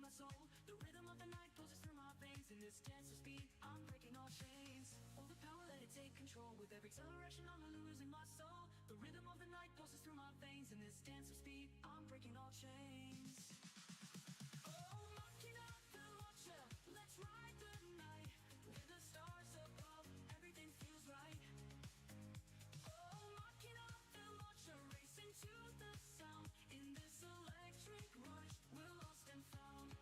my soul. The rhythm of the night pulses through my veins. In this dance of speed, I'm breaking all chains. All the power, let it take control. With every acceleration, I'm losing my soul. The rhythm of the night pulses through my veins. In this dance of speed, I'm breaking all chains. Oh, Machina, the launcher, let's ride the night. With the stars above, everything feels right. Oh, Machina, the launcher, racing to the sound. In this electric rush, we're lost and found.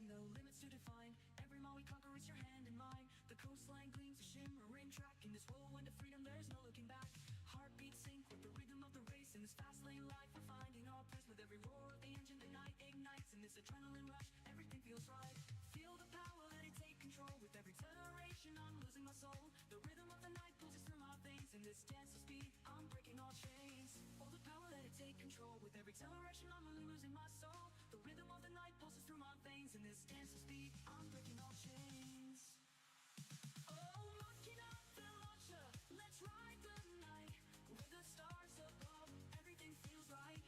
No limits to define. Every mile we conquer is your hand in mine. The coastline gleams a shimmering track. In this whirlwind of freedom there's no looking back. Heartbeats sync with the rhythm of the race. In this fast lane life we're finding our place. With every roar of the engine the night ignites. In this adrenaline rush everything feels right. Feel the power, let it take control. With every acceleration I'm losing my soul. The rhythm of the night pulses through my veins. In this dance of speed I'm breaking all chains. All the power, let it take control. With every acceleration I'm losing my soul. The rhythm of the night pulses through my veins. In this dance of speed I'm breaking all chains. Oh, Machina, the launcher, let's ride the night. With the stars above, everything feels right.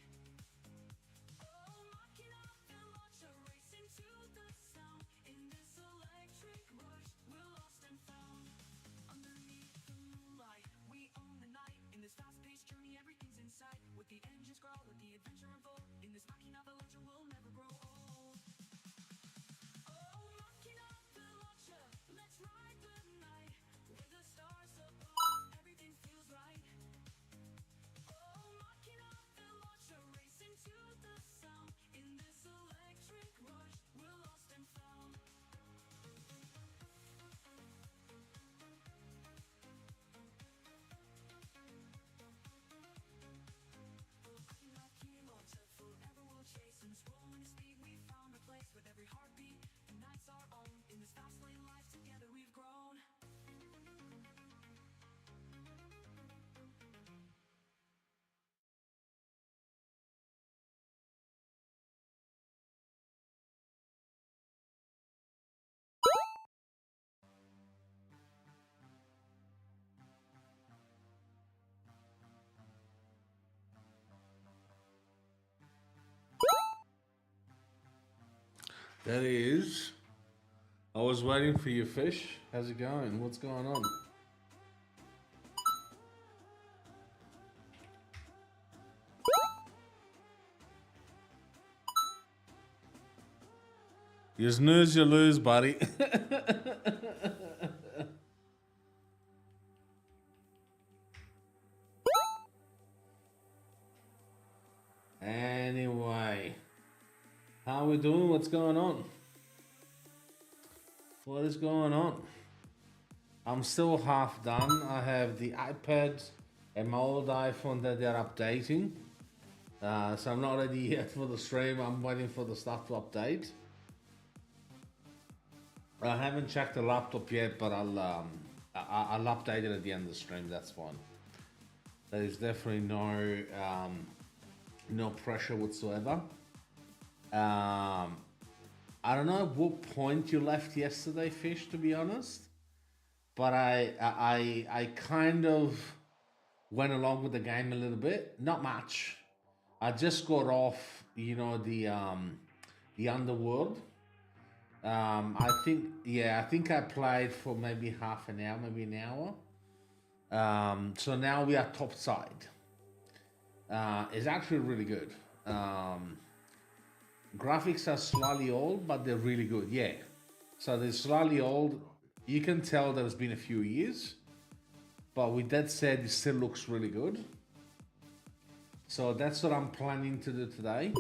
Oh, Machina, the launcher, racing to the sound. In this electric rush, we're lost and found. Underneath the moonlight, we own the night. In this fast-paced journey, everything's in sight. With the engines growl, let the adventure unfold. In this Machina, the launcher will never grow old. Oh, Machina, the launcher, let's ride the night. With the stars above, everything feels right. Oh, Machina, the launcher, racing to the sound. In this electric rush, we're lost and found. Forever we'll chase. In this whirlwind of speed we found a place. With every heartbeat the night's our own. In this fast lane life together we've grown. That is. I was waiting for your fish. How's it going? What's going on? You snooze, you lose, buddy. Anyway, how are we doing? What's going on? What is going on? I'm still half done. I have the iPad and my old iPhone that they're updating. So I'm not ready yet for the stream. I'm waiting for the stuff to update. I haven't checked the laptop yet, but I'll update it at the end of the stream. That's fine. There is definitely no pressure whatsoever. I don't know at what point you left yesterday, Fish, to be honest. But I kind of went along with the game a little bit. Not much. I just got off, the Underworld. I think I played for maybe half an hour, maybe an hour. So now we are topside. It's actually really good. Graphics are slightly old, but they're really good. Yeah. So they're slightly old. You can tell that it's been a few years. But with that said, it still looks really good. So that's what I'm planning to do today.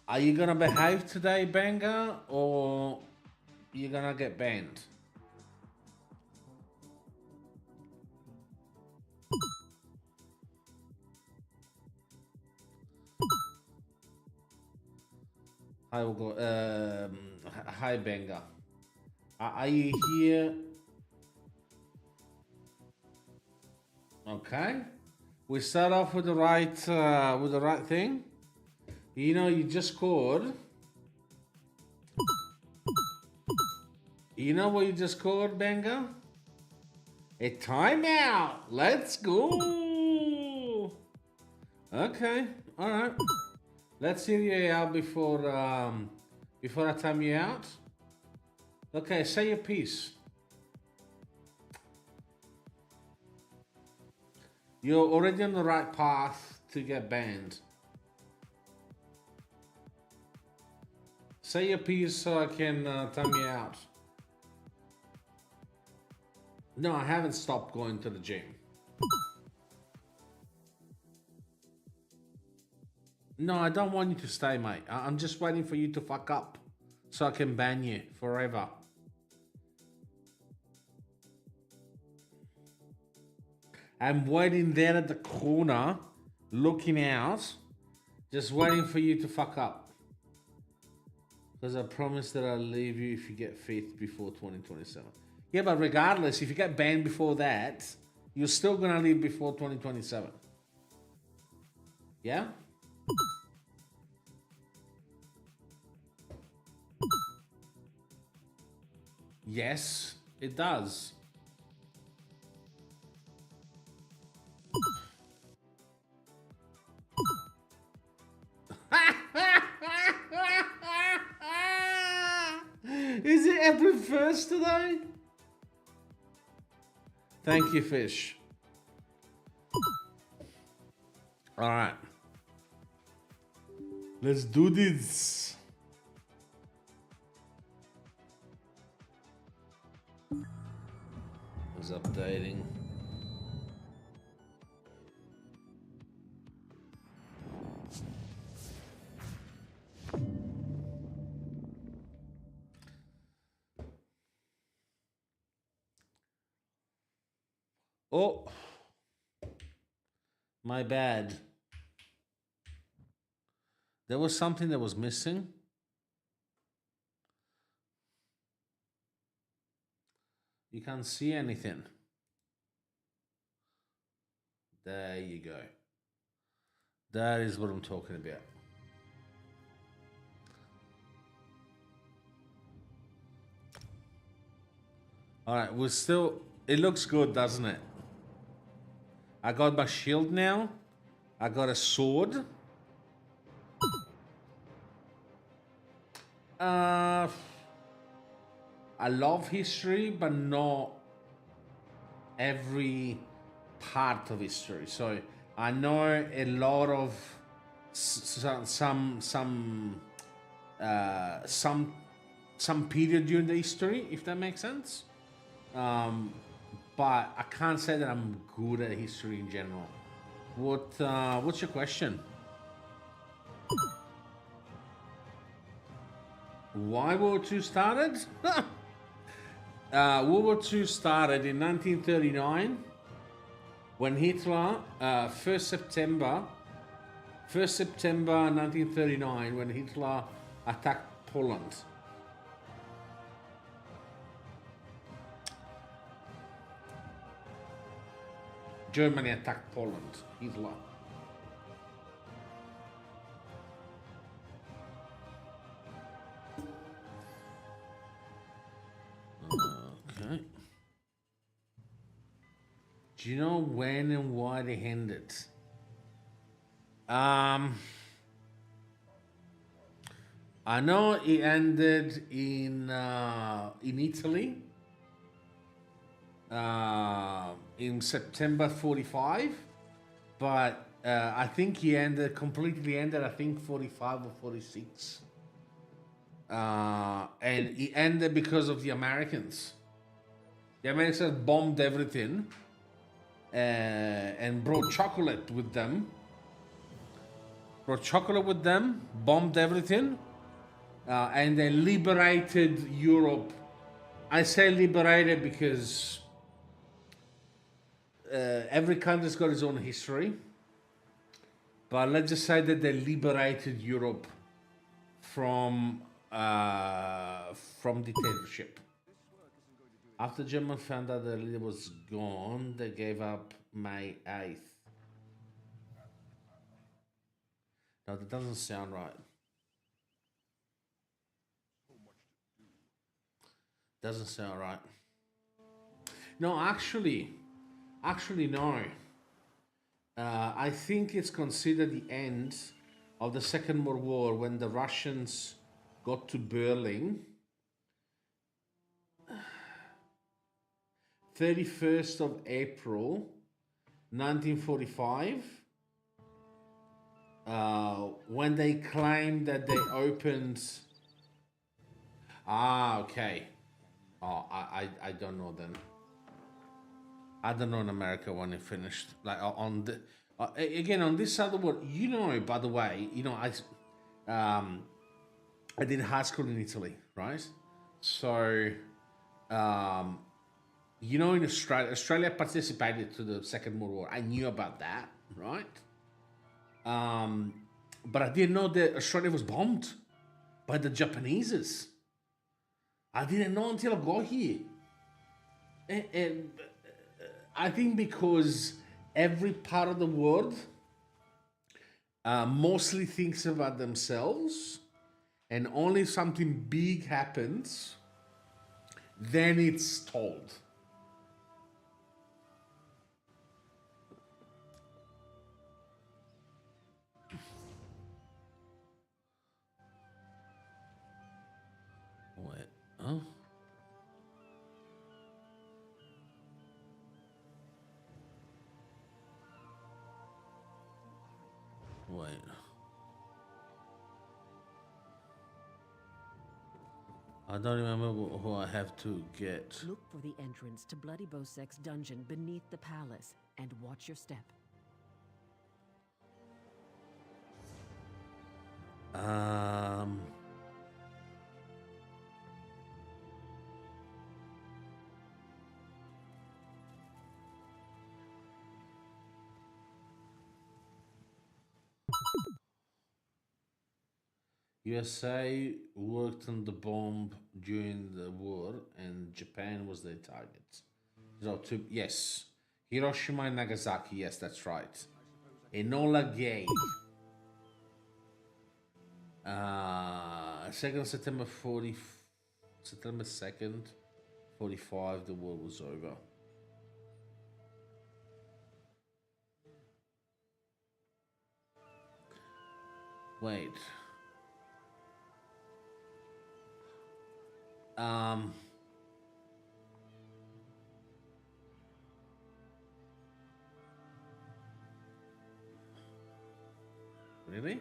Are you gonna behave today, Banga, or you're gonna get banned? Hi, Ugo. Hi, Benga. Are you here? Okay. We start off with the right thing. You know, you just scored. You know what you just scored, Benga? A timeout. Let's go. Okay. All right. Let's hear you out before I time you out. Okay, say your piece. You're already on the right path to get banned. Say your piece so I can time you out. No, I haven't stopped going to the gym. No, I don't want you to stay, mate. I'm just waiting for you to fuck up so I can ban you forever. I'm waiting there at the corner, looking out, just waiting for you to fuck up. Because I promise that I'll leave you if you get fifth before 2027. Yeah, but regardless, if you get banned before that, you're still gonna leave before 2027. Yeah? Yes, it does. Is it April 1st today? Thank you, Fish. All right. Let's do this. It's updating. Oh, my bad. There was something that was missing. You can't see anything. There you go. That is what I'm talking about. All right, we're still... It looks good, doesn't it? I got my shield now. I got a sword. I love history, but not every part of history. So I know a lot of some period during the history, if that makes sense. But I can't say that I'm good at history in general. What's your question? Why World War II started? World War II started in 1939 when Hitler, 1st September 1939, when Hitler attacked Poland. Germany attacked Poland, Hitler. Okay. Do you know when and why they ended? I know it ended in Italy in September 45, but I think he completely ended, I think 45 or 46. And it ended because of the Americans. The Americans bombed everything and brought chocolate with them. Bombed everything, and they liberated Europe. I say liberated because every country's got its own history. But let's just say that they liberated Europe from dictatorship. After Germany found out the leader was gone, they gave up May 8th. No, that doesn't sound right. Doesn't sound right. No, actually, no. I think it's considered the end of the Second World War when the Russians got to Berlin. 31st of April, 1945. When they claimed that they opened. Ah, okay. Oh, I don't know then. I don't know in America when it finished. Like on the again on this side of the world, you know. By the way, you know I did high school in Italy, right? So, you know, in Australia participated to the Second World War. I knew about that, right? But I didn't know that Australia was bombed by the Japanese. I didn't know until I got here. And I think because every part of the world mostly thinks about themselves, and only if something big happens, then it's told. Wait, huh? Wait. I don't remember who I have to get. Look for the entrance to Bloody Bosek's dungeon beneath the palace and watch your step. USA worked on the bomb during the war, and Japan was their target. So, yes, Hiroshima and Nagasaki. Yes, that's right. Enola Gay. 2nd September 40. September 2nd, 45. The war was over. Wait. Really?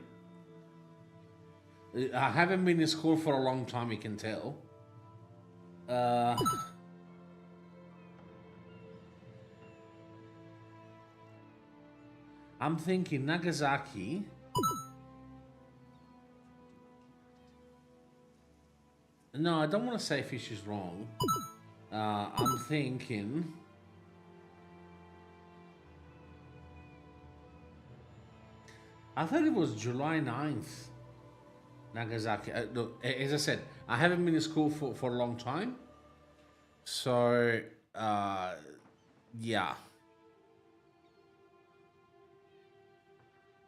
I haven't been in school for a long time, you can tell. I'm thinking Nagasaki. No, I don't want to say Fish is wrong. I'm thinking. I thought it was July 9th. Nagasaki. Look, as I said, I haven't been in school for a long time. So, yeah.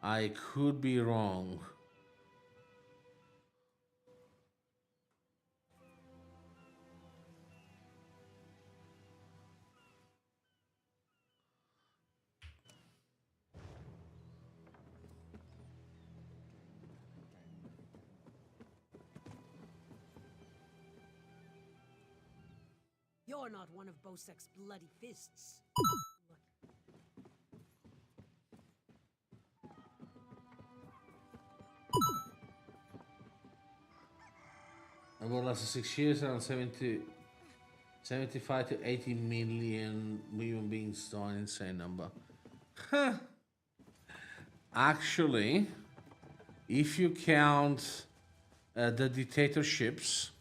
I could be wrong. You're not one of Bosek's bloody fists. About last 6 years, around 75 to 80 million human beings die, an insane number. Actually, if you count the dictatorships,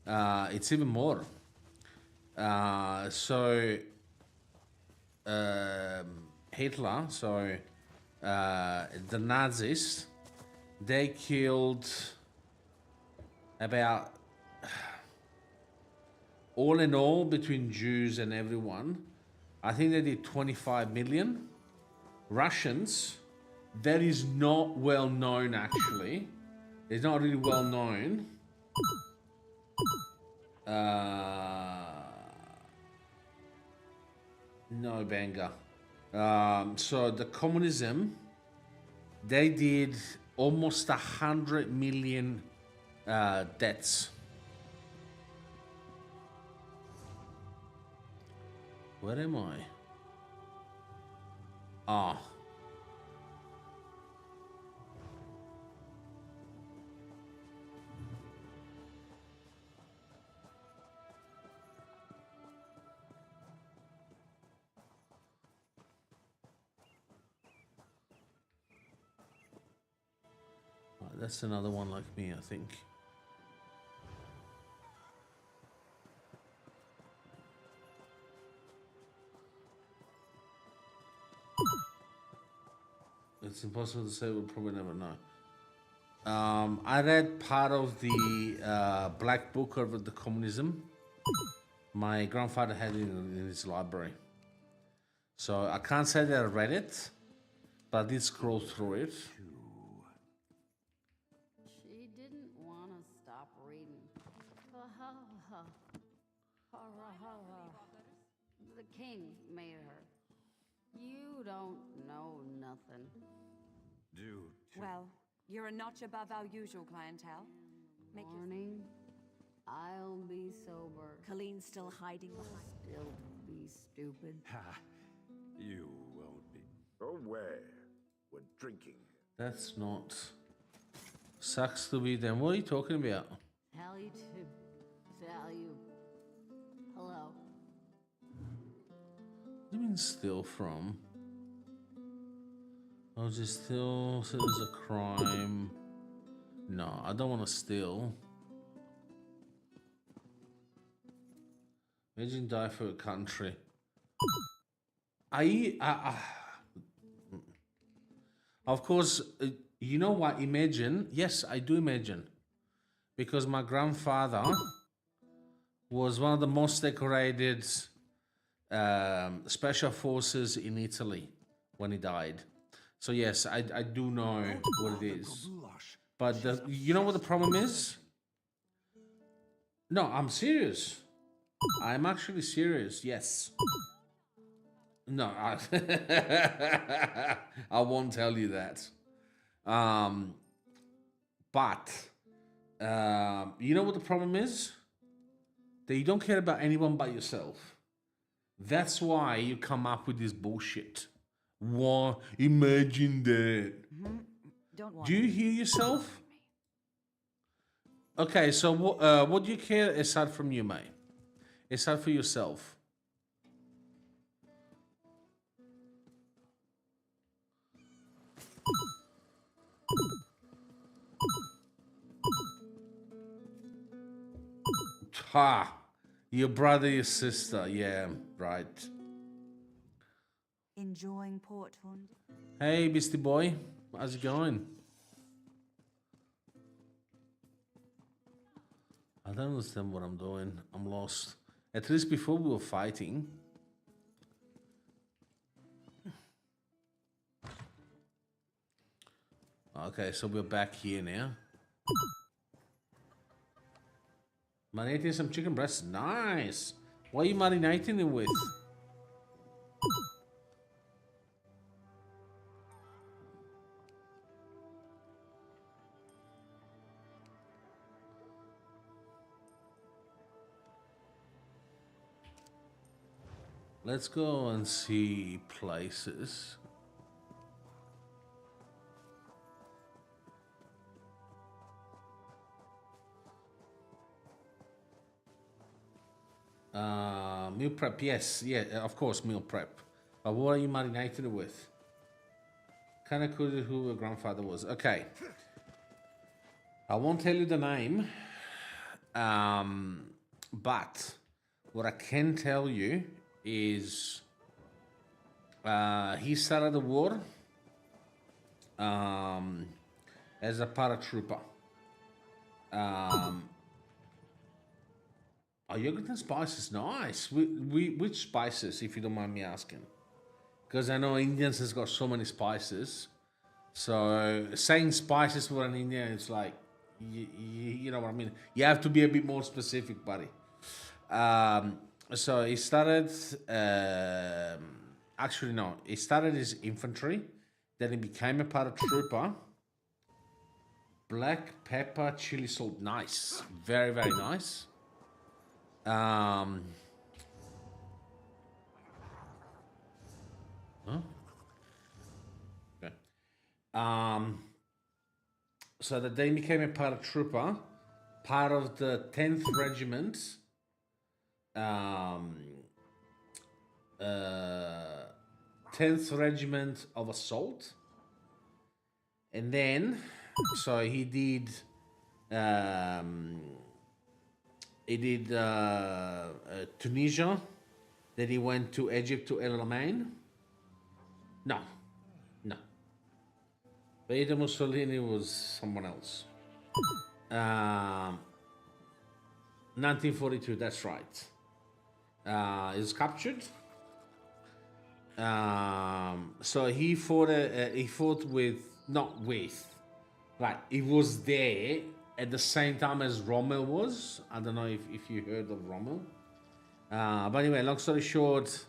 it's even more. Hitler, the Nazis, they killed about, all in all, between Jews and everyone, I think they did 25 million. Russians, that is not well known actually. It's not really well known. No banger. So the communism, they did almost 100 million deaths. Where am I? Ah. That's another one like me, I think. It's impossible to say, we'll probably never know. I read part of the Black Book of the Communism. My grandfather had it in his library. So I can't say that I read it, but I did scroll through it. She didn't want to stop reading. The king made her. You don't know nothing. Dude. Well, you're a notch above our usual clientele. Morning, I'll be sober. Colleen's still hiding behind. Still be stupid. Ha! You won't be. Away. We're drinking. That's not. Sucks to be them. What are you talking about? Tell you to tell you. Hello. What do you mean steal from? Oh, just steal, so there's a crime. No, I don't want to steal. Imagine die for a country. Of course, you know what? Imagine. Yes, I do imagine. Because my grandfather was one of the most decorated special forces in Italy when he died. So yes, I do know what it is. But you know what the problem is? No, I'm serious. I'm actually serious, yes. No, I won't tell you that. But you know what the problem is? That you don't care about anyone but yourself. That's why you come up with this bullshit. What? Imagine that. Don't want Do you hear yourself? Okay, so what do you care aside from you, mate? Aside for yourself. Ha! Your brother, your sister. Yeah, right. Enjoying Port Hund. Hey, Beastie Boy. How's it going? I don't understand what I'm doing. I'm lost. At least before we were fighting. Okay, so we're back here now. Marinating some chicken breasts. Nice. What are you marinating it with? Let's go and see places. Meal prep, yes, yeah, of course, meal prep. But what are you marinating it with? Kind of cool who your grandfather was. Okay. I won't tell you the name. But what I can tell you is he started the war as a paratrooper. Oh, yogurt and spices, nice. Which spices, if you don't mind me asking? Because I know Indians has got so many spices. So saying spices for an Indian, it's like, you know what I mean. You have to be a bit more specific, buddy. So he started. Actually, no. He started his infantry. Then he became a paratrooper. Black pepper, chili salt, nice, very very nice. Huh? Okay. So that they became a paratrooper, part of the 10th Regiment, um, 10th Regiment of Assault, and then, so he did Tunisia, then he went to Egypt to El Alamein. No, no. Benito Mussolini was someone else. 1942, that's right. He was captured. So he fought with, not with, like he was there at the same time as Rommel was. I don't know if you heard of Rommel. But anyway, long story short,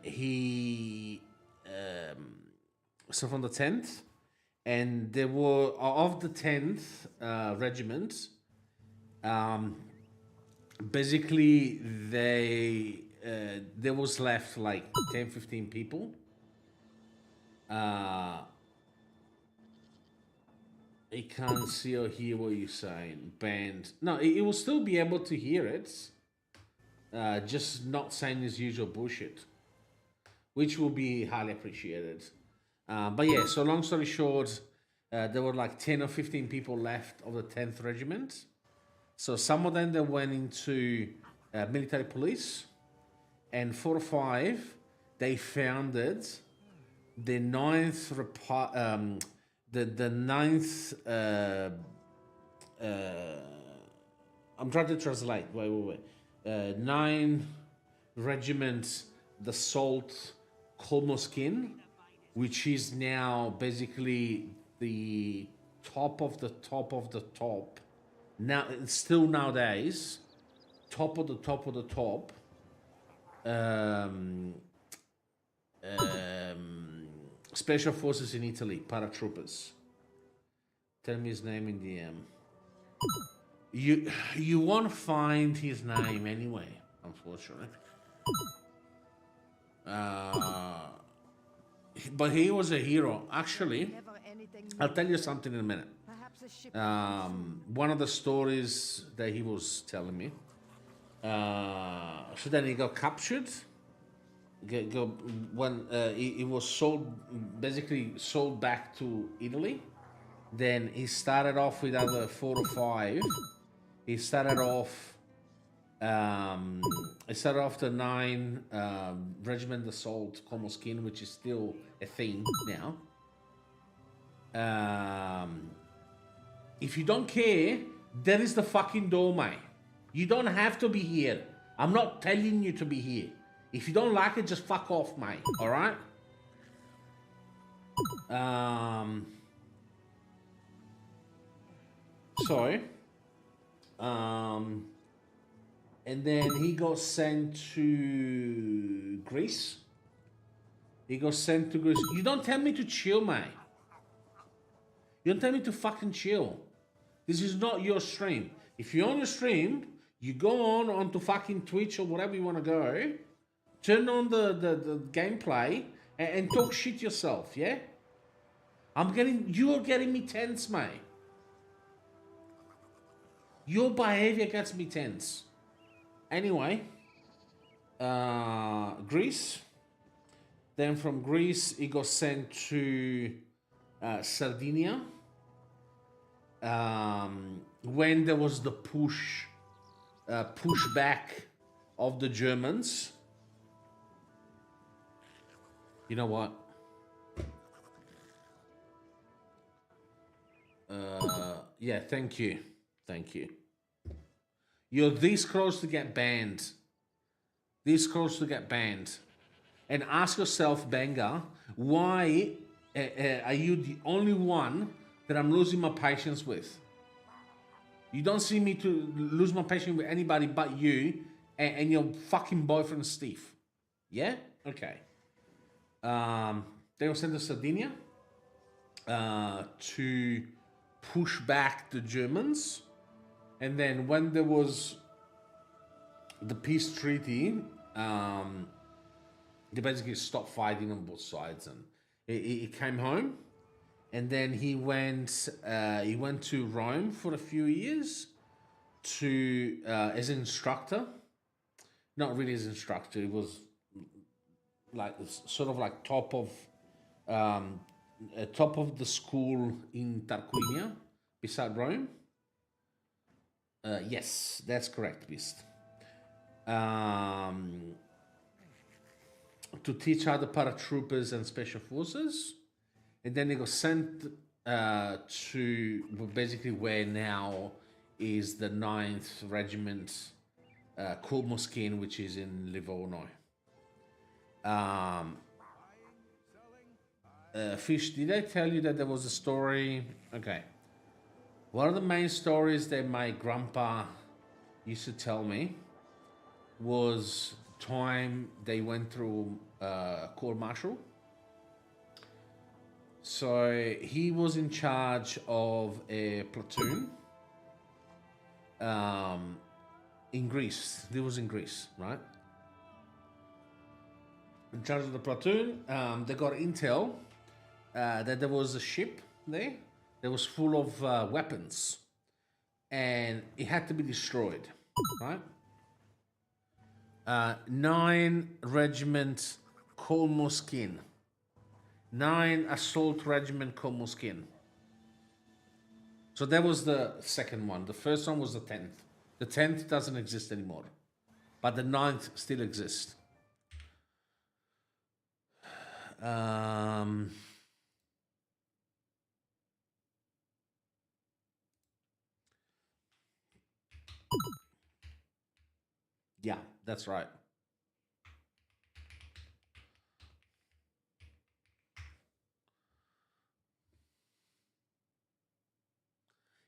he so from the 10th, and there were of the 10th regiment. Basically, there was left like 10-15 people. He can't see or hear what you're saying. Banned. No, he will still be able to hear it. Just not saying his usual bullshit, which will be highly appreciated. But yeah, so long story short, there were like 10 or 15 people left of the 10th Regiment. So some of them, they went into military police, and 4 or 5, they founded the 9th the 9th I'm trying to translate. Wait. 9 Regiment, the Salt Kolmoskin, which is now basically the top of the top of the top. Now, still nowadays, top of the top of the top. Special Forces in Italy, paratroopers. Tell me his name in DM. You won't find his name anyway, unfortunately. But he was a hero. Actually, I'll tell you something in a minute. One of the stories that he was telling me. So then he got captured. When he was basically sold back to Italy. Then he started off with other 4 or 5. He started off the 9 Regiment Assault Komoskin, which is still a thing now. If you don't care, there is the fucking door, mate. You don't have to be here. I'm not telling you to be here. If you don't like it, just fuck off, mate. All right? And then he got sent to Greece. You don't tell me to chill, mate. You don't tell me to fucking chill. This is not your stream. If you're on your stream, you go onto fucking Twitch or whatever you want to go. Turn on the gameplay and talk shit yourself, yeah? You're getting me tense, mate. Your behavior gets me tense. Anyway, Greece. Then from Greece, he got sent to Sardinia. When there was the pushback of the Germans. You know what? Yeah, thank you. You're this close to get banned. This close to get banned. And ask yourself, Benga, why are you the only one that I'm losing my patience with? You don't see me to lose my patience with anybody but you and your fucking boyfriend, Steve. Yeah? Okay. They were sent to Sardinia to push back the Germans. And then when there was the peace treaty, they basically stopped fighting on both sides, and he came home. And then he went to Rome for a few years to as an instructor. Not really as instructor. He was like sort of like top of the school in Tarquinia beside Rome. Yes, that's correct, Beast. To teach other paratroopers and special forces. And then they got sent to basically where now is the 9th Regiment, Kormoskin, which is in Livorno. Fish, did I tell you that there was a story? Okay. One of the main stories that my grandpa used to tell me was the time they went through court martial. So he was in charge of a platoon in Greece. This was in Greece, right? In charge of the platoon, they got intel that there was a ship there that was full of weapons, and it had to be destroyed, right? 9 Regiment Kolmoskin. 9 Assault Regiment Komoskin. So that was the second one. The first one was the 10th. The 10th doesn't exist anymore. But the 9th still exists. Yeah, that's right.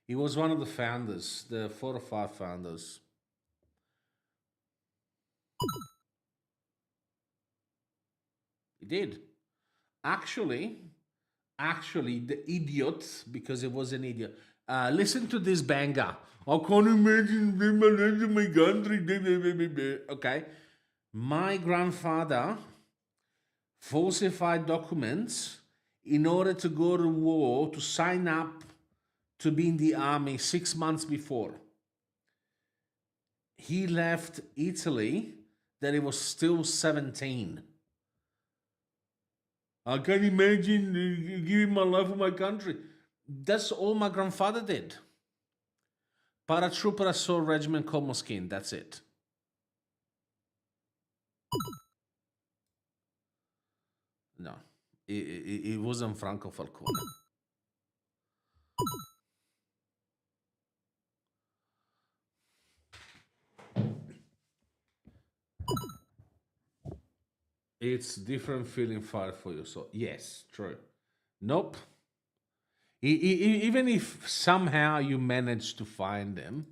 He was one of the founders, the 4 or 5 founders. He did. Actually, the idiot, because it was an idiot. Listen to this banger. I can't imagine my country. Okay. My grandfather falsified documents in order to go to war, to sign up to be in the army 6 months before. He left Italy that he was still 17. I can't imagine giving my life for my country. That's all my grandfather did. Paratrooper Assault Regiment Komoskin, that's it. No, it wasn't Franco Falcone. It's different feeling fire for you. So yes, true. Nope. Even if somehow you manage to find them,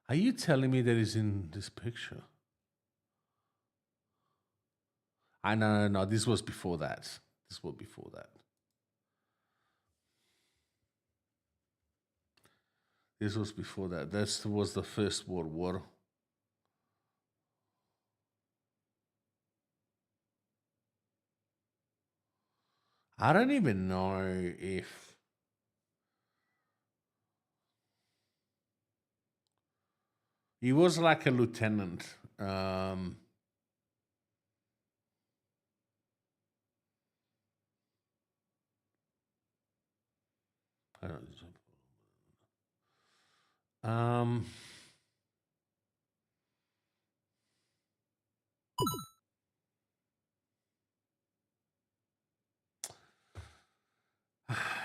are you telling me that is in this picture? No. This was before that. This was before that. This was before that. That was the First World War. I don't even know if he was like a lieutenant. I don't know.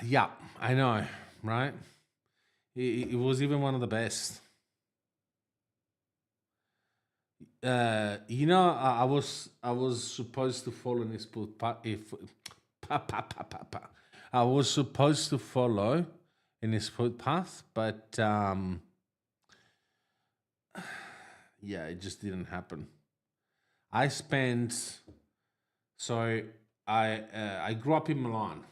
Yeah, I know, right? It was even one of the best. I was supposed to follow in his I was supposed to follow in his footpath, but yeah, it just didn't happen. I spent so I grew up in Milan,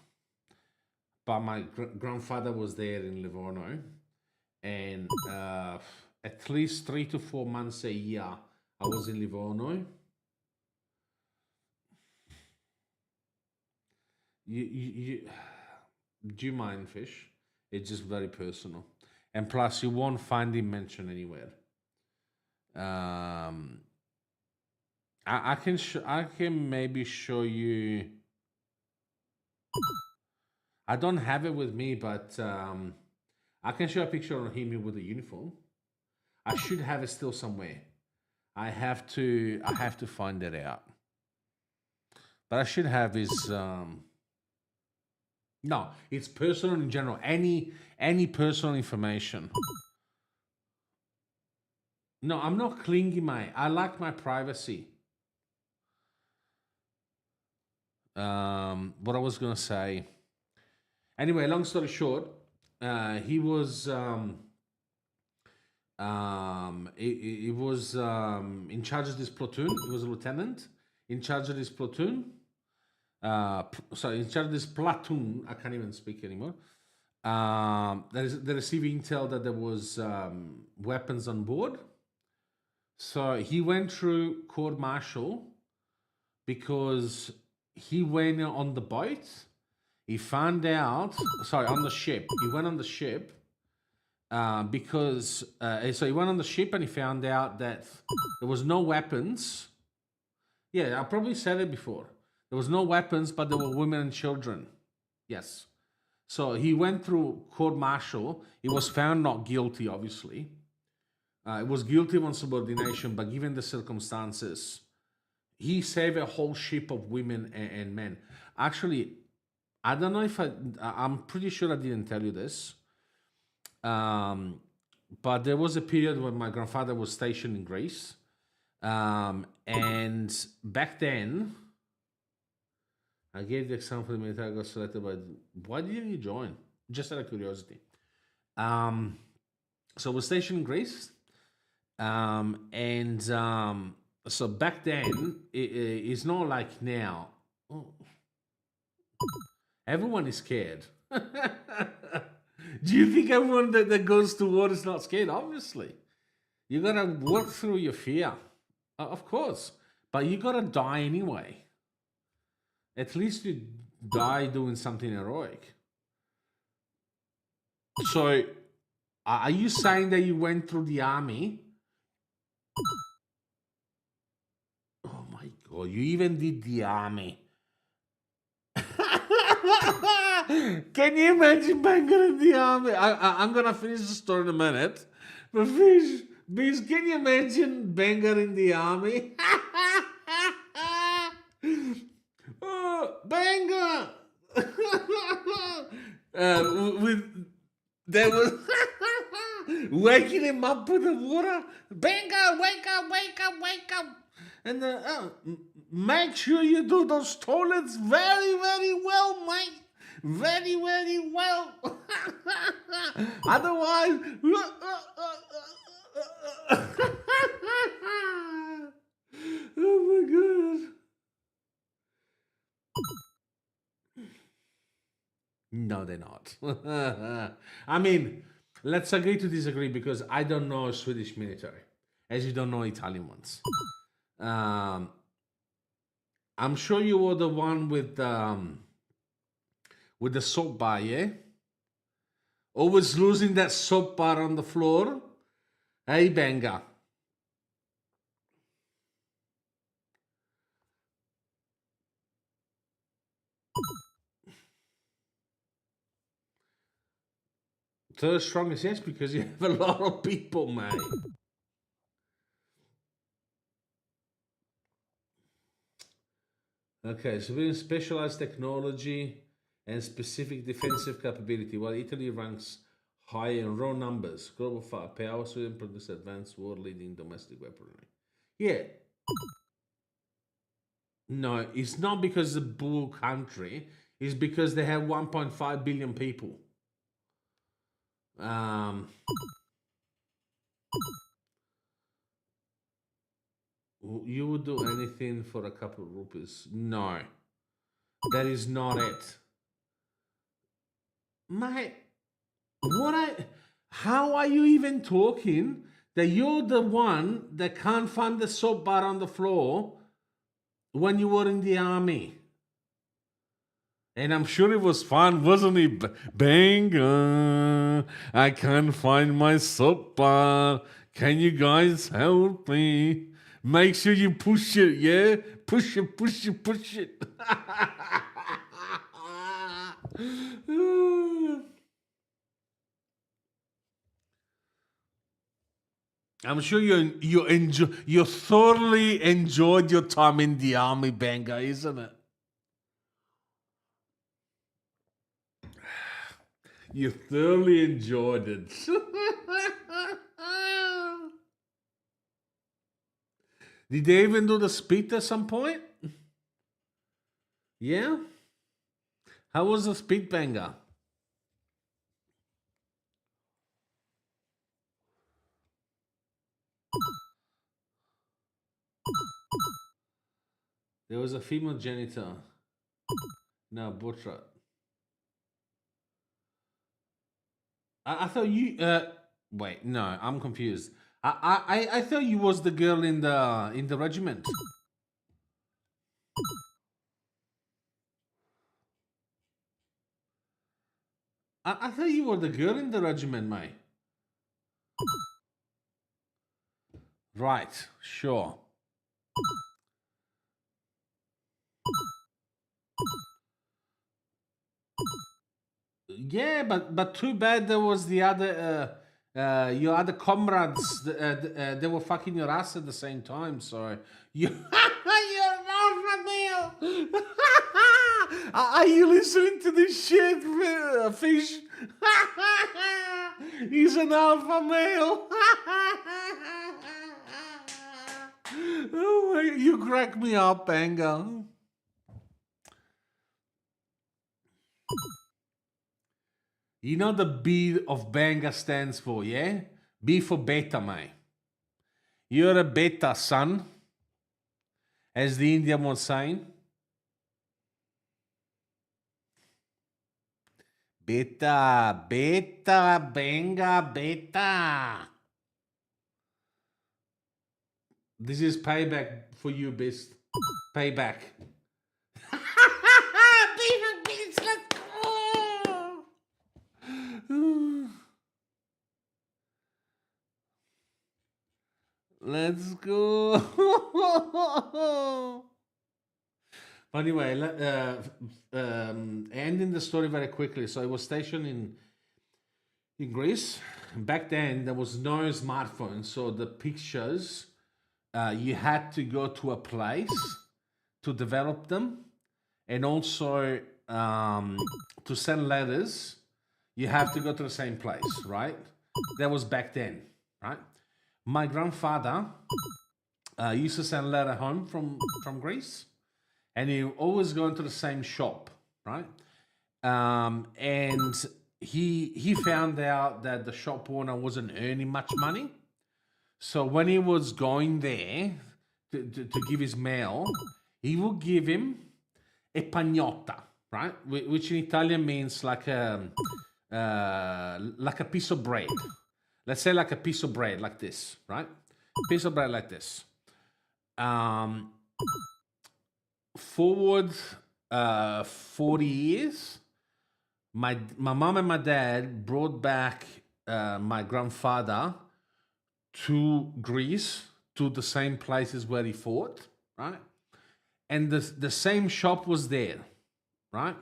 but my grandfather was there in Livorno, and at least 3 to 4 months a year I was in Livorno. You do you mind fish? It's just very personal, and plus you won't find him mentioned anywhere. Um, I can maybe show you. I don't have it with me, but I can show a picture of him with a uniform. I should have it still somewhere. I have to find it out. But I should have his no, it's personal in general. Any personal information. No, I'm not clingy, mate. I like my privacy. What I was gonna say. Anyway, long story short, he was he was in charge of this platoon. He was a lieutenant in charge of this platoon. Sorry, in charge of this platoon. I can't even speak anymore. They received intel that there was weapons on board. So he went through court martial because he went on the boat. He found out, sorry, on the ship. He went on the ship because, so he went on the ship and he found out that there was no weapons. Yeah, I probably said it before. There was no weapons, but there were women and children. Yes. So he went through court martial. He was found not guilty, obviously. It was guilty of insubordination, but given the circumstances, he saved a whole ship of women and men. Actually, I don't know if I'm pretty sure I didn't tell you this. But there was a period when my grandfather was stationed in Greece. And back then, I gave the example of the military got selected, but why didn't you join? Just out of curiosity. So we're stationed in Greece. So back then, it's not like now. Oh, everyone is scared. Do you think everyone that goes to war is not scared? Obviously. You gotta work through your fear. Of course. But you gotta die anyway. At least you die doing something heroic. So, are you saying that you went through the army? Oh my god, you even did the army. Can you imagine Banger in the army? I'm gonna finish the story in a minute. But Fish, can you imagine Banger in the army? Oh, Banger! With there was waking him up with the water. Banger, wake up, wake up, wake up! And make sure you do those toilets very, very well, mate. Very, very well. Otherwise, oh my god. No, they're not. I mean, let's agree to disagree because I don't know Swedish military, as you don't know Italian ones. I'm sure you were the one with the soap bar, yeah? Always losing that soap bar on the floor. Hey, Benga. Third strongest, yes, because you have a lot of people, mate. Okay, so we're in specialized technology and specific defensive capability, while Italy ranks high in raw numbers. Global firepower, Sweden produces advanced world-leading domestic weaponry. Yeah. No, it's not because the bull country. It's because they have 1.5 billion people. You would do anything for a couple of rupees? No, that is not it, mate. How are you even talking that you're the one that can't find the soap bar on the floor when you were in the army? And I'm sure it was fun, wasn't it? Bang! I can't find my soap bar. Can you guys help me? Make sure you push it, yeah? Push it, push it, push it. I'm sure you thoroughly enjoyed your time in the army, Banga, isn't it? You thoroughly enjoyed it. Did they even do the spit at some point? Yeah? How was the spit, Banga? There was a female janitor. No, butcher. I thought you. Wait, no, I'm confused. I thought you was the girl in the regiment. I thought you were the girl in the regiment, mate. Right, sure. Yeah, but too bad there was the other your other comrades. They were fucking your ass at the same time. So you you're alpha male. Are you listening to this shit, fish? He's an alpha male. Oh, you crack me up, Banga. You know the B of Banga stands for, yeah? B for beta, mate. You're a beta, son. As the Indian was saying. Beta, beta, Banga, beta. This is payback for you, Beast. Payback. Beast, let's go. Let's go. Anyway, ending the story very quickly. So I was stationed in Greece. Back then, there was no smartphone, so the pictures you had to go to a place to develop them, and also to send letters. You have to go to the same place, right? That was back then, right? My grandfather used to send a letter home from Greece, and he always going to the same shop, right? And he found out that the shop owner wasn't earning much money, so when he was going there to give his mail, he would give him a pagnotta, right? Which in Italian means like a piece of bread. Let's say like a piece of bread like this, right? Piece of bread like this. Forward 40 years, my mom and my dad brought back my grandfather to Greece, to the same places where he fought, right? And the same shop was there, right?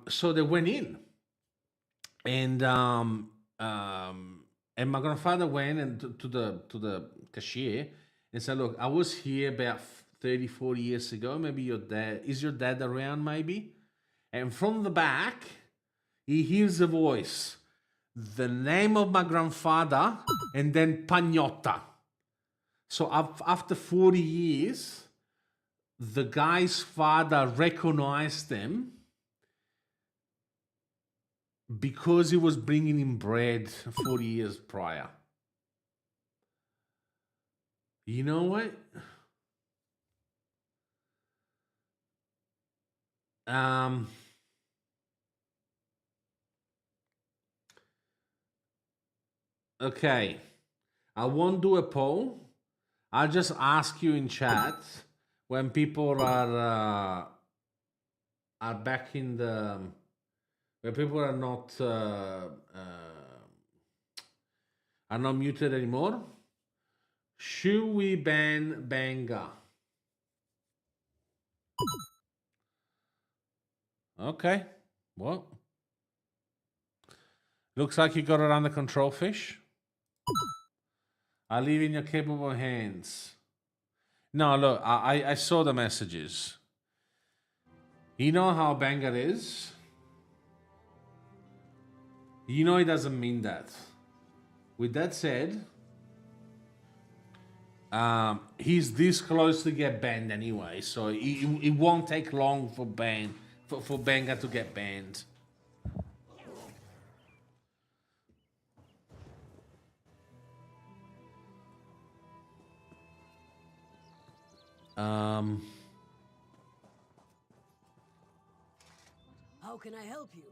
So they went in, and my grandfather went and to the cashier and said, "Look, I was here about 30, 40 years ago. Maybe your dad is your dad around, maybe?" And from the back, he hears a voice, the name of my grandfather, and then Pagnotta. So after 40 years, the guy's father recognized him because he was bringing him bread 40 years prior. You know what? Okay. I won't do a poll. I'll just ask you in chat when people are back in the where people are not muted anymore. Should we ban Banga? Okay. Well, looks like you got it under control, Fish. I leave in your capable hands. No, look, I saw the messages. You know how Banga is? You know he doesn't mean that. With that said, he's this close to get banned anyway, so it won't take long for Banga to get banned. How can I help you?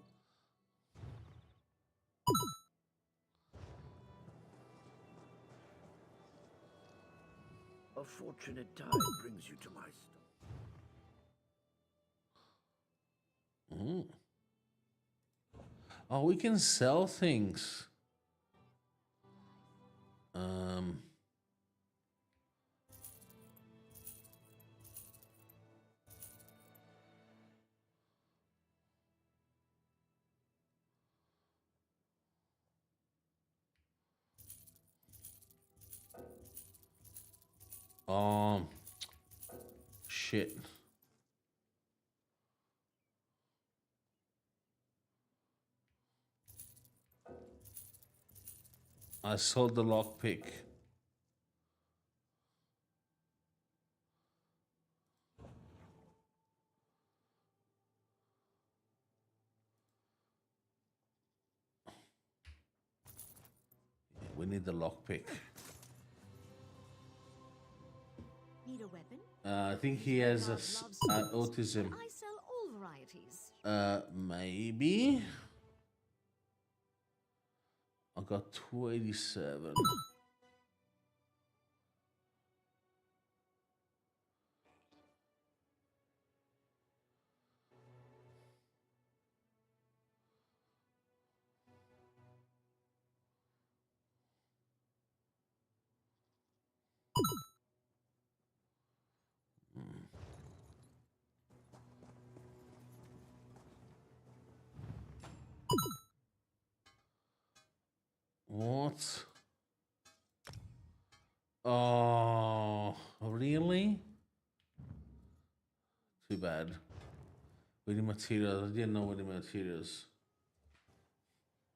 A fortunate tide brings you to my store. Oh, we can sell things. Shit. I sold the lockpick. We need the lockpick. Need a weapon? I think he has autism. I sell all varieties. Maybe. I got 287. What? Oh, really? Too bad. With the materials, I didn't know with the materials.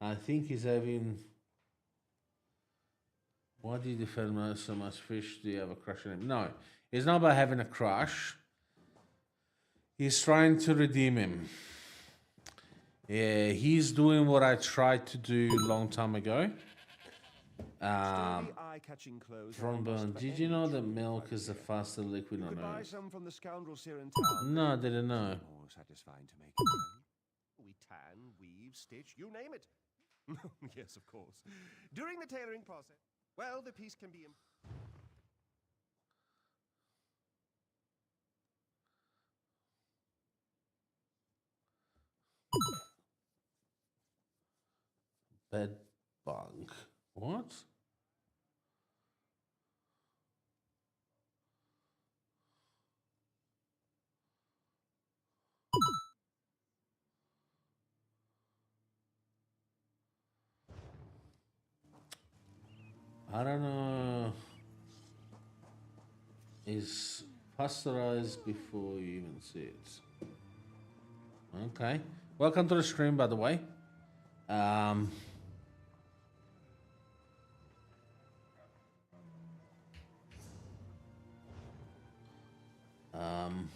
I think he's having. Why do you defend so much fish? Do you have a crush on him? No, it's not about having a crush. He's trying to redeem him. Yeah, he's doing what I tried to do a long time ago. Eye-catching clothes. Thornburn, did you know that milk is the fastest liquid on Buy earth? some from the scoundrels here in town. No, I didn't know. More satisfying to make. Your own. We tan, weave, stitch, you name it. Yes, of course. During the tailoring process, well, the piece can be. Bed bug. What? I don't know. Is pasteurized before you even see it. Okay. Welcome to the stream, by the way. Um, um,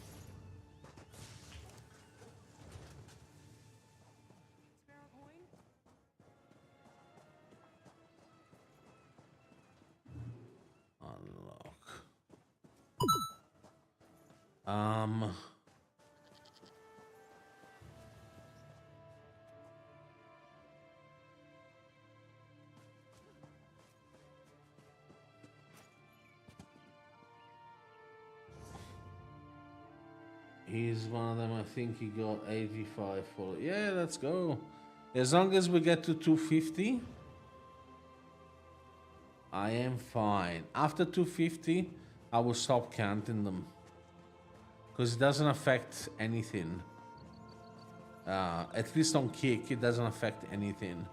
unlock. He's one of them. I think he got 85 for. Yeah, let's go. As long as we get to 250, I am fine. After 250, I will stop counting them because it doesn't affect anything. At least on kick, it doesn't affect anything.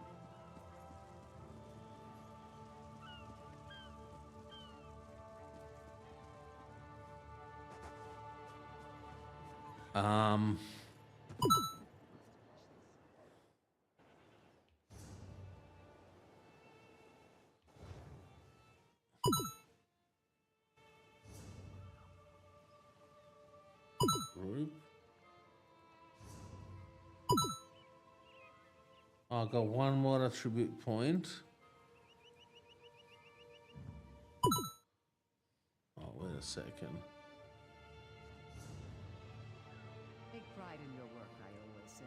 Group. I got one more attribute point. Oh, wait a second. Take pride in your work, I always say.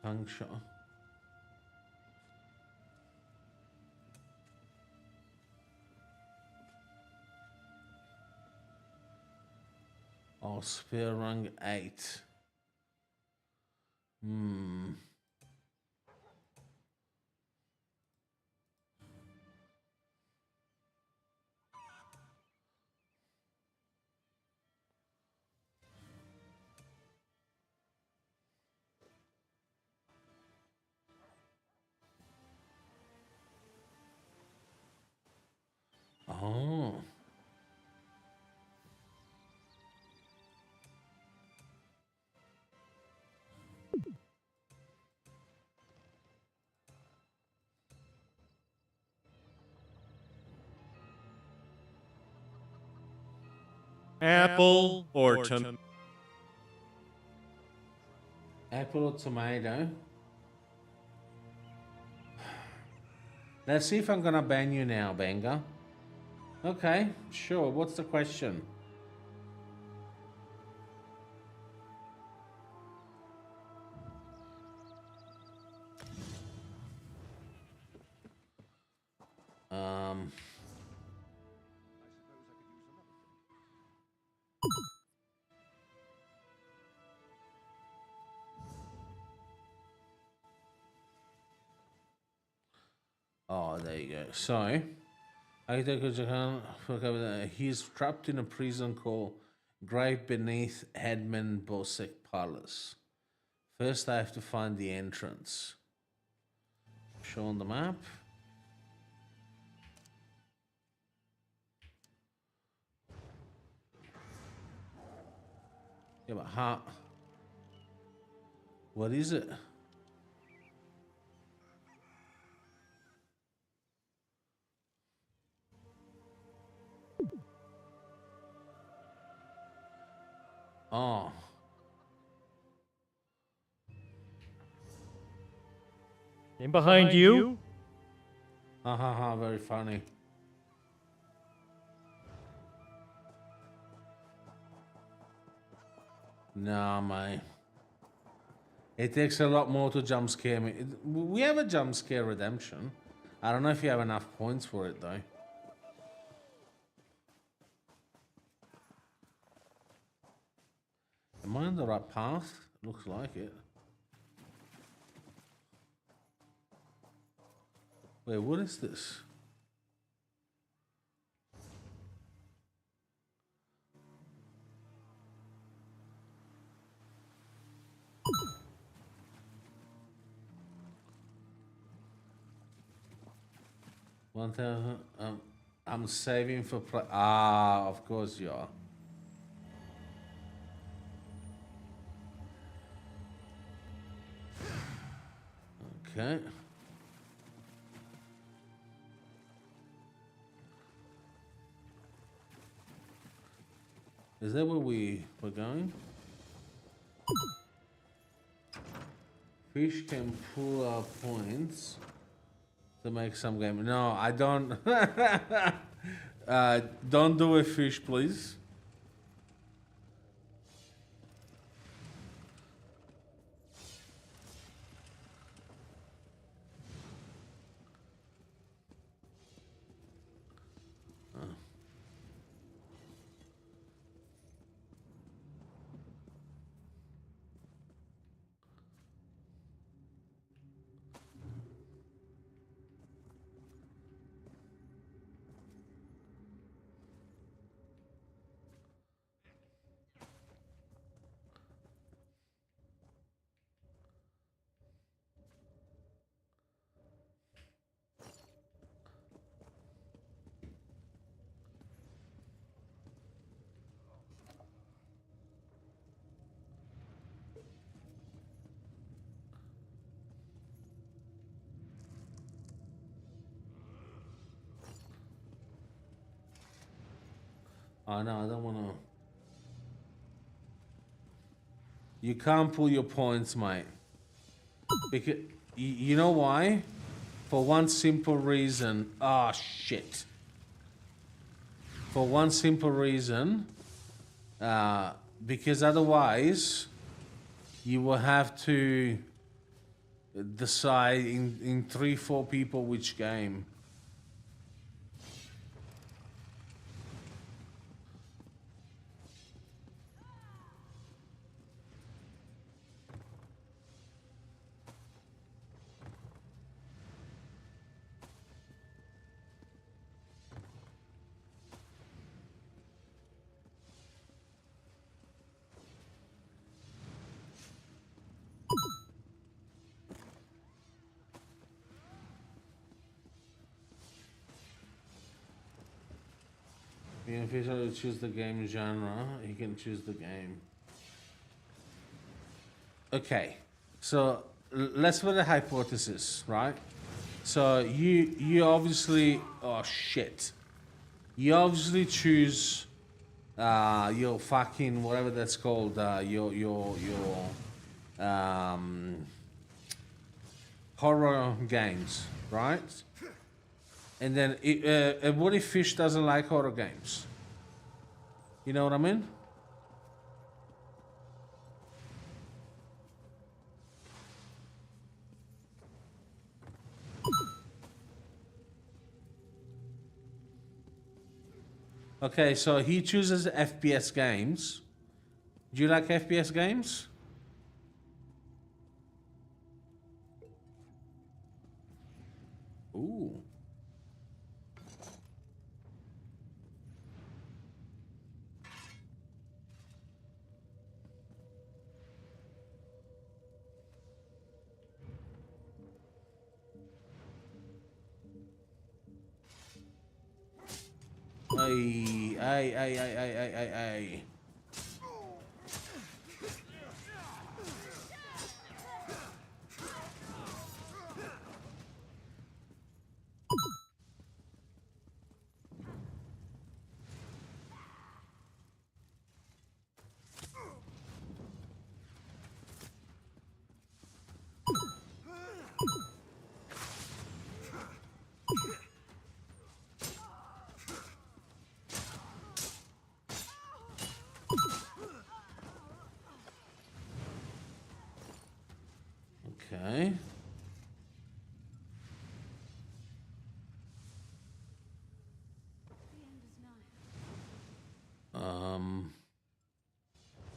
Puncture. Oh, spear rank 8. Oh. Apple or tomato? Apple or tomato? Let's see if I'm gonna ban you now, Banger. Okay, sure. What's the question? Oh, there you go. So, he's trapped in a prison called Grave Beneath Headman Bosek Palace. First, I have to find the entrance. Show on the map. Yeah, but how? What is it? Oh. In behind you? Ha ha ha, very funny. Nah, mate. It takes a lot more to jump scare me. We have a jump scare redemption. I don't know if you have enough points for it, though. Am I on the right path? Looks like it. Wait, what is this? 1,000. I'm saving for play. Ah, of course you are. Okay. Is that where we're going? Fish can pull our points to make some game. No, I don't. Don't do a fish, please. Oh no, I don't want to. You can't pull your points, mate. Because you know why? For one simple reason. Oh shit. For one simple reason. Because otherwise, you will have to decide in 3-4 people which game. The official choose the game genre. He can choose the game. Okay, so let's put a hypothesis, right? So you obviously, oh shit, you obviously choose your fucking whatever that's called, your horror games, right? And then, what if Fish doesn't like horror games? You know what I mean? Okay, so he chooses FPS games. Do you like FPS games? Ooh. Ay. Okay.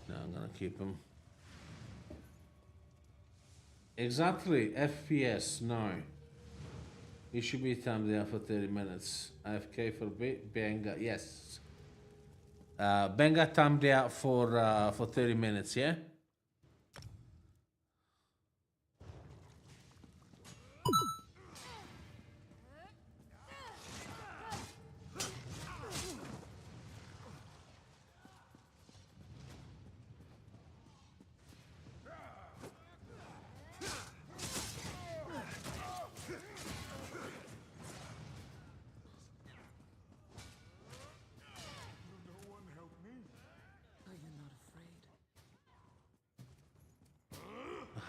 No, I'm gonna keep him. Exactly, FPS, no. It should be timed out for 30 minutes. AFK for a bit, Benga, yes. Benga timed out for 30 minutes, yeah?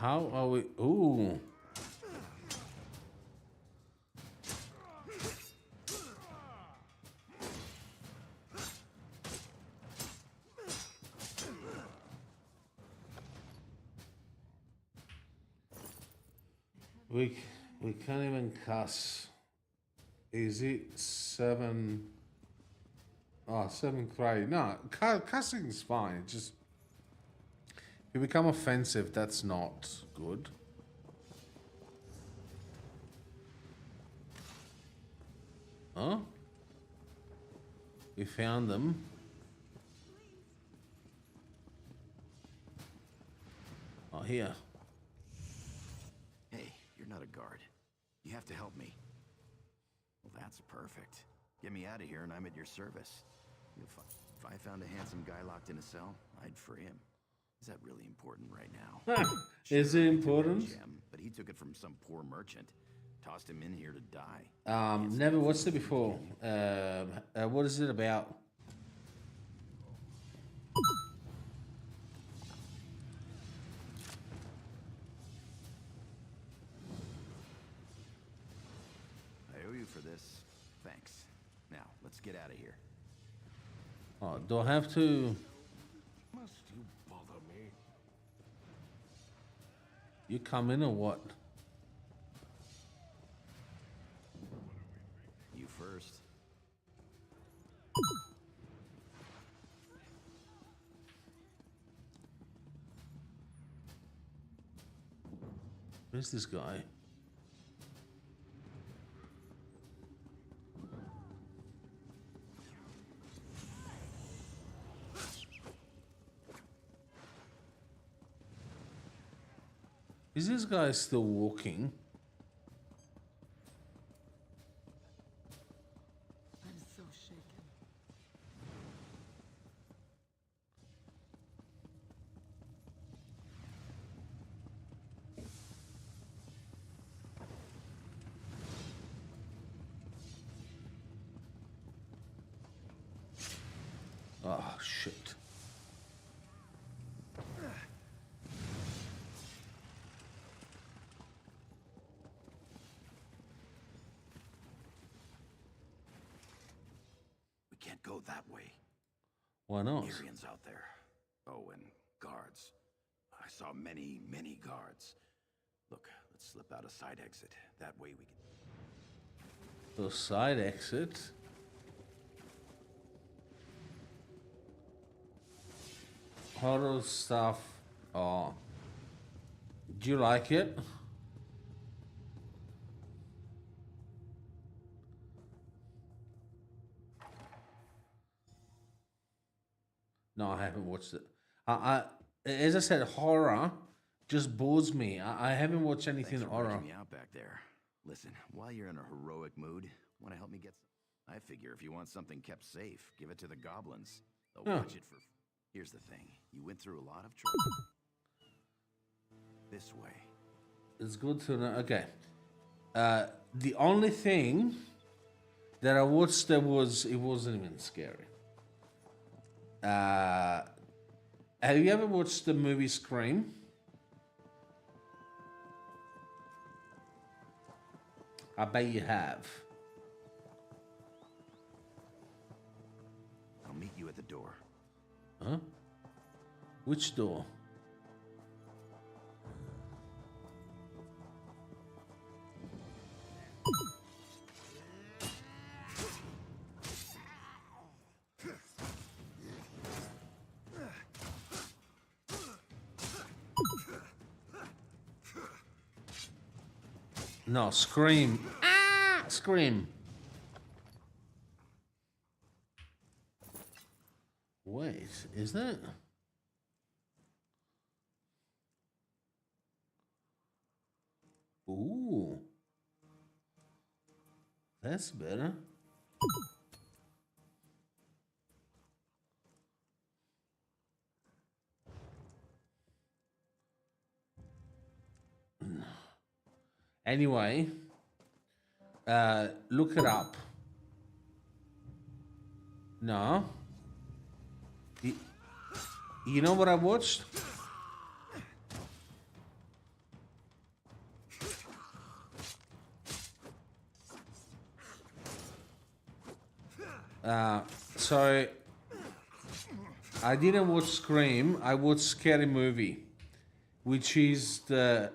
How are we? Ooh. We can't even cuss. Is it 7? Oh, 7th grade. No, cussing is fine. Just if you become offensive, that's not good. Huh? We found them. Oh, here. Hey, you're not a guard. You have to help me. Well, that's perfect. Get me out of here and I'm at your service. If I found a handsome guy locked in a cell, I'd free him. Is that really important right now? Is it important? Gem, but he took it from some poor merchant. Tossed him in here to die. Never watched it before. What is it about? I owe you for this. Thanks. Now, let's get out of here. Oh, do I have to? Must you bother me? You come in or what? You first. Where's this guy? Is this guy still walking? I'm so shaken. Oh, shit. We can't go that way. Why not? Arians out there. Oh, and guards. I saw many, many guards. Look, let's slip out a side exit. That way we can... The side exit? Horror stuff. Oh. Do you like it? No, I haven't watched it. As I said, horror just bores me. I haven't watched anything Thanks for horror. breaking me out back there. Listen, while you're in a heroic mood, want to help me get some... I figure if you want something kept safe, give it to the goblins. They'll watch it for... Here's the thing. You went through a lot of trouble. This way. It's good to know. Okay. The only thing that I watched that it wasn't even scary. Have you ever watched the movie Scream? I bet you have. I'll meet you at the door. Huh? Which door? No, Scream. Ah! Scream. Wait, is that? Ooh. That's better. Anyway, look it up. No. You know what I watched? So I didn't watch Scream. I watched Scary Movie, which is the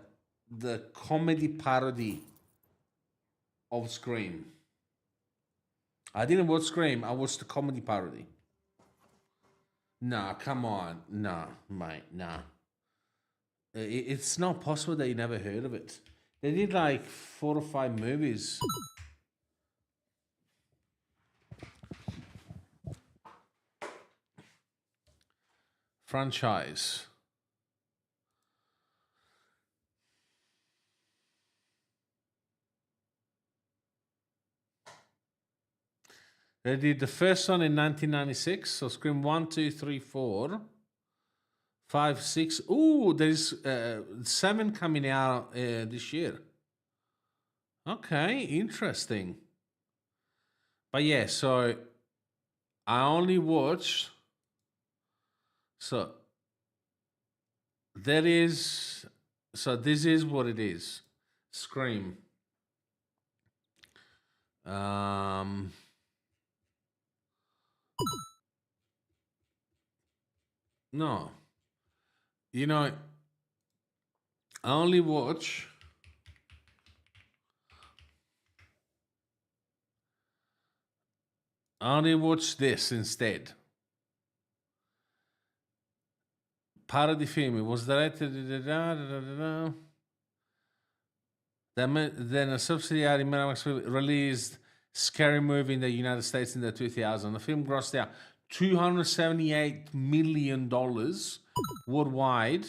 comedy parody of Scream. I didn't watch Scream. I watched the comedy parody. Nah, come on. Nah, mate. Nah. It's not possible that you never heard of it. They did like 4 or 5 movies. Franchise. They did the first one in 1996. So Scream 1, 2, 3, 4, 5, 6. Ooh, there's 7 coming out this year. Okay, interesting. But yeah, so I only watched. So there is. So this is what it is. Scream. No. You know, I only watch. I only watch this instead. Parody film. It was directed. Then a subsidiary Miramax released Scary Movie in the United States in the 2000. The film grossed out $278 million worldwide,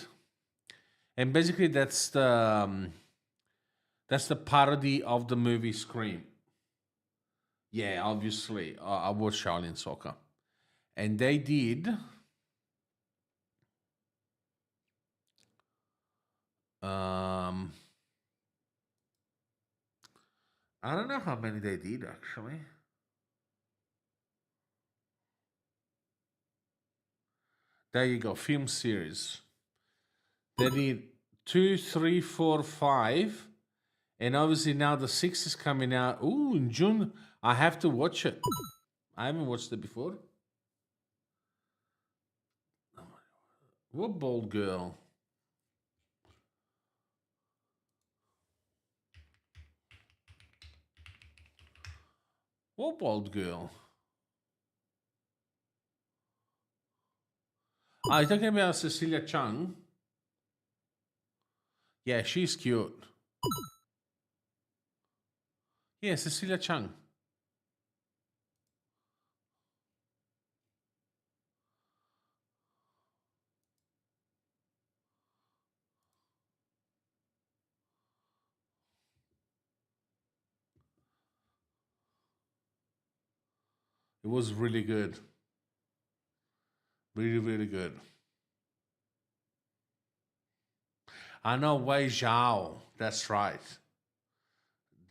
and basically that's the parody of the movie Scream. Yeah, obviously, I watched Shaolin Soccer, and they did. I don't know how many they did actually. There you go, film series. They did 2, 3, 4, 5, and obviously now the 6 is coming out. Ooh, in June. I have to watch it. I haven't watched it before. What bald girl? What bald girl? Are you talking about Cecilia Chung? Yeah, she's cute. Yeah, Cecilia Chung. It was really good. Really, really good. I know Wei Zhao. That's right.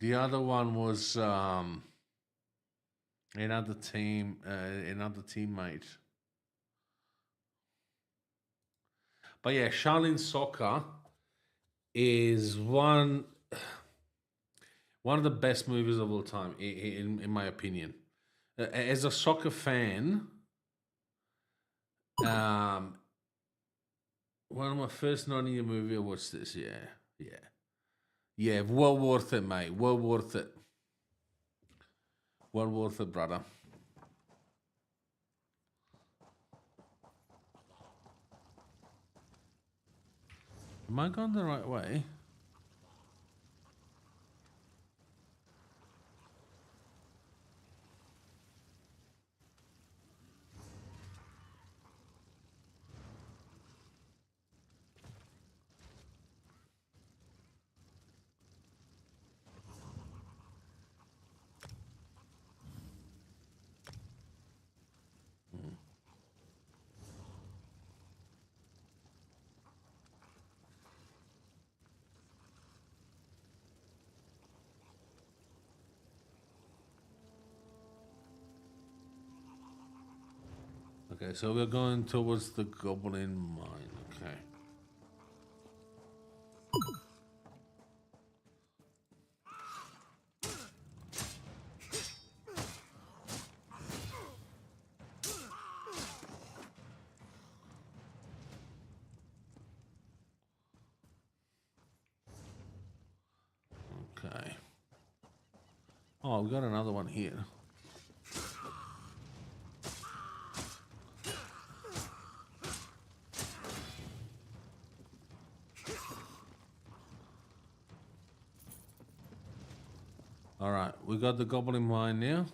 The other one was another teammate. But yeah, Shaolin Soccer is one of the best movies of all time, in my opinion. As a soccer fan, one of my first 90-year movie I watched this. Yeah, well worth it, mate. Well worth it. Well worth it, brother. Am I going the right way? Okay, so we're going towards the Goblin Mine. Okay. Oh, we've got another one here. All right, we got the goblin mine now.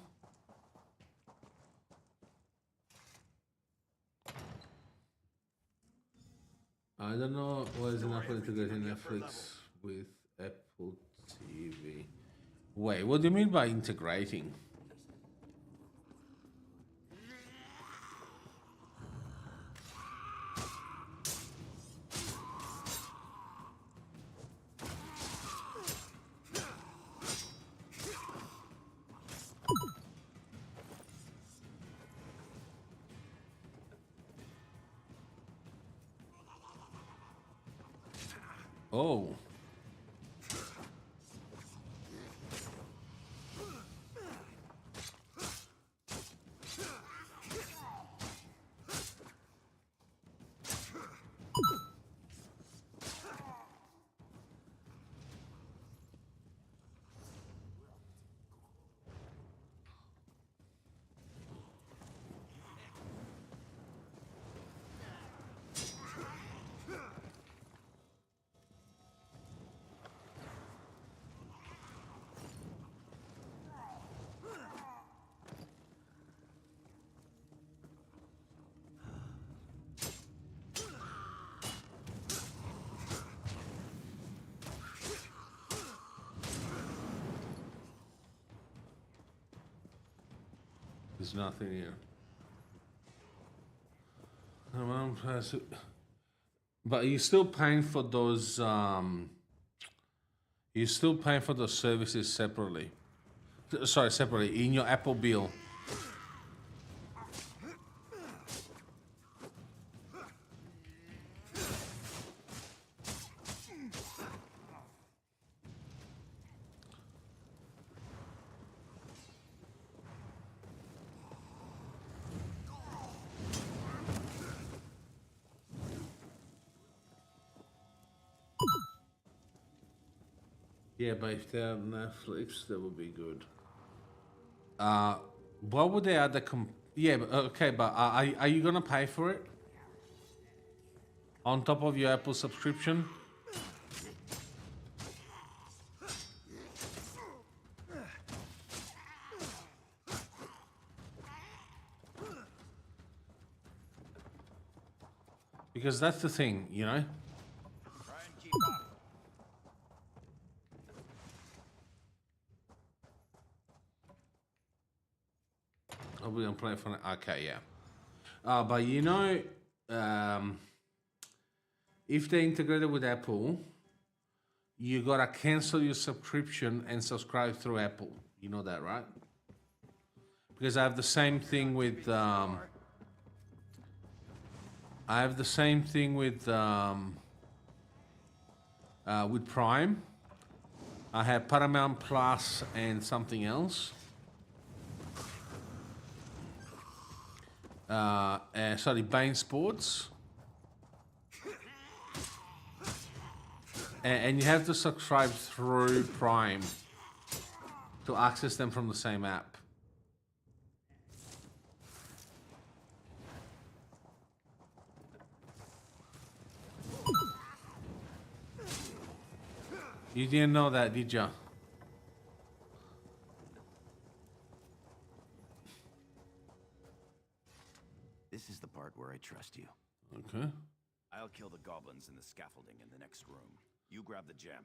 I don't know why is enough integrating Netflix with Apple TV. Wait, what do you mean by integrating? Oh. There's nothing here. But you're still paying for those. You're still paying for those services separately. Sorry, separately in your Apple bill. Yeah, but if they're on Netflix, that would be good. What would they add? Yeah, okay, but are you gonna pay for it on top of your Apple subscription? Because that's the thing, you know. Try and keep up. Are we gonna play for it? Okay, yeah. But you know, if they integrated with Apple, you gotta cancel your subscription and subscribe through Apple. You know that, right? Because I have the same thing with. I have the same thing with Prime. I have Paramount Plus and something else. Sorry, Bain Sports. And you have to subscribe through Prime to access them from the same app. You didn't know that, did you? This is the part where I trust you. Okay. I'll kill the goblins in the scaffolding in the next room. You grab the gem.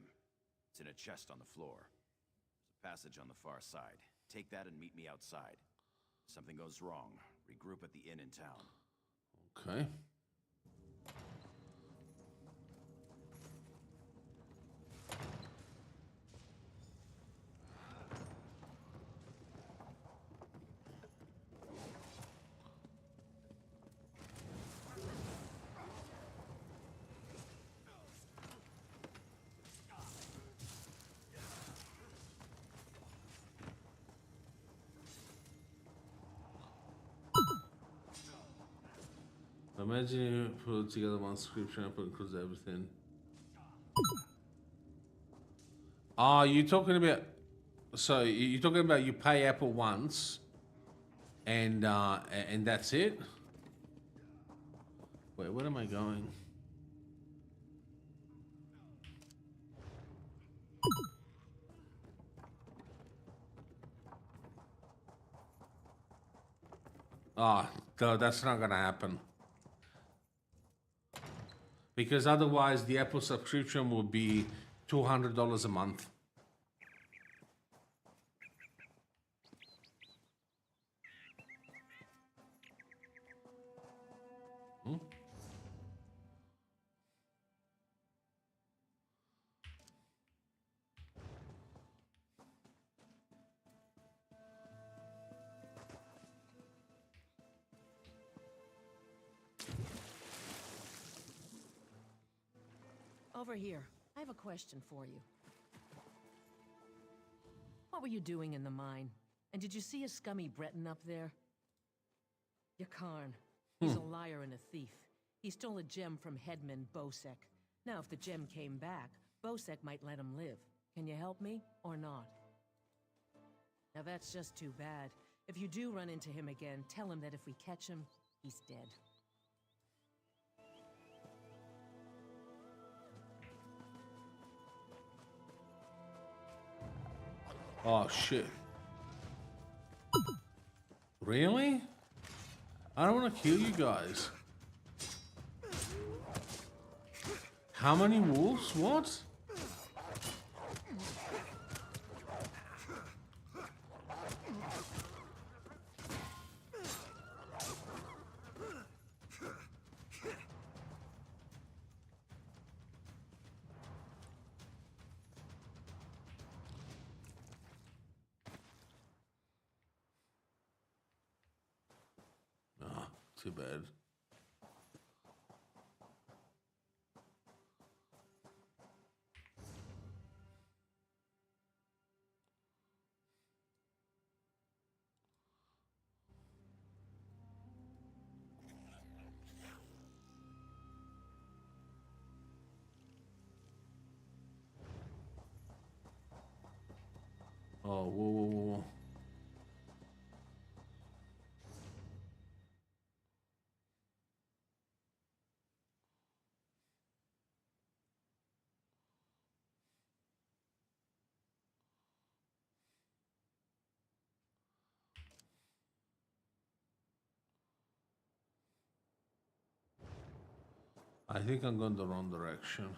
It's in a chest on the floor. There's a passage on the far side. Take that and meet me outside. If something goes wrong, regroup at the inn in town. Okay. Imagine you put together one scripture and includes everything. Ah, you're talking about. So you're talking about you pay Apple once, and that's it. Wait, where am I going? Oh, no, that's not gonna happen. Because otherwise, the Apple subscription will be $200 a month. Hmm? Over here. I have a question for you. What were you doing in the mine? And did you see a scummy Breton up there? Yakarn. He's a liar and a thief. He stole a gem from Headman Bosek. Now, if the gem came back, Bosek might let him live. Can you help me, or not? Now, that's just too bad. If you do run into him again, tell him that if we catch him, he's dead. Oh, shit. Really? I don't want to kill you guys. How many wolves? What? Too bad. Oh, whoa, whoa, whoa. I think I'm going the wrong direction.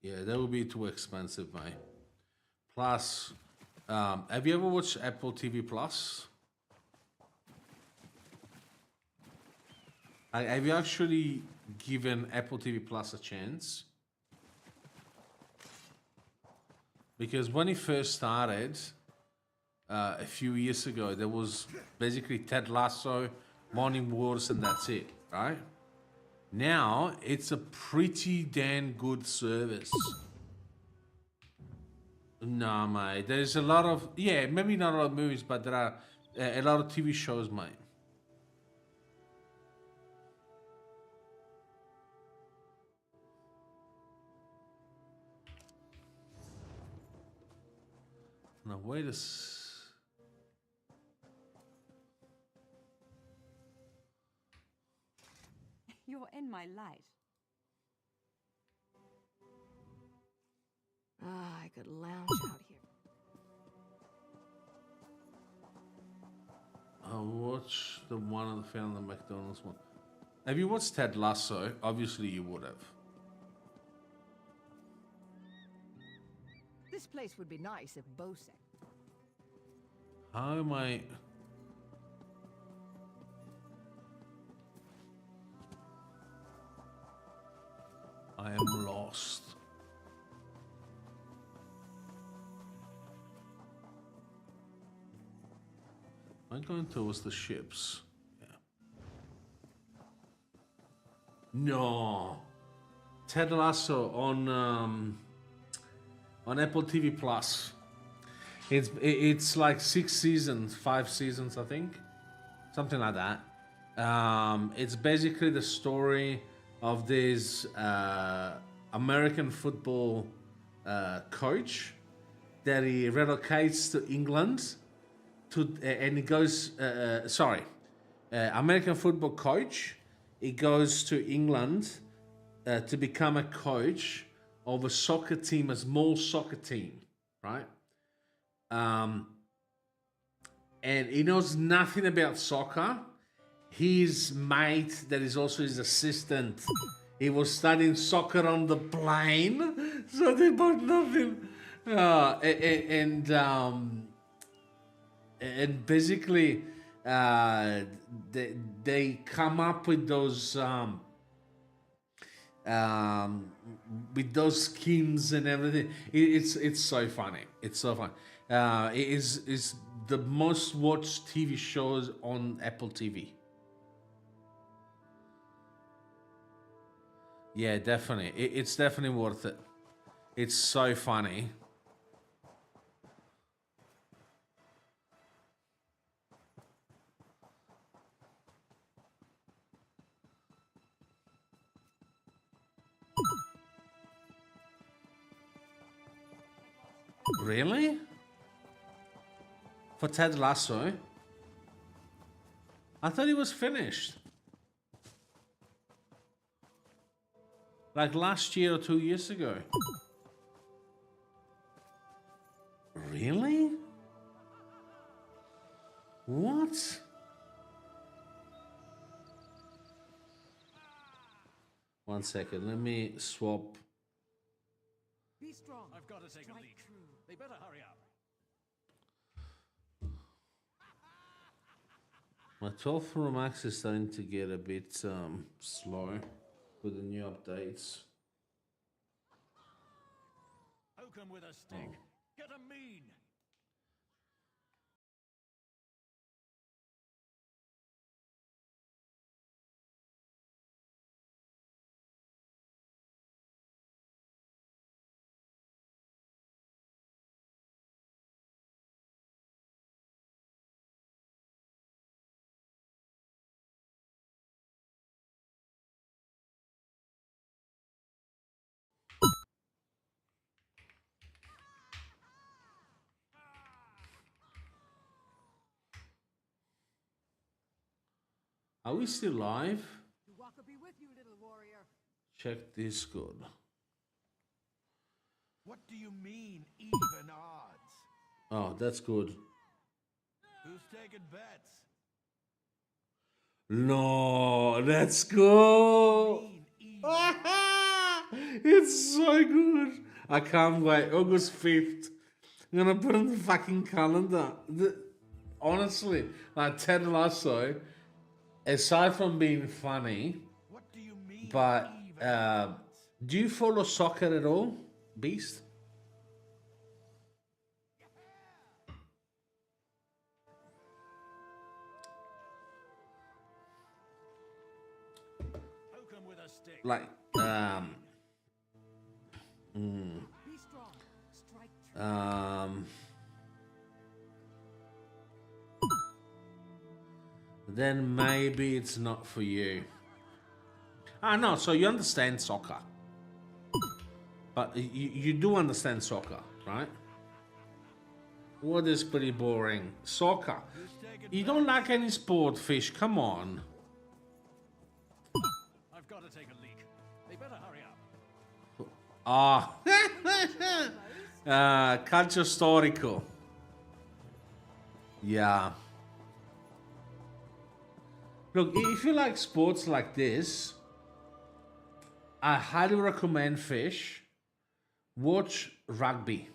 Yeah, that would be too expensive, mate. Plus, have you ever watched Apple TV Plus? Have you actually given Apple TV Plus a chance? Because when it first started, a few years ago, there was basically Ted Lasso, Morning Wars, and that's it, right? Now, it's a pretty damn good service. No, mate. There's a lot of... Yeah, maybe not a lot of movies, but there are a lot of TV shows, mate. Now, wait a... You're in my light. Ah, I could lounge out here. I'll watch the one on the found the McDonald's one. Have you watched Ted Lasso? Obviously, you would have. This place would be nice if Bosek. How am I... I am lost. I'm going towards the ships. Yeah. No. Ted Lasso on Apple TV Plus. It's like 6 seasons, 5 seasons, I think, something like that. It's basically the story of this American football coach that he relocates to England and he goes. American football coach. He goes to England to become a coach of a soccer team, a small soccer team, right? And he knows nothing about soccer. His mate, that is also his assistant, he was studying soccer on the plane, so they both nothing. And basically, they come up with those schemes and everything. It's so funny. It's so funny. It is the most watched TV shows on Apple TV. Yeah, definitely. It's definitely worth it. It's so funny. Really? For Ted Lasso? I thought he was finished. Like last year or 2 years ago. Really? What? One second, let me swap. Be strong. I've got to take a leak. They better hurry up. My 12 Pro Max is starting to get a bit slow with the new updates. Poke 'em with a stick. Get 'em mean. Are we still live? Walker be with you, little warrior. Check Discord. What do you mean, even odds? Oh, that's good. Who's taking bets? No, that's good. It's so good. I can't wait. August 5th. I'm gonna put it in the fucking calendar. Honestly, like Ted Lasso, aside from being funny, What do you mean, but even odds? do you follow soccer at all, Beast? Poke 'em with a stick. Like, Be strong. Strike true. Then maybe it's not for you. Ah, no, so you understand soccer. But you do understand soccer, right? What is pretty boring? Soccer. You don't like any sport, Fish, come on. I've got to take a leak. They better hurry up. Calcio storico. Yeah. Look, if you like sports like this, I highly recommend Fish. Watch rugby.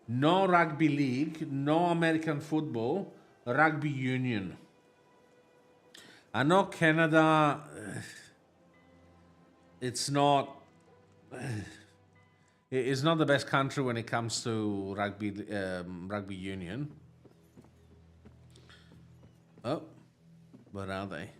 No rugby league, no American football, rugby union. I know Canada, it's not the best country when it comes to rugby union. Oh, where are they?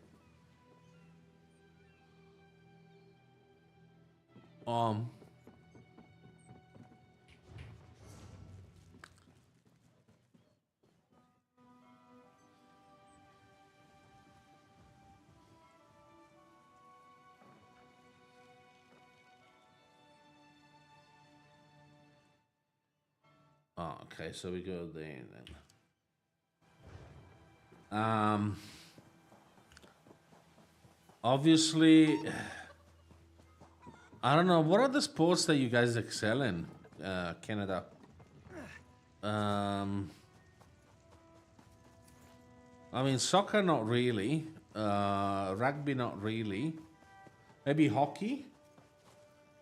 Oh, okay, so we go there then. Obviously, I don't know. What are the sports that you guys excel in, Canada? I mean, soccer, not really. Rugby, not really. Maybe hockey?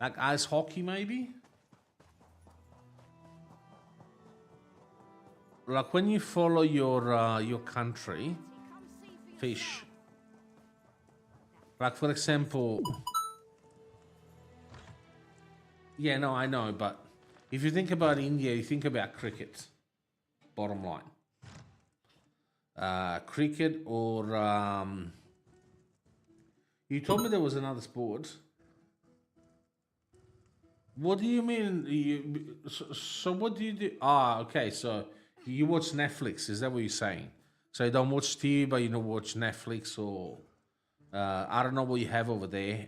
Like ice hockey, maybe? Like when you follow your country, fish. Like for example, yeah, no, I know, but if you think about India, you think about cricket. Bottom line, cricket or you told me there was another sport. What do you mean? So what do you do? Ah, okay. So you watch Netflix? Is that what you're saying? So you don't watch TV, but you don't watch Netflix or I don't know what you have over there.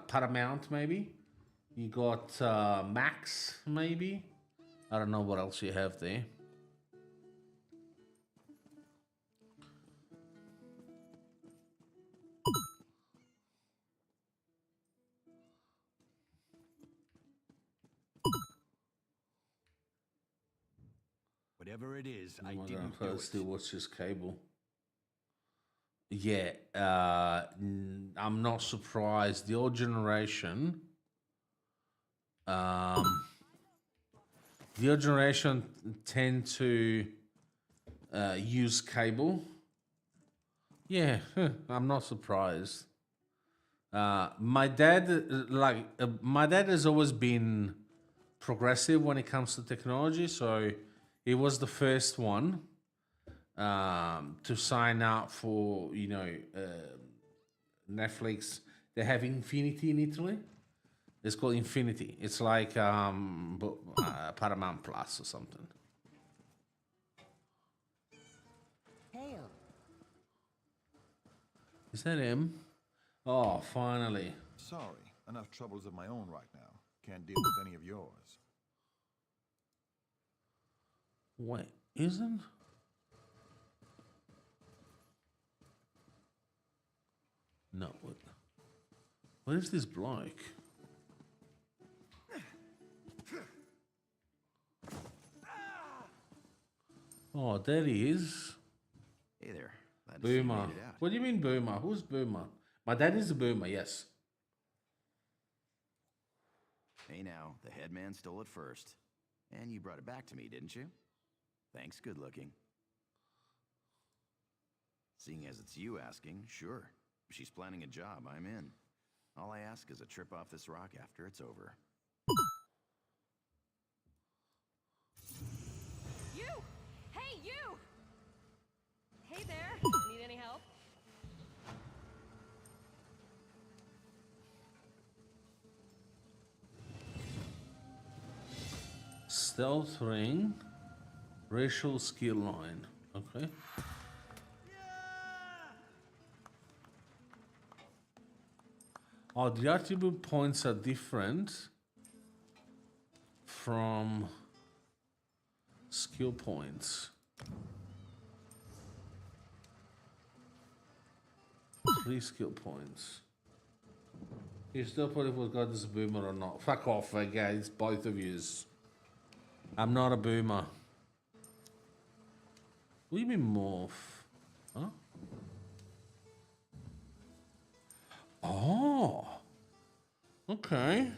Paramount, maybe. You got Max, maybe. I don't know what else you have there. Whatever it is, I My didn't do grandfather it. still watches cable. Yeah, I'm not surprised. The old generation, the old generation tend to use cable. Yeah, I'm not surprised. My dad, my dad has always been progressive when it comes to technology, so he was the first one to sign up for Netflix. They have Infinity in Italy. It's called Infinity. It's like Paramount Plus or something. Hail. Is that him? Oh, finally. Sorry, enough troubles of my own right now. Can't deal with any of yours. Wait, isn't? No, what? Where's this bloke? Oh, there he is. Hey there. Glad to see you Boomer. made it out. What do you mean Boomer? Who's Boomer? My dad is a Boomer, yes. Hey now, the headman stole it first. And you brought it back to me, didn't you? Thanks, good looking. Seeing as it's you asking, sure. If she's planning a job, I'm in. All I ask is a trip off this rock after it's over. You! Hey, you! Hey there. Need any help? Stealth ring. Racial skill line. Okay. Oh, the attribute points are different from skill points. 3 skill points. You still put if we've got this boomer or not. Fuck off, guys, both of yous. I'm not a boomer. What do you mean morph? Huh? Oh. Okay.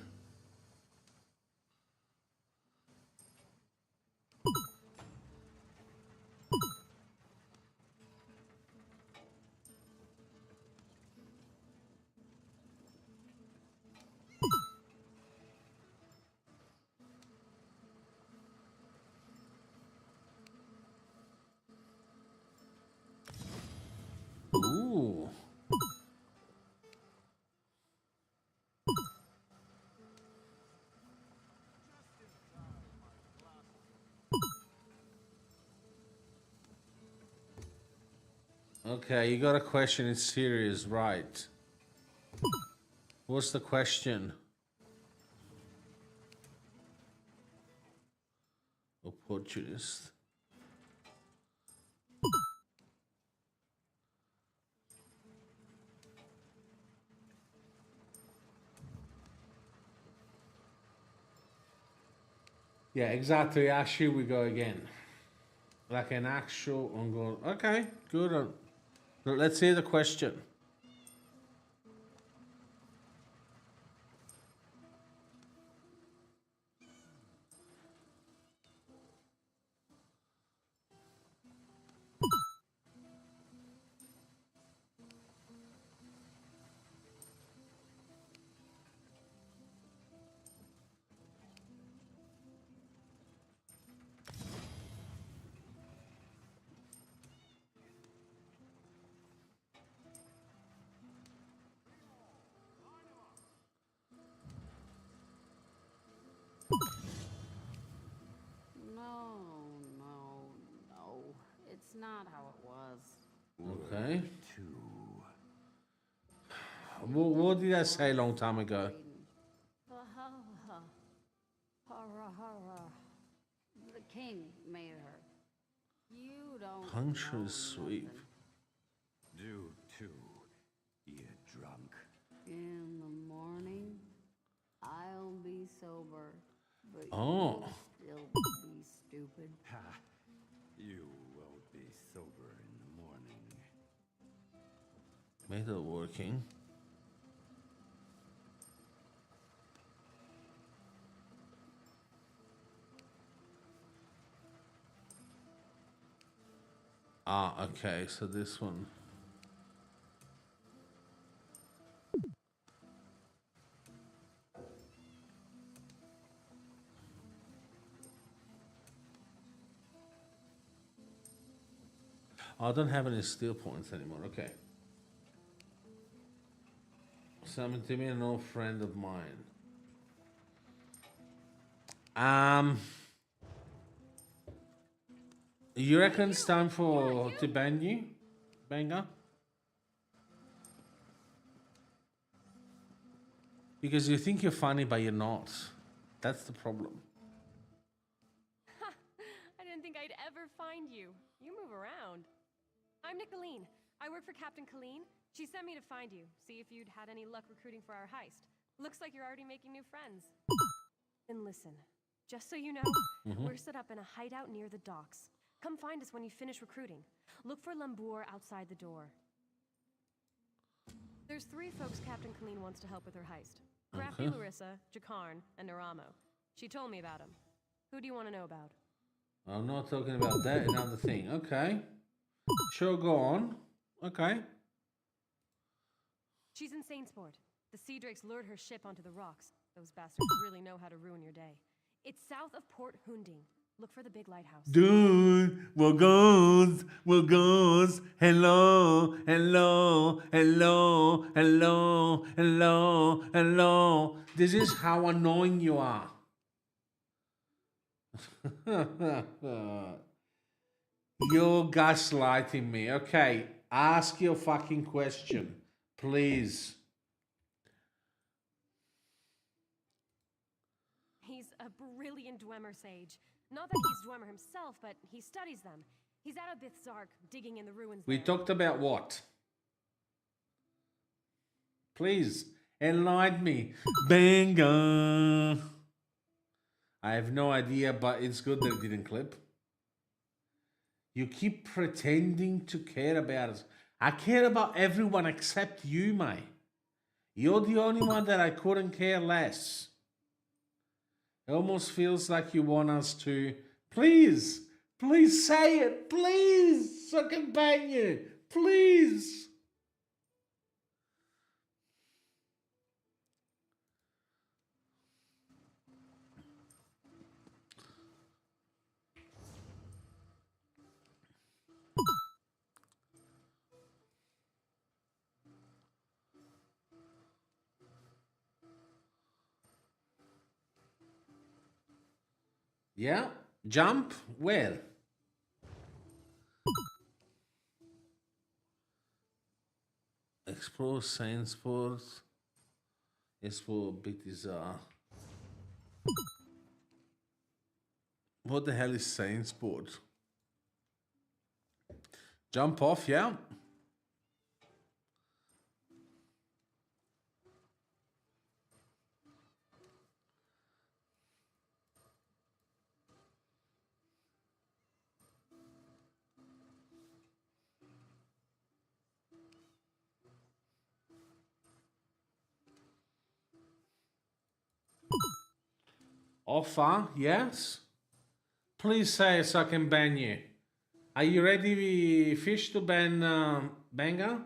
Ooh. Okay, you got a question. It's serious, right? What's the question? opportunist. Yeah, exactly. Actually, we go again. Like an actual ongoing. Okay, good. Let's hear the question. No. It's not how it was. Okay. What did I say a long time ago? The king made her. You don't Puncture know sweep. nothing. Do too, you drunk. In the morning, I'll be sober, but Oh. you'll still be stupid. Ha! You won't be sober in the morning. Metal working. Ah, okay, so this one. I don't have any steel points anymore, okay. Summon to me an old friend of mine. You reckon it's time for to ban you? Banger? Because you think you're funny, but you're not. That's the problem. I didn't think I'd ever find you. You move around. I'm Nicolene. I work for Captain Colleen. She sent me to find you, see if you'd had any luck recruiting for our heist. Looks like you're already making new friends. And listen, just so you know, we're set up in a hideout near the docks. Come find us when you finish recruiting. Look for Lambour outside the door. There's 3 folks Captain Colleen wants to help with her heist. Crafty Larissa, Jakarn, and Naramo. She told me about them. Who do you want to know about? I'm not talking about that, another thing. Okay. Sure, go on. Okay. She's in Saintsport. The Sea Drakes lured her ship onto the rocks. Those bastards really know how to ruin your day. It's south of Port Hunding. Look for the big lighthouse. Dude, what goes, hello, hello, hello, hello, hello, hello. This is how annoying you are. You're gaslighting me. Okay, ask your fucking question, please. He's a brilliant Dwemer sage. Not that he's Dwemer himself, but he studies them. He's out of Bithzark, digging in the ruins We there. talked about what? Please, enlighten me. Banger. I have no idea, but it's good that it didn't clip. You keep pretending to care about us. I care about everyone except you, mate. You're the only one that I couldn't care less. It almost feels like you want us to... Please say it. Please, so I can bang you. Please. Yeah, jump. Where? Explore science sports. Explore BTZR. What the hell is Saints board? Jump off, yeah. Offer, yes. Please say so I can ban you. Are you ready, Fish, to ban Banger?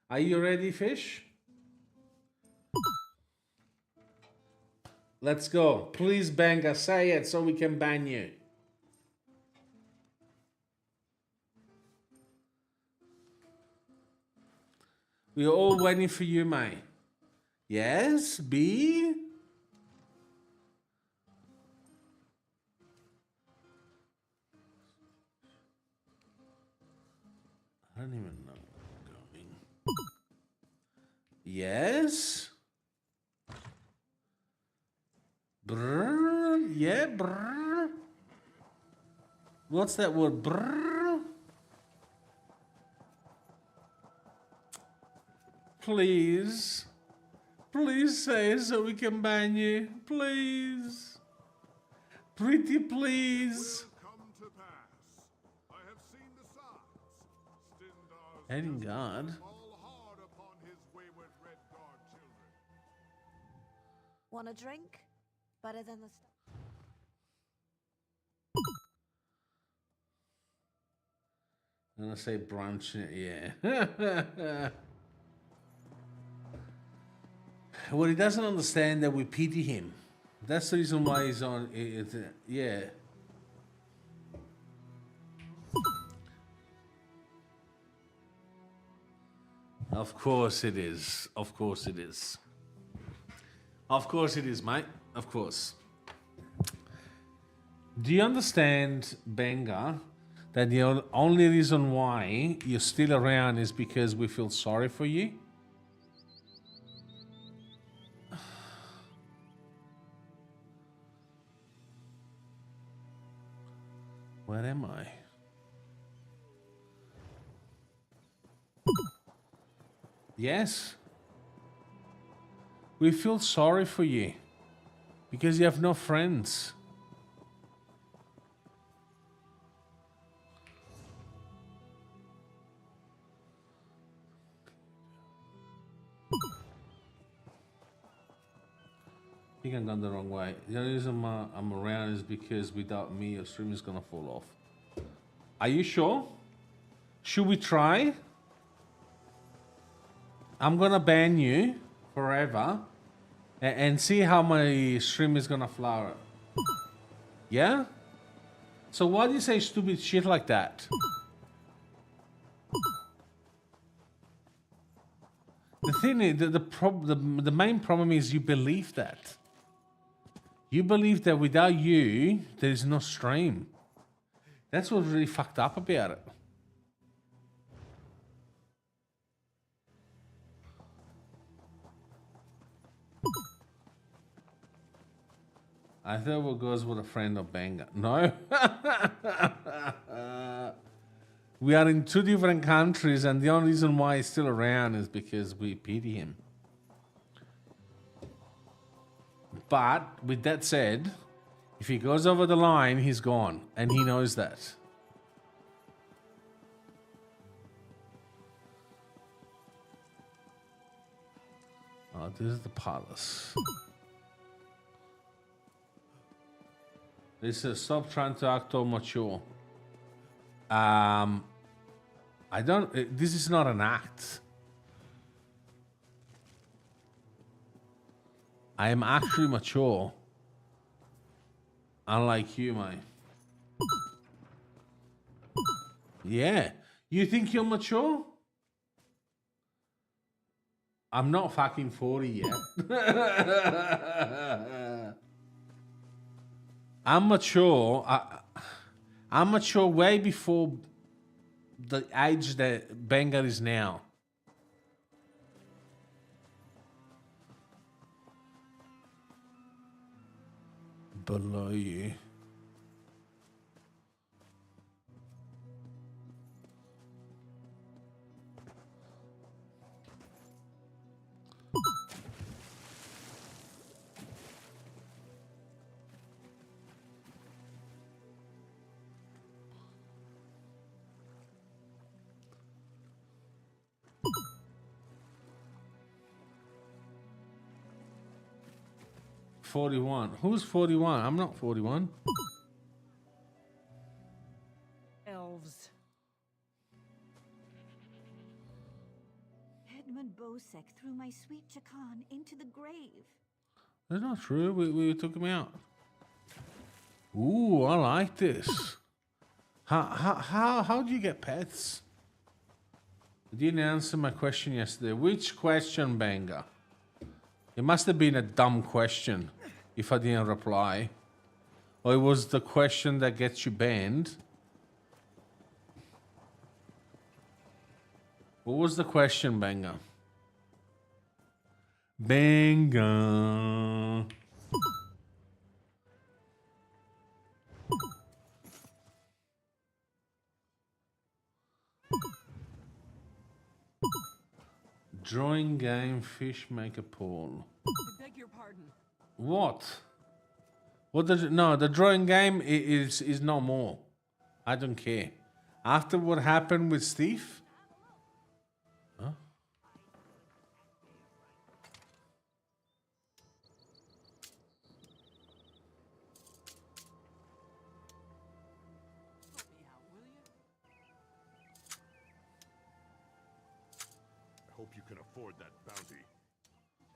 Are you ready, Fish? Let's go. Please, Banger, say it so we can ban you. We're all waiting for you, mate. Yes, B? I don't even know where I'm going. Yes? Brr, yeah, brr. What's that word? Brr. Please. Please say so we can ban you. Please. Pretty please. Thank God. Want a drink? Better than the stuff. I'm gonna say brunch, yeah. Well, he doesn't understand that we pity him. That's the reason why he's on it, yeah. Of course it is. Of course it is. Of course it is, mate. Of course. Do you understand, Benga, that the only reason why you're still around is because we feel sorry for you? Where am I? Yes. We feel sorry for you because you have no friends. I think I've gone the wrong way. The only reason I'm around is because without me, your stream is gonna fall off. Are you sure? Should we try? I'm gonna ban you forever and see how my stream is gonna flower. Yeah? So why do you say stupid shit like that? The thing is, the main problem is you believe that. You believe that without you, there is no stream. That's what's really fucked up about it. I thought what goes with a friend of Banger. No. We are in two different countries, and the only reason why he's still around is because we pity him. But with that said, if he goes over the line, he's gone, and he knows that. Oh, this is the palace. They says stop trying to act all mature. I don't. This is not an act. I am actually mature. Unlike you, mate. Yeah. You think you're mature? I'm not fucking 40 yet. I'm mature. I'm mature way before the age that Benga is now. below you. $41. Who's 41? I'm not 41. Elves. Edmund Bosek threw my sweet Chakan into the grave. That's not true. We took him out. Ooh, I like this. How do you get pets? You didn't answer my question yesterday. Which question, Banger? It must have been a dumb question if I didn't reply. Or it was the question that gets you banned. What was the question, Banger? Banger. Drawing game, fish maker pool. I beg your pardon. What? What does it? No, the drawing game is no more. I don't care. After what happened with Steve. Huh? I hope you can afford that bounty.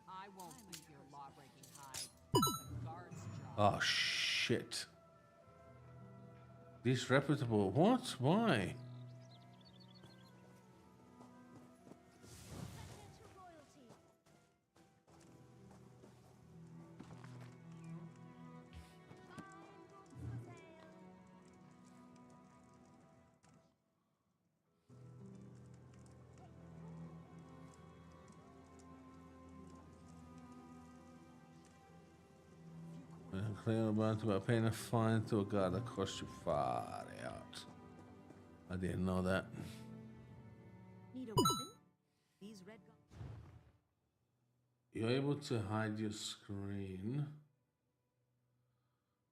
I won't leave your law-breaking hide. That's the guard's job. Oh shit. Disreputable. What? Why? Clear about paying a fine to a guy that cost you far out. I didn't know that. Need a weapon? These red guns. You're able to hide your screen.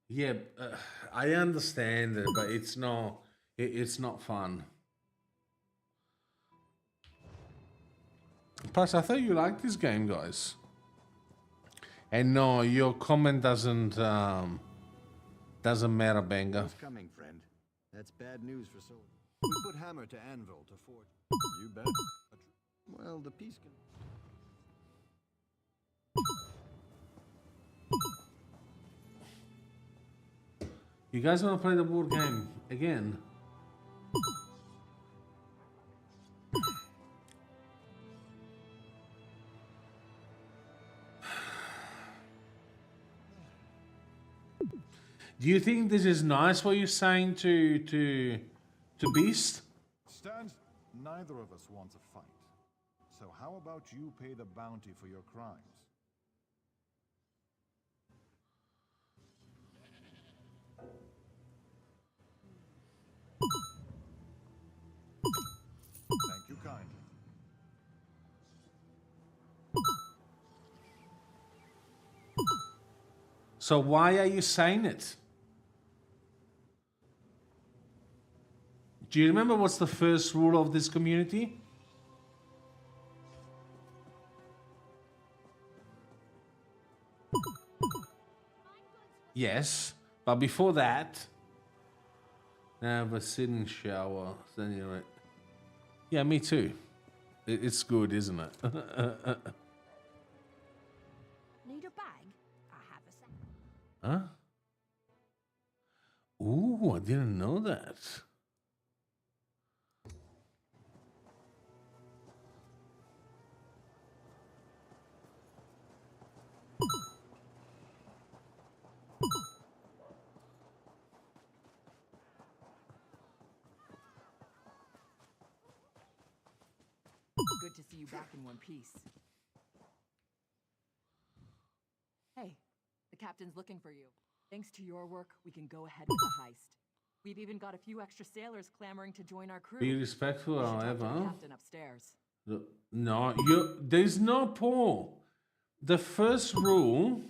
Yeah, I understand it, but it's not. It's not fun. Plus, I thought you liked this game, guys. And no, your comment doesn't matter, Banger. What's coming, friend? That's bad news for soldiers. We put hammer to anvil to forge. You bet. Well, the piece can... You guys want to play the board game again? Do you think this is nice what you're saying to Beast? Stand, neither of us wants a fight. So how about you pay the bounty for your crimes? Thank you kindly. So why are you saying it? Do you remember what's the first rule of this community? Yes, but before that, have a sitting shower. Then you're right. Yeah, me too. It's good, isn't it? Need a bag? I have a sack. Huh? Ooh, I didn't know that. Good to see you back in one piece. Hey, the captain's looking for you. Thanks to your work, we can go ahead with the heist. We've even got a few extra sailors clamoring to join our crew. Be respectful, We should talk to the however. captain upstairs. No, there's no Paul. The first rule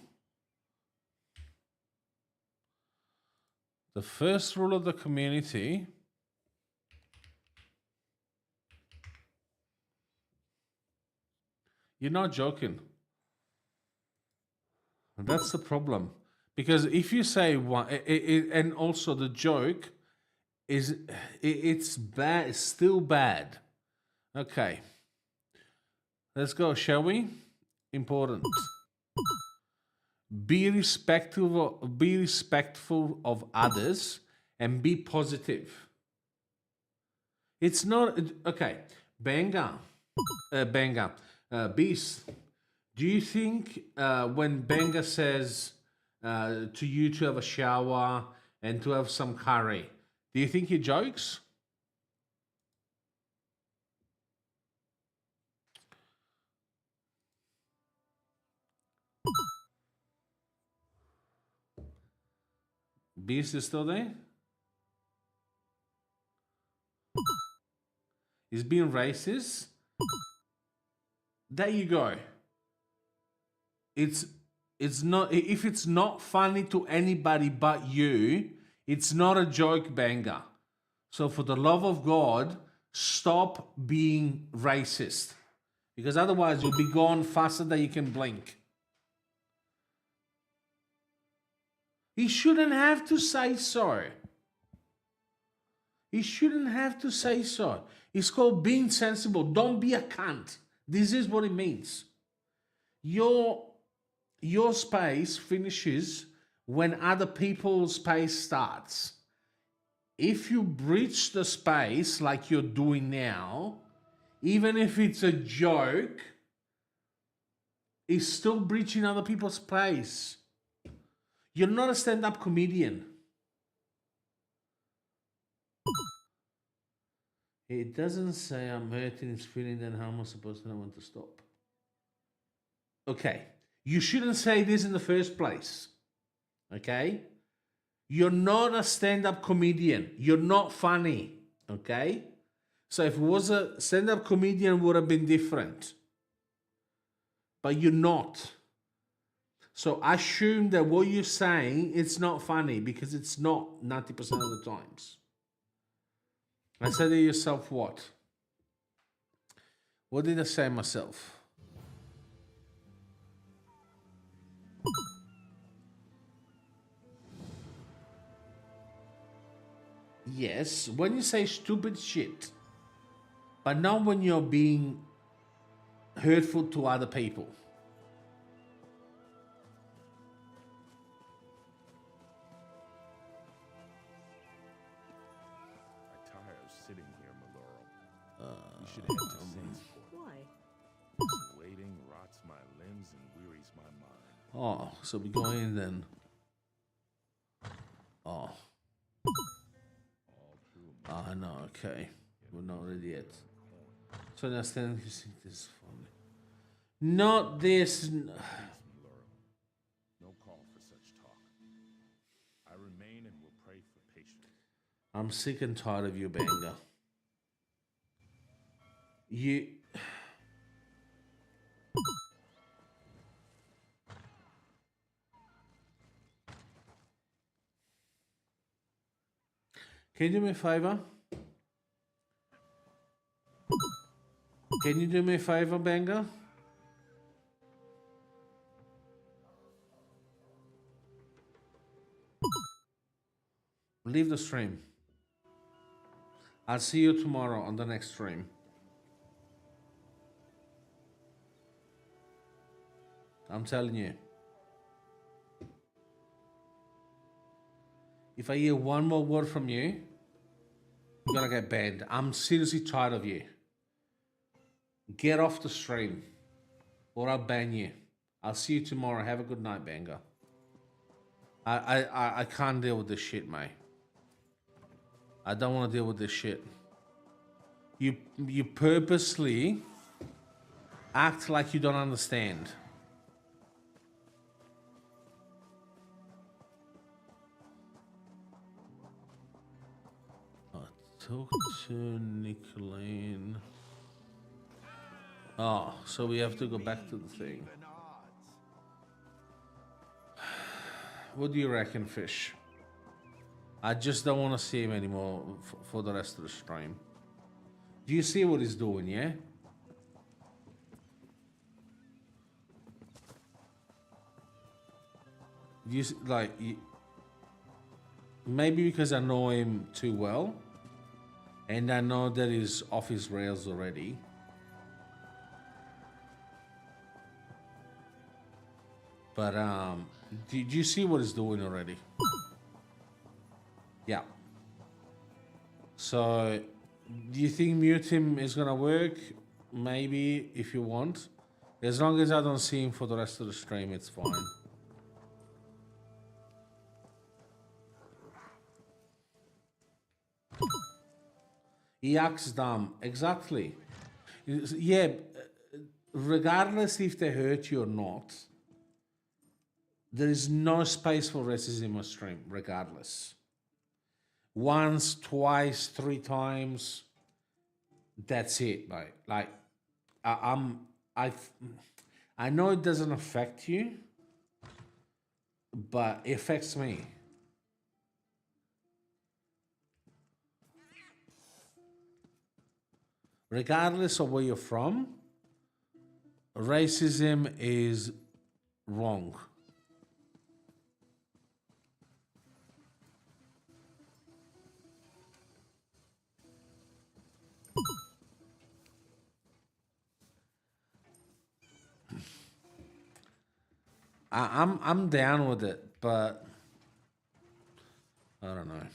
of the community you're not joking. And that's the problem. Because if you say one, and also the joke is, it's bad, it's still bad. Okay. Let's go, shall we? Important. Be respectful of others and be positive. It's not, okay. Beast, do you think when Benga says to you to have a shower and to have some curry, do you think he jokes? Beast is still there? He's being racist? There you go. It's not, if it's not funny to anybody but you, it's not a joke, Banger. So for the love of God, stop being racist. Because otherwise you'll be gone faster than you can blink. He shouldn't have to say so. He shouldn't have to say so. It's called being sensible. Don't be a cunt. This is what it means. Your space finishes when other people's space starts. If you breach the space like you're doing now, even if it's a joke, it's still breaching other people's space. You're not a stand-up comedian. It doesn't say I'm hurting his feeling, then how am I supposed to know when to stop? Okay. You shouldn't say this in the first place. Okay? You're not a stand-up comedian. You're not funny. Okay? So if it was a stand-up comedian, it would have been different. But you're not. So assume that what you're saying, it's not funny, because it's not 90% of the times. I said to yourself what? What did I say myself? Yes, when you say stupid shit, but not when you're being hurtful to other people. Sitting here, Mellow. We should head to Sainsport. Why? This waiting rots my limbs and wearies my mind. Oh, so we go in then. Oh. Ah, no, okay. We're not ready yet. So understand you think this is funny. Not this. No call for such talk. I remain and will pray for patience. I'm sick and tired of you, Banger. You... Can you do me a favor? Can you do me a favor, Banger? Leave the stream. I'll see you tomorrow on the next stream. I'm telling you. If I hear one more word from you, you're gonna get banned. I'm seriously tired of you. Get off the stream, or I'll ban you. I'll see you tomorrow. Have a good night, Banger. I can't deal with this shit, mate. I don't want to deal with this shit. You purposely act like you don't understand. Talk to Nicolene. Oh, so we have to go back to the thing. What do you reckon, Fish? I just don't want to see him anymore for the rest of the stream. Do you see what he's doing, yeah? Do you, like, maybe because I know him too well, and I know that he's off his rails already. But, did you see what he's doing already? Yeah. So, do you think mute him is gonna work? Maybe, if you want. As long as I don't see him for the rest of the stream, it's fine. He acts dumb. Exactly. Yeah, regardless if they hurt you or not, there is no space for racism on stream, regardless. Once, twice, 3 times, that's it, mate. Like, I know it doesn't affect you, but it affects me. Regardless of where you're from, racism is wrong. I'm down with it, but I don't know.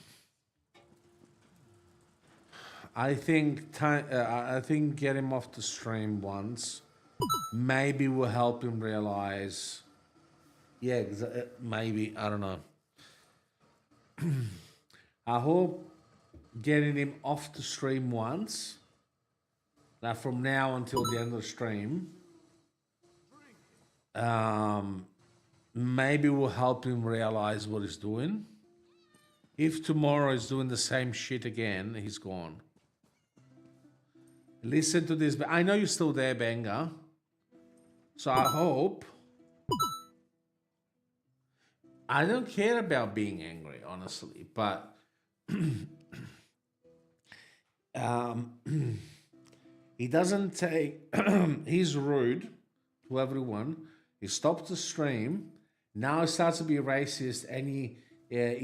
I think get him off the stream once maybe will help him realize. Yeah, maybe, I don't know. I hope getting him off the stream once, now from now until the end of the stream, maybe will help him realize what he's doing. If tomorrow he's doing the same shit again, he's gone. Listen to this. I know you're still there, Benga. So I hope. I don't care about being angry, honestly, but he doesn't take. He's rude to everyone. He stopped the stream. Now he starts to be racist, and he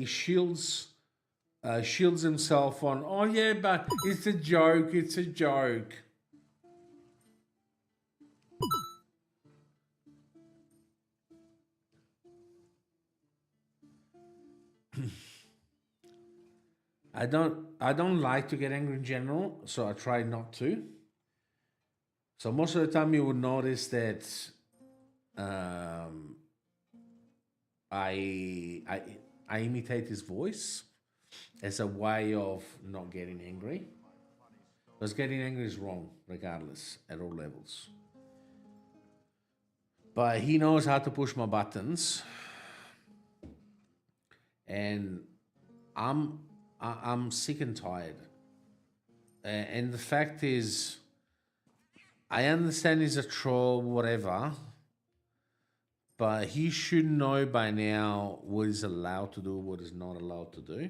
shields himself on. Oh yeah, but it's a joke. It's a joke. I don't like to get angry in general, so I try not to. So most of the time you would notice that I imitate his voice as a way of not getting angry. Because getting angry is wrong, regardless, at all levels. But he knows how to push my buttons, and I'm sick and tired. And the fact is, I understand he's a troll, whatever, but he should know by now what he's allowed to do, what he's not allowed to do.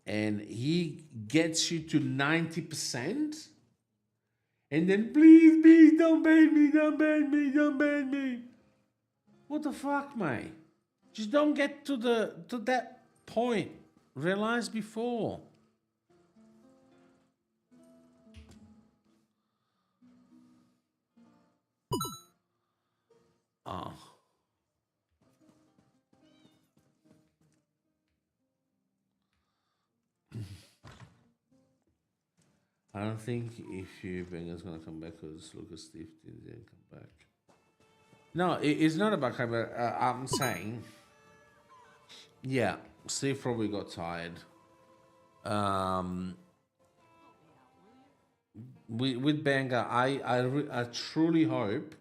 And he gets you to 90%, and then please, don't ban me, don't ban me, don't ban me. What the fuck, mate? Just don't get to that point. Realize before. Oh. I don't think if you Benga's gonna come back because Lucas Steve didn't come back. No, it's not about coming back. I'm saying, yeah, Steve probably got tired. With Benga, I truly hope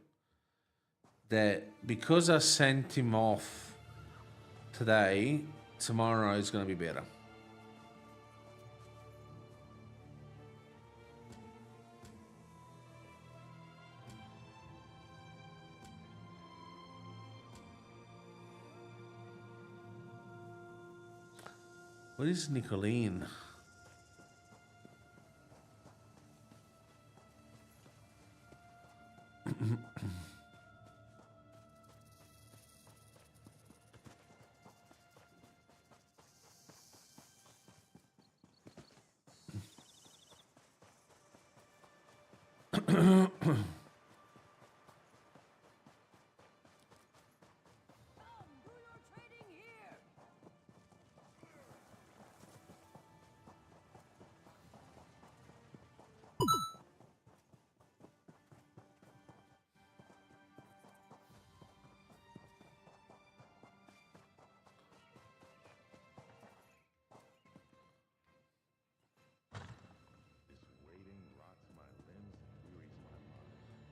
that because I sent him off today, tomorrow is going to be better. What is Nicolene?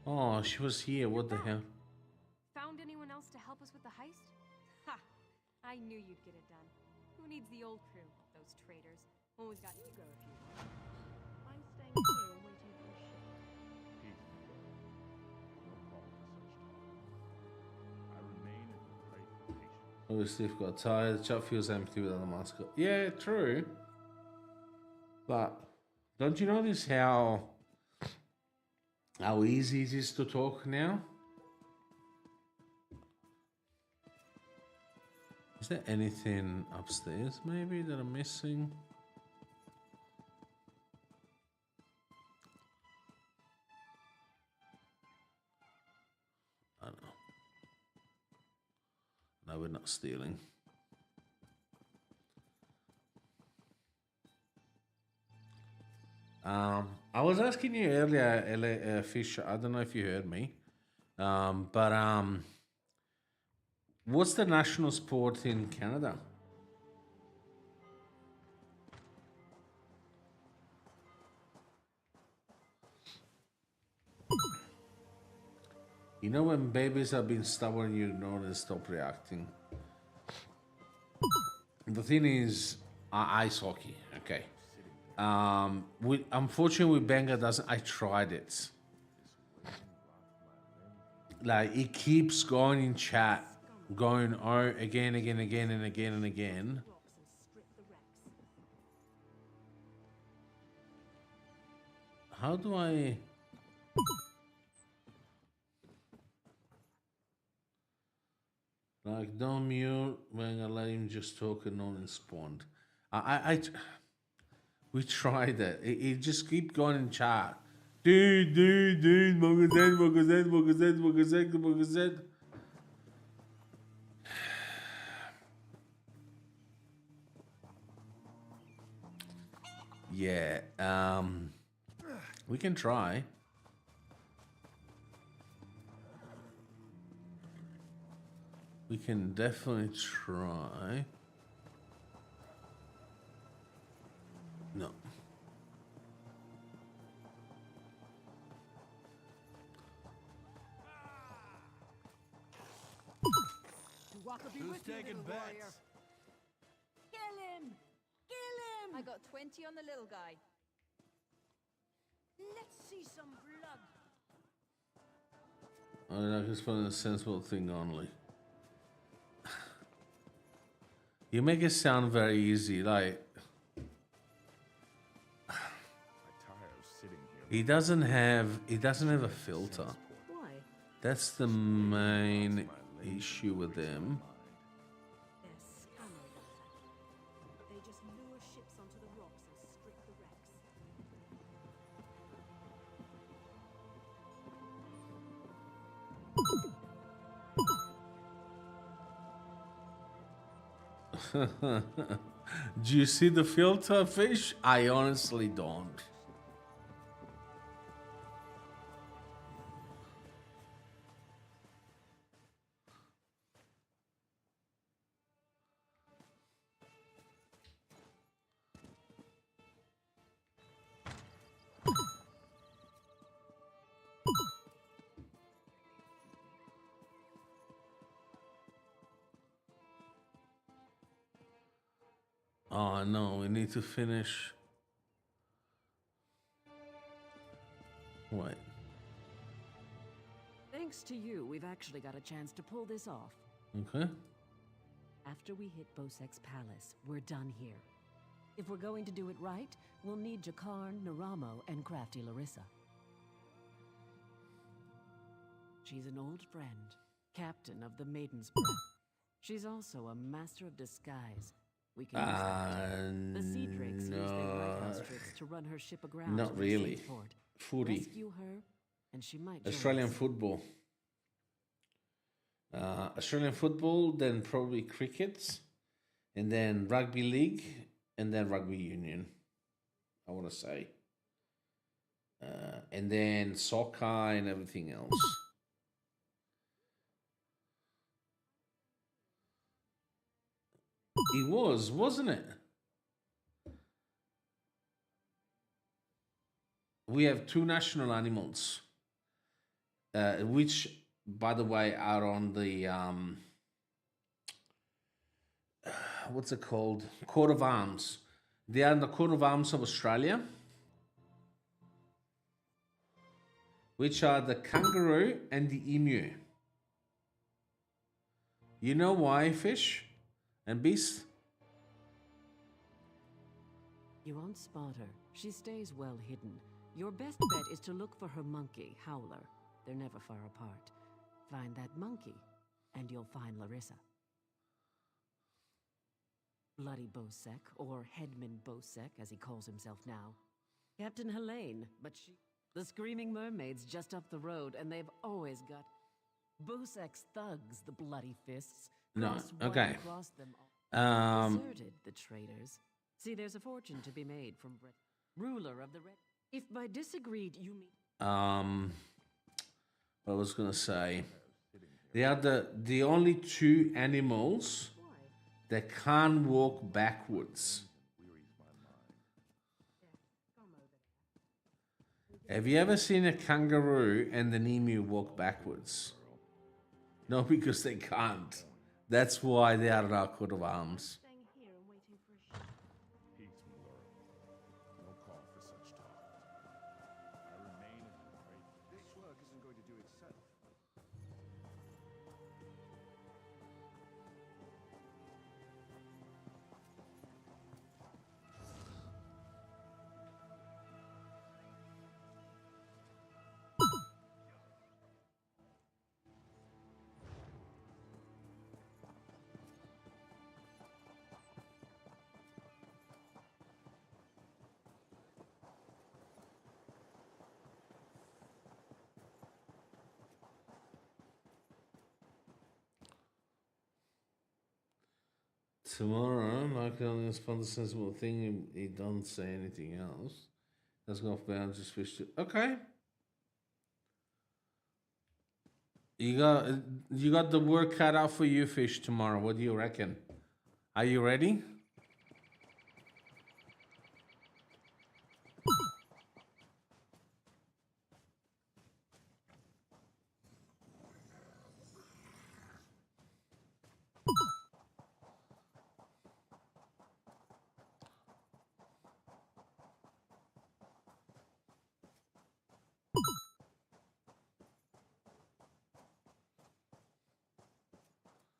Oh, she was here. What the hell? Found anyone else to help us with the heist? Ha! I knew you'd get it done. Who needs the old crew? Those traitors. Always got ego if you want. I'm staying here waiting for a ship. No call for such talk. I remain in the pray for patience. Obviously, if got tired, the chat feels empty without the mascot. Yeah, true. But don't you notice how easy it is to talk now? Is there anything upstairs maybe that I'm missing? I don't know. No, we're not stealing. I was asking you earlier, Fish. I don't know if you heard me, but what's the national sport in Canada? You know when babies are being stubborn, you ignore and stop reacting. The thing is, ice hockey. Okay. Unfortunately, with Benga doesn't. I tried it. Like it keeps going in chat, going again, and again. How do I? Like don't mute when I let him just talk and no one spawned. We tried it. It just keep going in chat. Dude, magazine. Yeah, we can try. We can definitely try. No. Who's taking bets? Kill him! Kill him! I got 20 on the little guy. Let's see some blood. I just find a sensible thing only. You make it sound very easy, like he doesn't have a filter. Why? That's the main issue with him. They're scammers. They just lure ships onto the rocks and strip the wrecks. Do you see the filter, Fish? I honestly don't. Oh no, we need to finish. Wait. Thanks to you, we've actually got a chance to pull this off. Okay. After we hit Bosek's palace, we're done here. If we're going to do it right, we'll need Jakarn, Naramo, and crafty Larissa. She's an old friend, captain of the Maiden's Breath. She's also a master of disguise. We can use that. The Sea Drakes use their lighthouse tricks to run her ship aground. Not to really. Port. Footy. Rescue her, and she might join Australian us. football. Australian football, then probably cricket, and then rugby league, and then rugby union, I want to say. And then soccer and everything else. It was, wasn't it? We have two national animals, which, by the way, are on the what's it called? Coat of Arms. They are in the Coat of Arms of Australia, which are the kangaroo and the emu. You know why, Fish and Beast? You won't spot her. She stays well hidden. Your best bet is to look for her monkey, Howler. They're never far apart. Find that monkey, and you'll find Larissa. Bloody Bosek, or Headman Bosek, as he calls himself now. Captain Helene, but she... The Screaming Mermaid's just up the road, and they've always got... Bosek's thugs, the bloody fists. No, Cross one okay. across them all. Deserted, the traitors. See, there's a fortune to be made from ruler of the Red... If by disagreed you mean... What I was gonna say, they are the only two animals that can't walk backwards. Have you ever seen a kangaroo and an emu walk backwards? No, because they can't. That's why they are our coat of arms. Peace, Mellow. No call for such talk. I remain at the great. This work isn't going to do itself. Tomorrow, Michael only respond to sensible thing. He don't say anything else. Let's go off bounds. Just fish to. Okay. You got the work cut out for you, Fish, tomorrow. What do you reckon? Are you ready?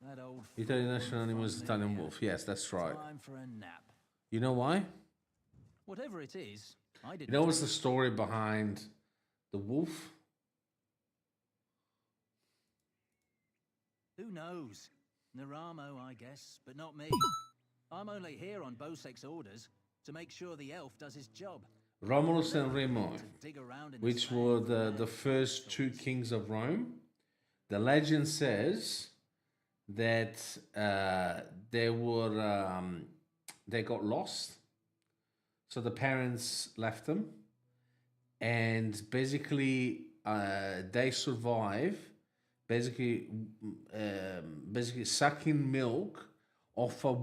That old Italian national animal is Italian wolf. Yes, that's right. time for a nap. You know why? Whatever it is, I didn't. You know what's the story behind the wolf? Who knows? Naramo, I guess, but not me. I'm only here on Bosek's orders to make sure the elf does his job. Romulus and Remo, Dig around in which were the first two kings of Rome. The legend says that they got lost, so the parents left them, and basically they survive basically sucking milk off a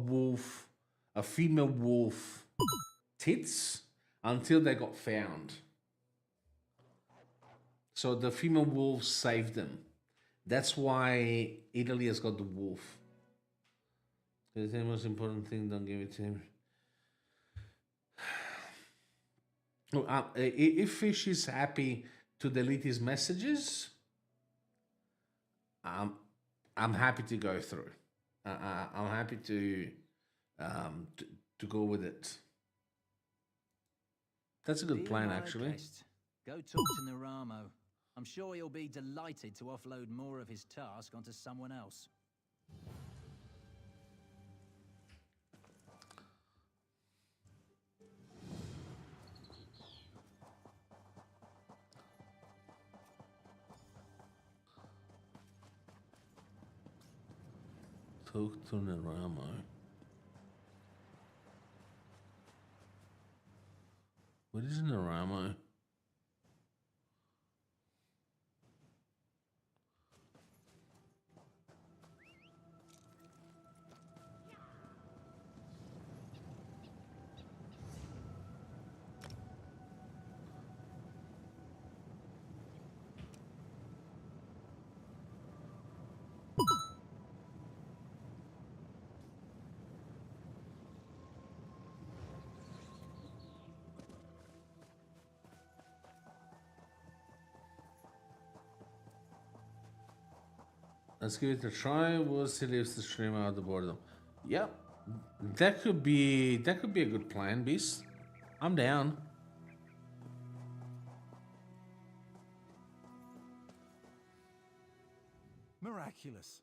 female wolf tits until they got found. So the female wolf saved them. That's why Italy has got the wolf. It's the most important thing, don't give it to him. If Fish is happy to delete his messages, I'm happy to go through. I'm happy to go with it. That's a good Be plan, my actually. guest. Go talk to Naramo. I'm sure he'll be delighted to offload more of his task onto someone else. Talk to Naramo. What is Naramo? Let's give it a try. We'll see if the stream out of the boredom. Yep, that could be a good plan, Beast. I'm down. Miraculous.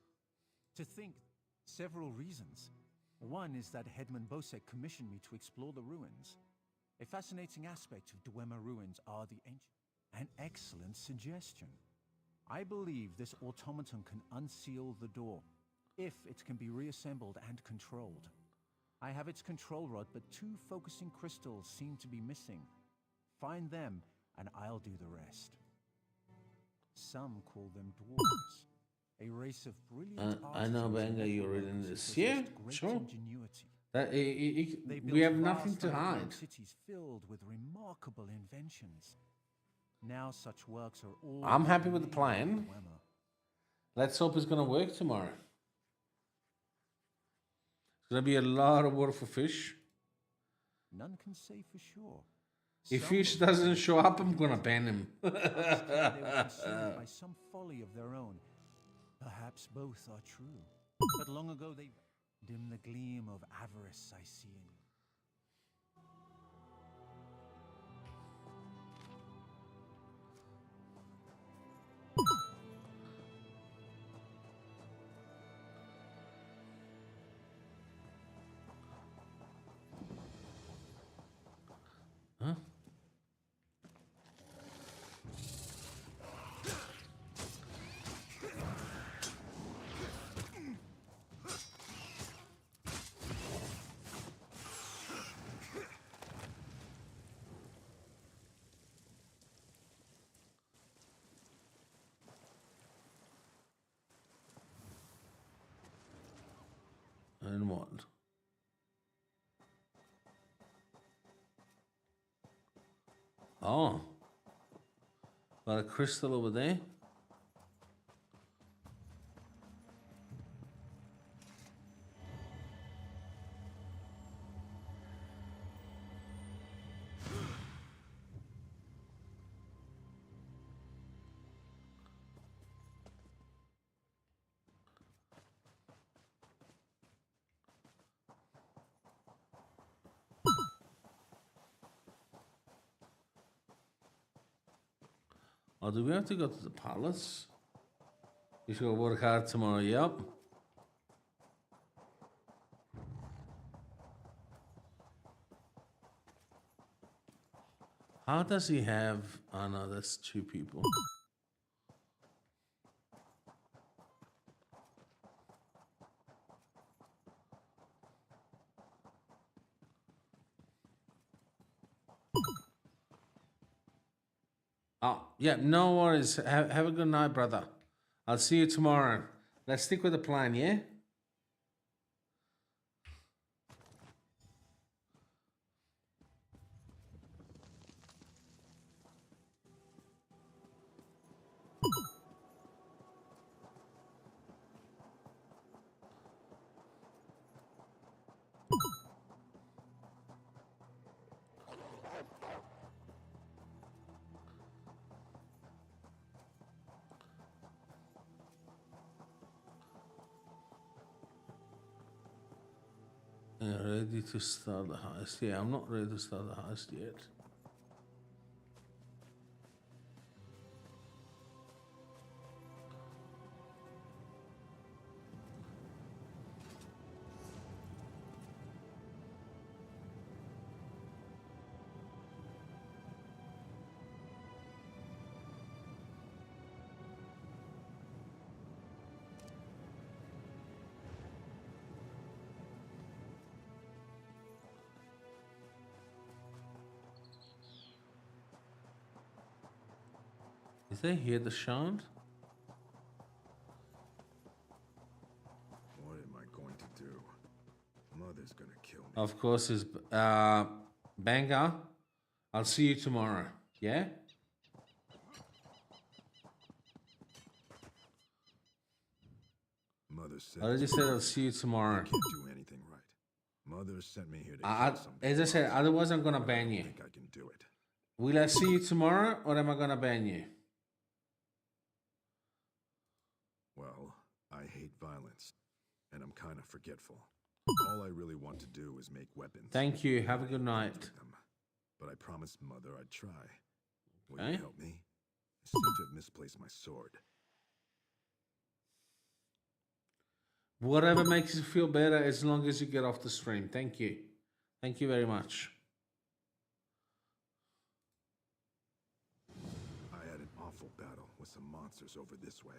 To think, several reasons. One is that Headman Bosek commissioned me to explore the ruins. A fascinating aspect of Dwemer ruins are the ancient. An excellent suggestion. I believe this automaton can unseal the door, if it can be reassembled and controlled. I have its control rod, but 2 focusing crystals seem to be missing. Find them, and I'll do the rest. Some call them dwarves. A race of brilliant I know, Benga, you're reading this. Yeah, sure. Ingenuity. That, They we have built nothing vast to underground hide. cities filled with remarkable inventions. Now such works are all. I'm happy with the made plan. in Dwemer. Let's hope it's gonna work tomorrow. It's gonna be a lot of work for Fish. None can say for sure. If Some Fish of doesn't them show up, I'm gonna ban him. others claim they were consumed by some folly of their own. Perhaps both are true. But long ago they dim the gleam of avarice I see in you. Huh? And what? Oh. Got a crystal over there. Oh, do we have to go to the palace? You should go work hard tomorrow, yep. How does he have... Oh no, that's 2 people. Oh, yeah, no worries. Have a good night, brother. I'll see you tomorrow. Let's stick with the plan, yeah? Ready to start the heist. Yeah, I'm not ready to start the heist yet. Is they hear the shard? What am I going to do? Mother's gonna kill me. Of course, is Banger. I'll see you tomorrow. Yeah? Mother said I already said I'll see you tomorrow. I can't do anything right. Mother sent me here to kill somebody. As I said, otherwise I'm gonna ban I you. think I can do it. Will I see you tomorrow or am I gonna ban you? Well, I hate violence, and I'm kind of forgetful. All I really want to do is make weapons. Thank you. Have a good night. But I promised Mother I'd try. Will Okay. you help me? I seem to have misplaced my sword. Whatever makes you feel better as long as you get off the stream. Thank you. Thank you very much. I had an awful battle with some monsters over this way.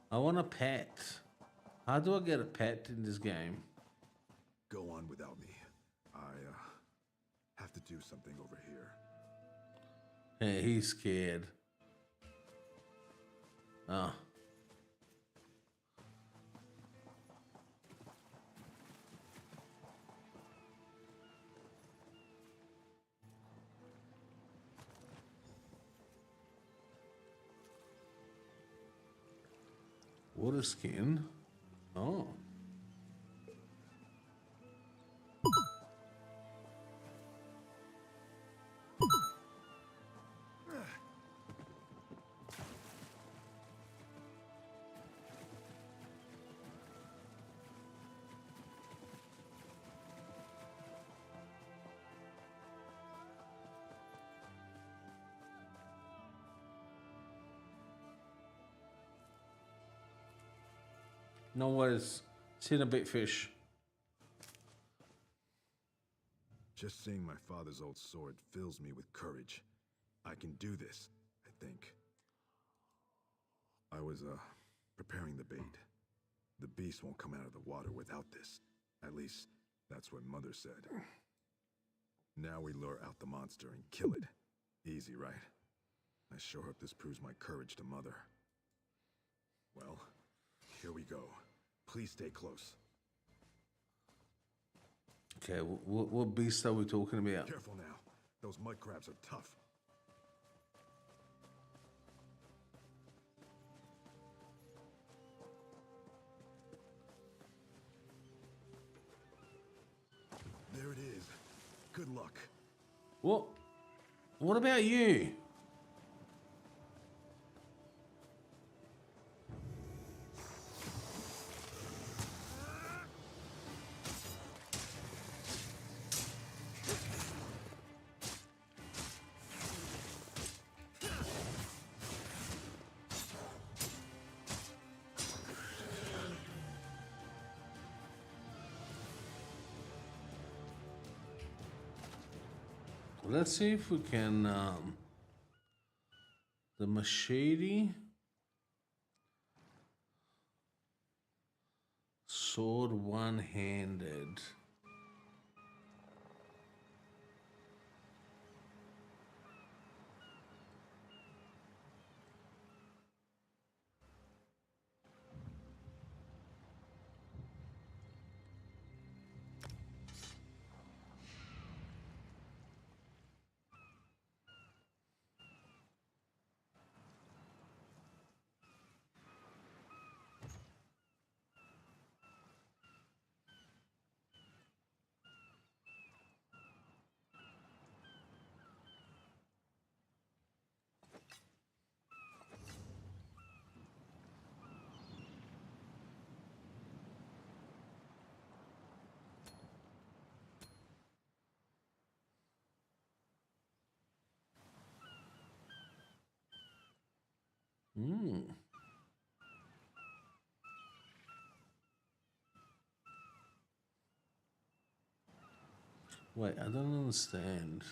I want a pet. How do I get a pet in this game? Go on without me. I have to do something over here. Hey, he's scared. Oh. Water skin. Oh. No worries. Seen a bit fish. Just seeing my father's old sword fills me with courage. I can do this, I think. I was, preparing the bait. The beast won't come out of the water without this. At least, that's what Mother said. Now we lure out the monster and kill it. Easy, right? I sure hope this proves my courage to Mother. Well, here we go. Please stay close. Okay, what beast are we talking about? Careful now. Those mud crabs are tough. There it is. Good luck. What about you? Let's see if we can, the machete, sword one-handed. Wait, I don't understand.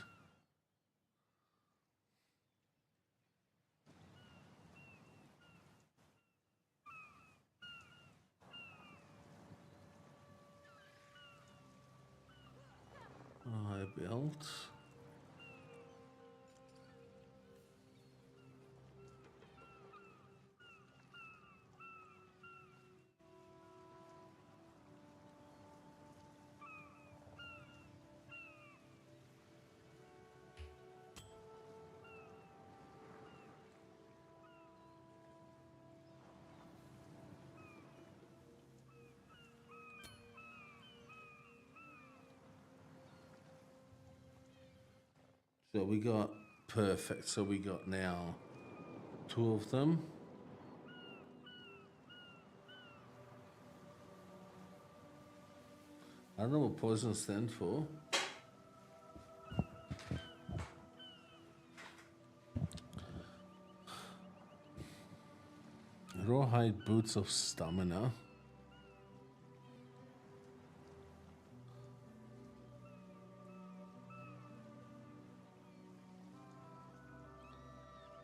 built. So we got perfect. So we got now 2 of them. I don't know what poison stands for. Rawhide boots of stamina.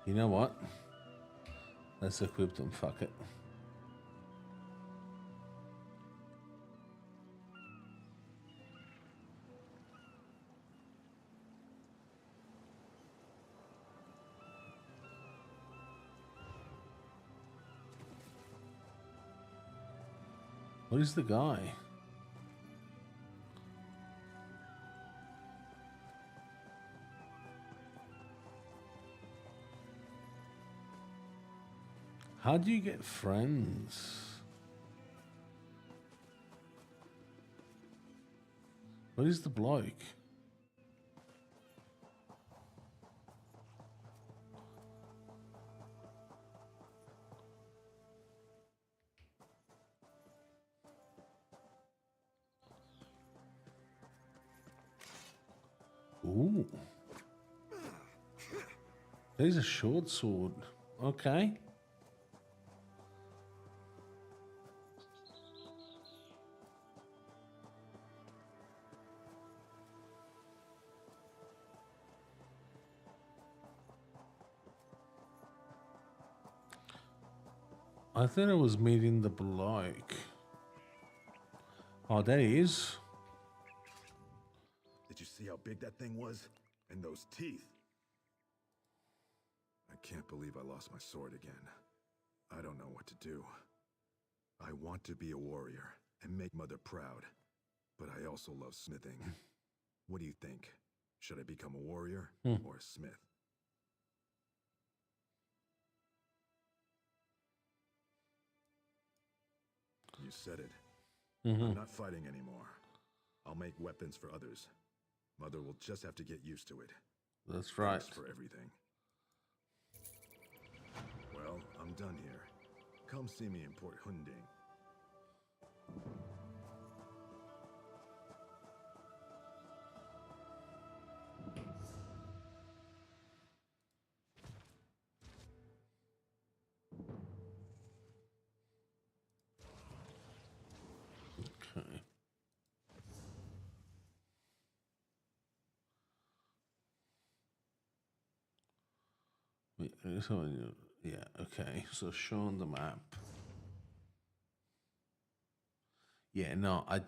You know what? Let's equip them, fuck it. What is the guy? How do you get friends? What is the bloke? Ooh. There's a short sword. Okay. I thought I was meeting the bloke. Oh, there he is. Did you see how big that thing was? And those teeth? I can't believe I lost my sword again. I don't know what to do. I want to be a warrior and make Mother proud, but I also love smithing. What do you think? Should I become a warrior or a smith? You said it. I'm not fighting anymore. I'll make weapons for others. Mother will just have to get used to it. That's right. Thanks for everything. Well, I'm done here. Come see me in Port Hunding. Okay. Wait, yeah, okay. So show on the map. Yeah, no, it's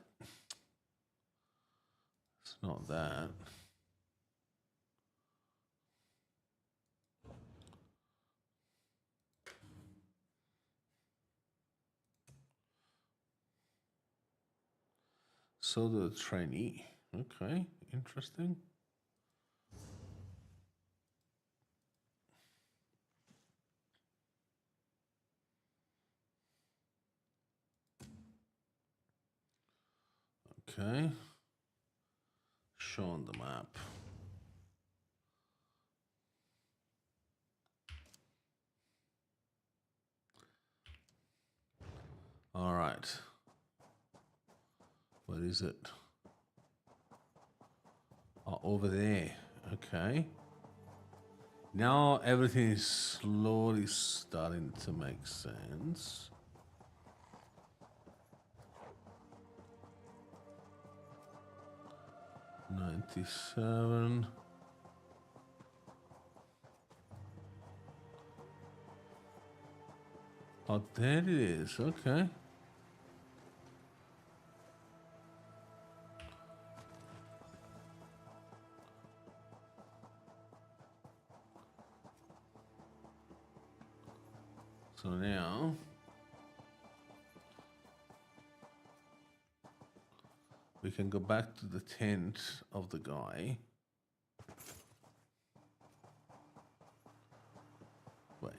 not that. So the trainee. Okay, interesting. Okay. Show on the map. All right. What is it? Oh, over there. Okay. Now everything is slowly starting to make sense. $97. Oh, there it is. Okay. So now we can go back to the tent of the guy. Wait.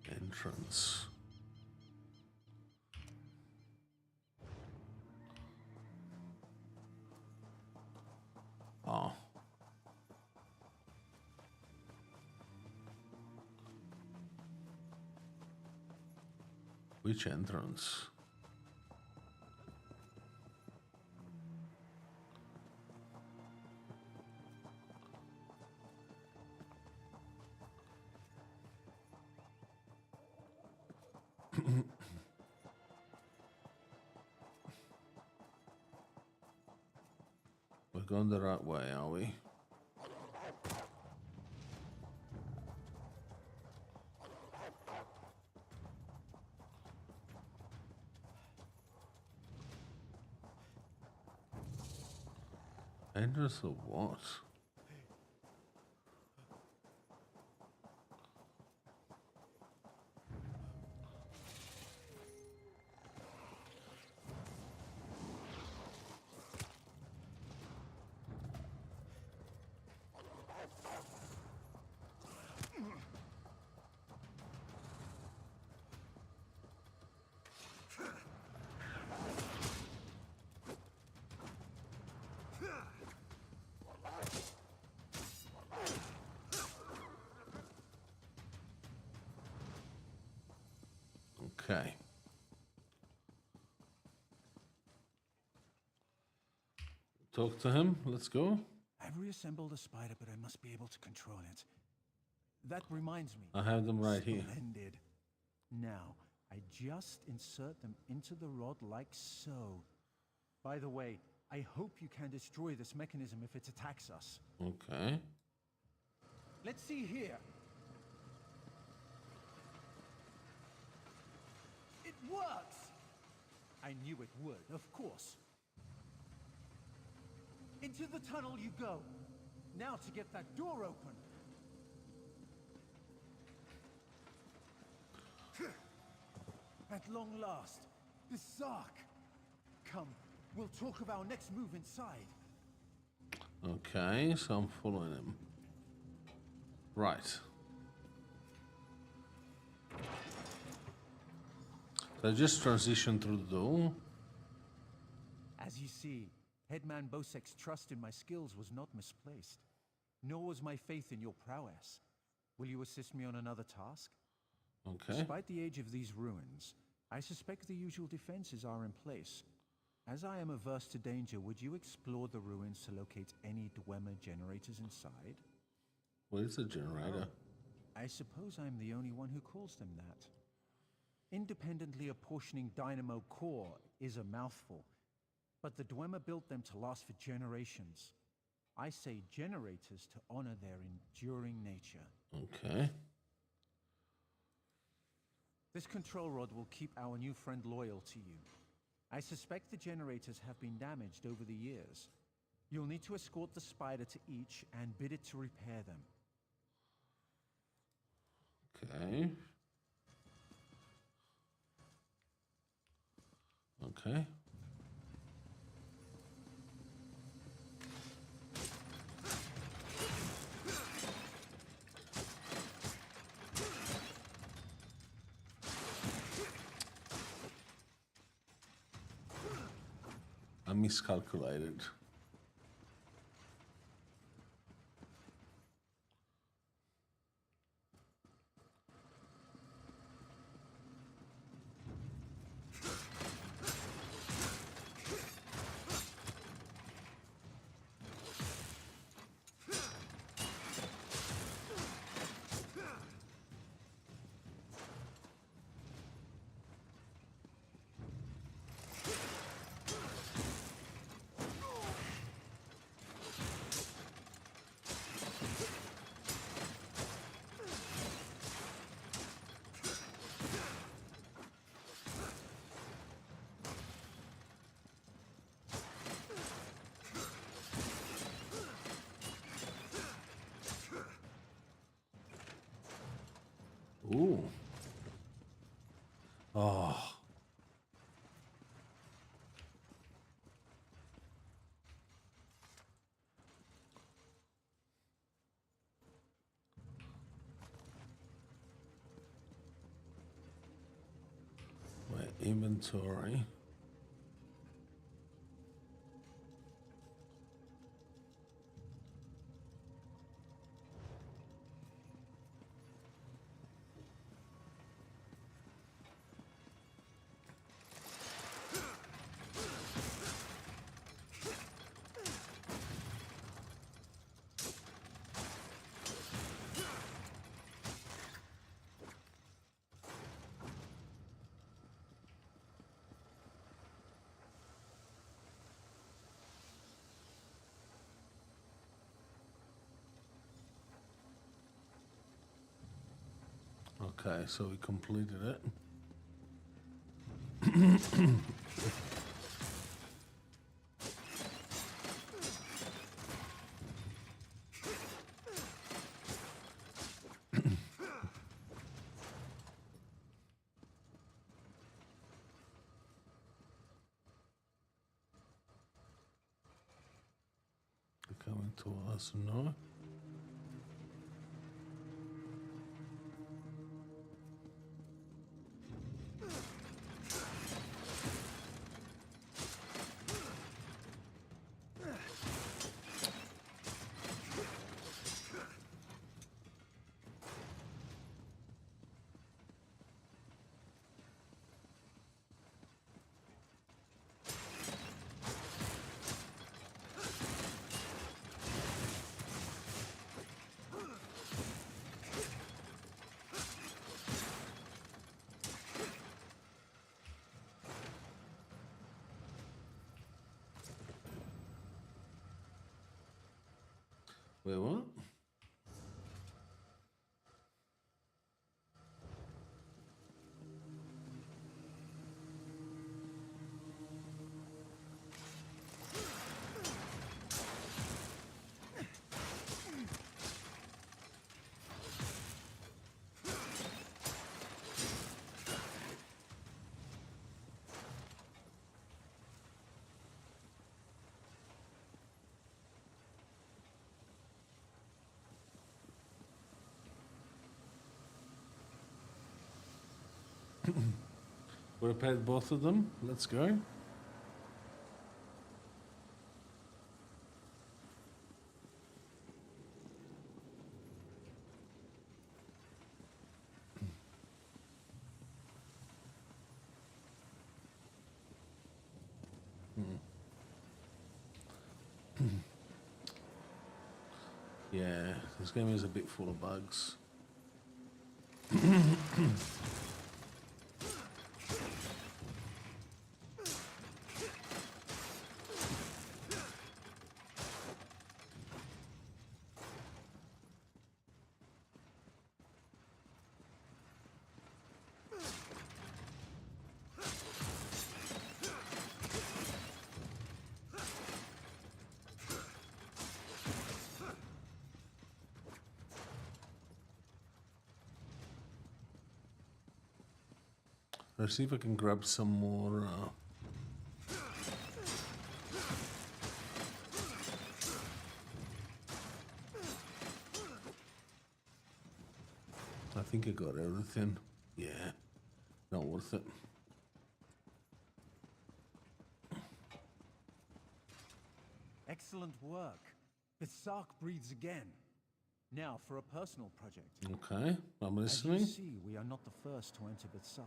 Entrance. Oh. Which entrance? We're going the right way, are we? Entrance of what? Okay. Talk to him. Let's go. I've reassembled a spider, but I must be able to control it. That reminds me. I have them right here. Splendid. Now, I just insert them into the rod like so. By the way, I hope you can destroy this mechanism if it attacks us. Okay. Let's see here. It works! I knew it would, of course. Into the tunnel you go. Now to get that door open. At long last, this Zark. Come, we'll talk of our next move inside. Okay, so I'm following him. Right. So I just transitioned through the door. As you see, Headman Bosek's trust in my skills was not misplaced. Nor was my faith in your prowess. Will you assist me on another task? Okay. Despite the age of these ruins, I suspect the usual defenses are in place. As I am averse to danger, would you explore the ruins to locate any Dwemer generators inside? What is a generator? I suppose I'm the only one who calls them that. Independently apportioning dynamo core is a mouthful, but the Dwemer built them to last for generations. I say generators to honor their enduring nature. Okay. This control rod will keep our new friend loyal to you. I suspect the generators have been damaged over the years. You'll need to escort the spider to each and bid it to repair them. Okay. Okay. I miscalculated. Ooh. Oh. My inventory. Okay, so we completed it. Coming to us now. Wait, what? We repaired both of them. Let's go. Yeah, this game is a bit full of bugs. Let's see if I can grab some more. I think I got everything. Yeah, not worth it. Excellent work. The Sark breathes again. Now for a personal project. Okay, I'm listening. As you see, we are not the first to enter Bitsark.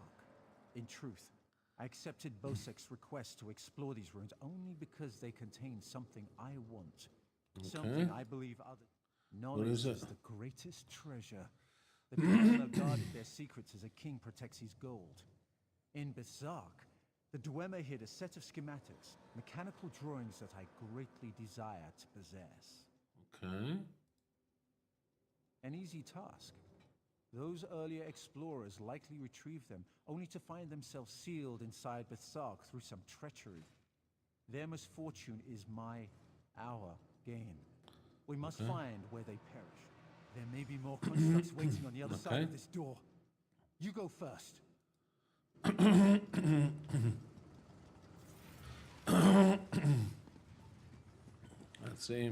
In truth, I accepted Bosek's request to explore these ruins only because they contain something I want. Okay. Something I believe other... Knowledge is it? is the greatest treasure. The Dwemer guarded their secrets as a king protects his gold. In Bitsark, the Dwemer hid a set of schematics, mechanical drawings that I greatly desire to possess. Okay. An easy task. Those earlier explorers likely retrieved them, only to find themselves sealed inside Bitsark through some treachery. Their misfortune is our gain. We must find where they perish. There may be more constructs waiting on the other side of this door. You go first. Let's see.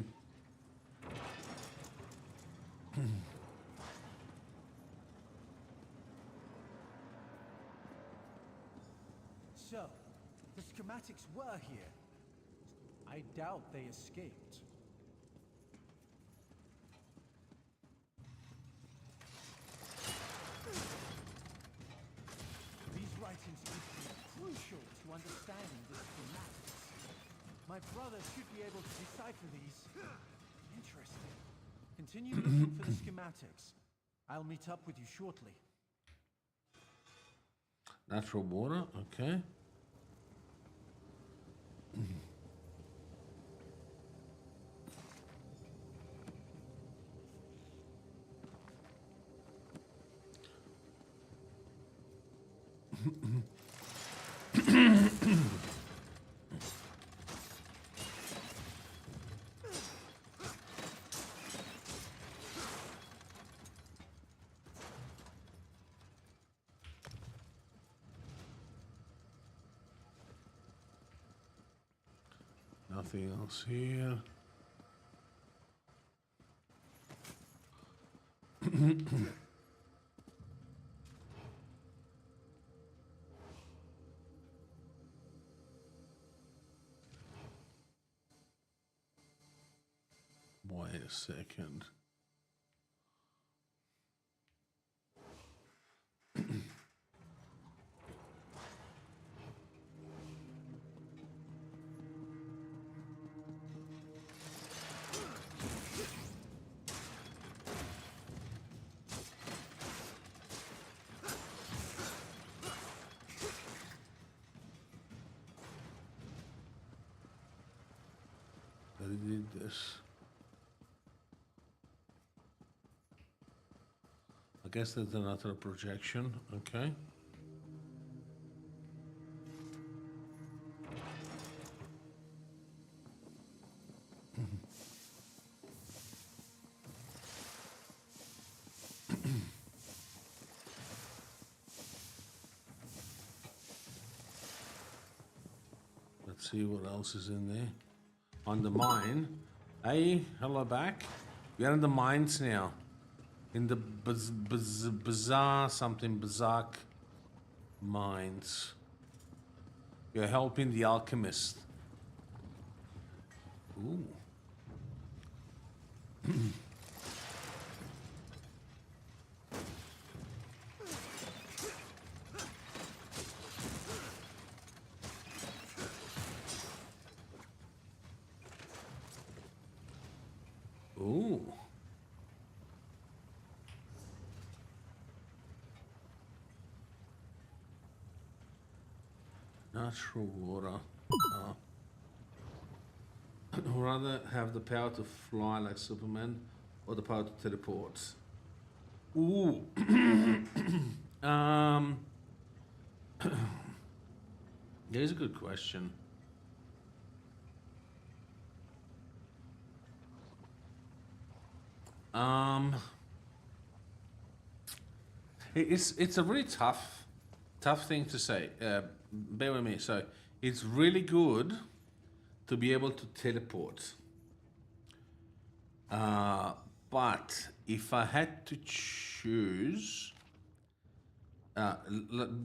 So, the schematics were here. I doubt they escaped. These writings would be crucial to understanding the schematics. My brother should be able to decipher these. Interesting. Continue looking for the schematics. I'll meet up with you shortly. Natural water, okay. Nothing else here. Wait a second. I did this. I guess that's another projection, okay. Let's see what else is in there. On the mine. Hey, hello back. We're in the mines now. In the bizarre mines. You're helping the alchemist. Ooh. Ooh. Natural water. Rather have the power to fly like Superman or the power to teleport. Ooh. There's a good question. It's a really tough thing to say. Bear with me. So it's really good to be able to teleport. But if I had to choose,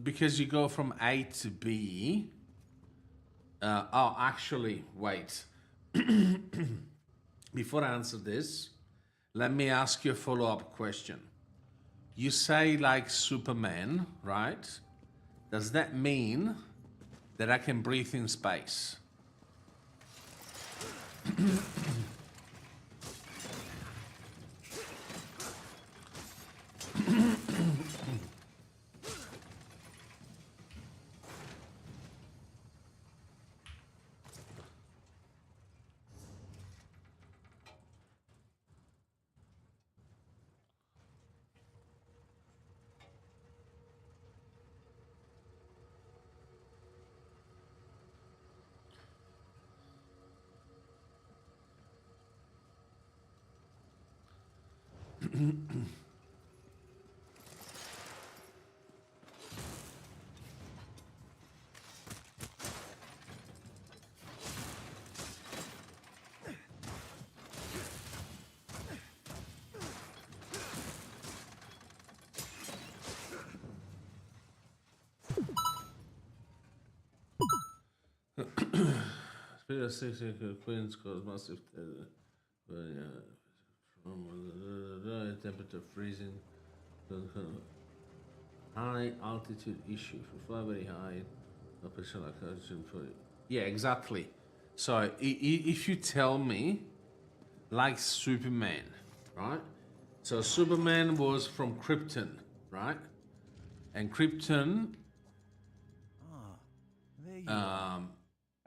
because you go from A to B. Oh, actually, wait. Before I answer this, let me ask you a follow-up question. You say like Superman, right? Does that mean that I can breathe in space? Peter 6 Queens cause massive temperature freezing. High altitude issue. If you fly very high, yeah, exactly. So if you tell me, like Superman, right? So Superman was from Krypton, right? And Krypton there you are.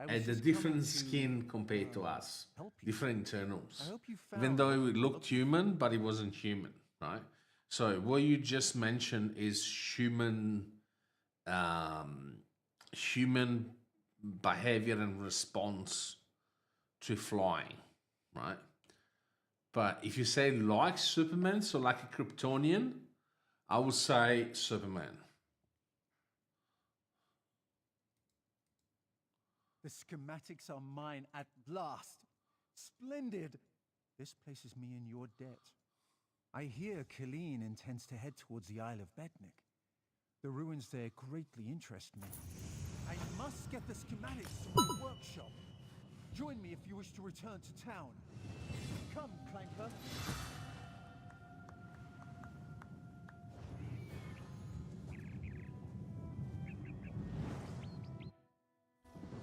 I was had a just different coming to, skin compared to us, help you. different internals. I hope you Even found though what it you looked human, but it wasn't human, right? So what you just mentioned is human, human behavior and response to flying, right? But if you say like Superman, so like a Kryptonian, I would say Superman. The schematics are mine at last. Splendid. This places me in your debt. I hear Colleen intends to head towards the Isle of Bednik. The ruins there greatly interest me. I must get the schematics to my workshop. Join me if you wish to return to town. Come, Clanker.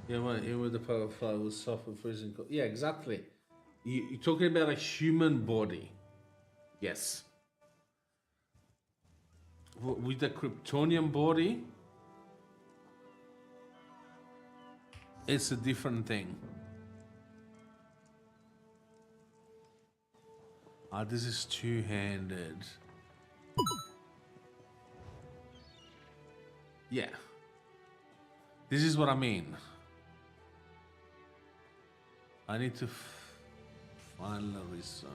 Yeah, well, here with the power flow was soft and freezing cold. Yeah, exactly. You're talking about a human body. Yes. With the Kryptonian body, it's a different thing. This is two-handed. Yeah. This is what I mean. I need to find Larissa.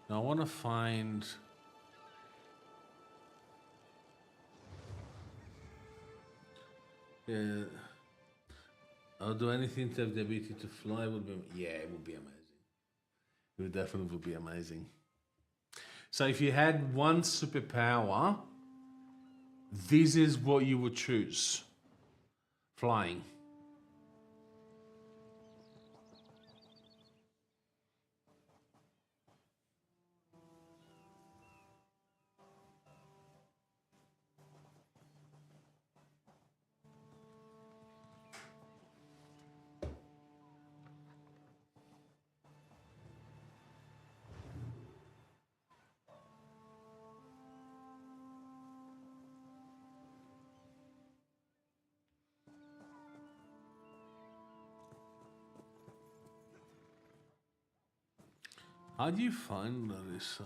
Now I want to find. I'll do anything to have the ability to fly. Would be, yeah, it would be amazing. It would definitely be amazing. So if you had one superpower, this is what you would choose: flying. How do you find Larissa?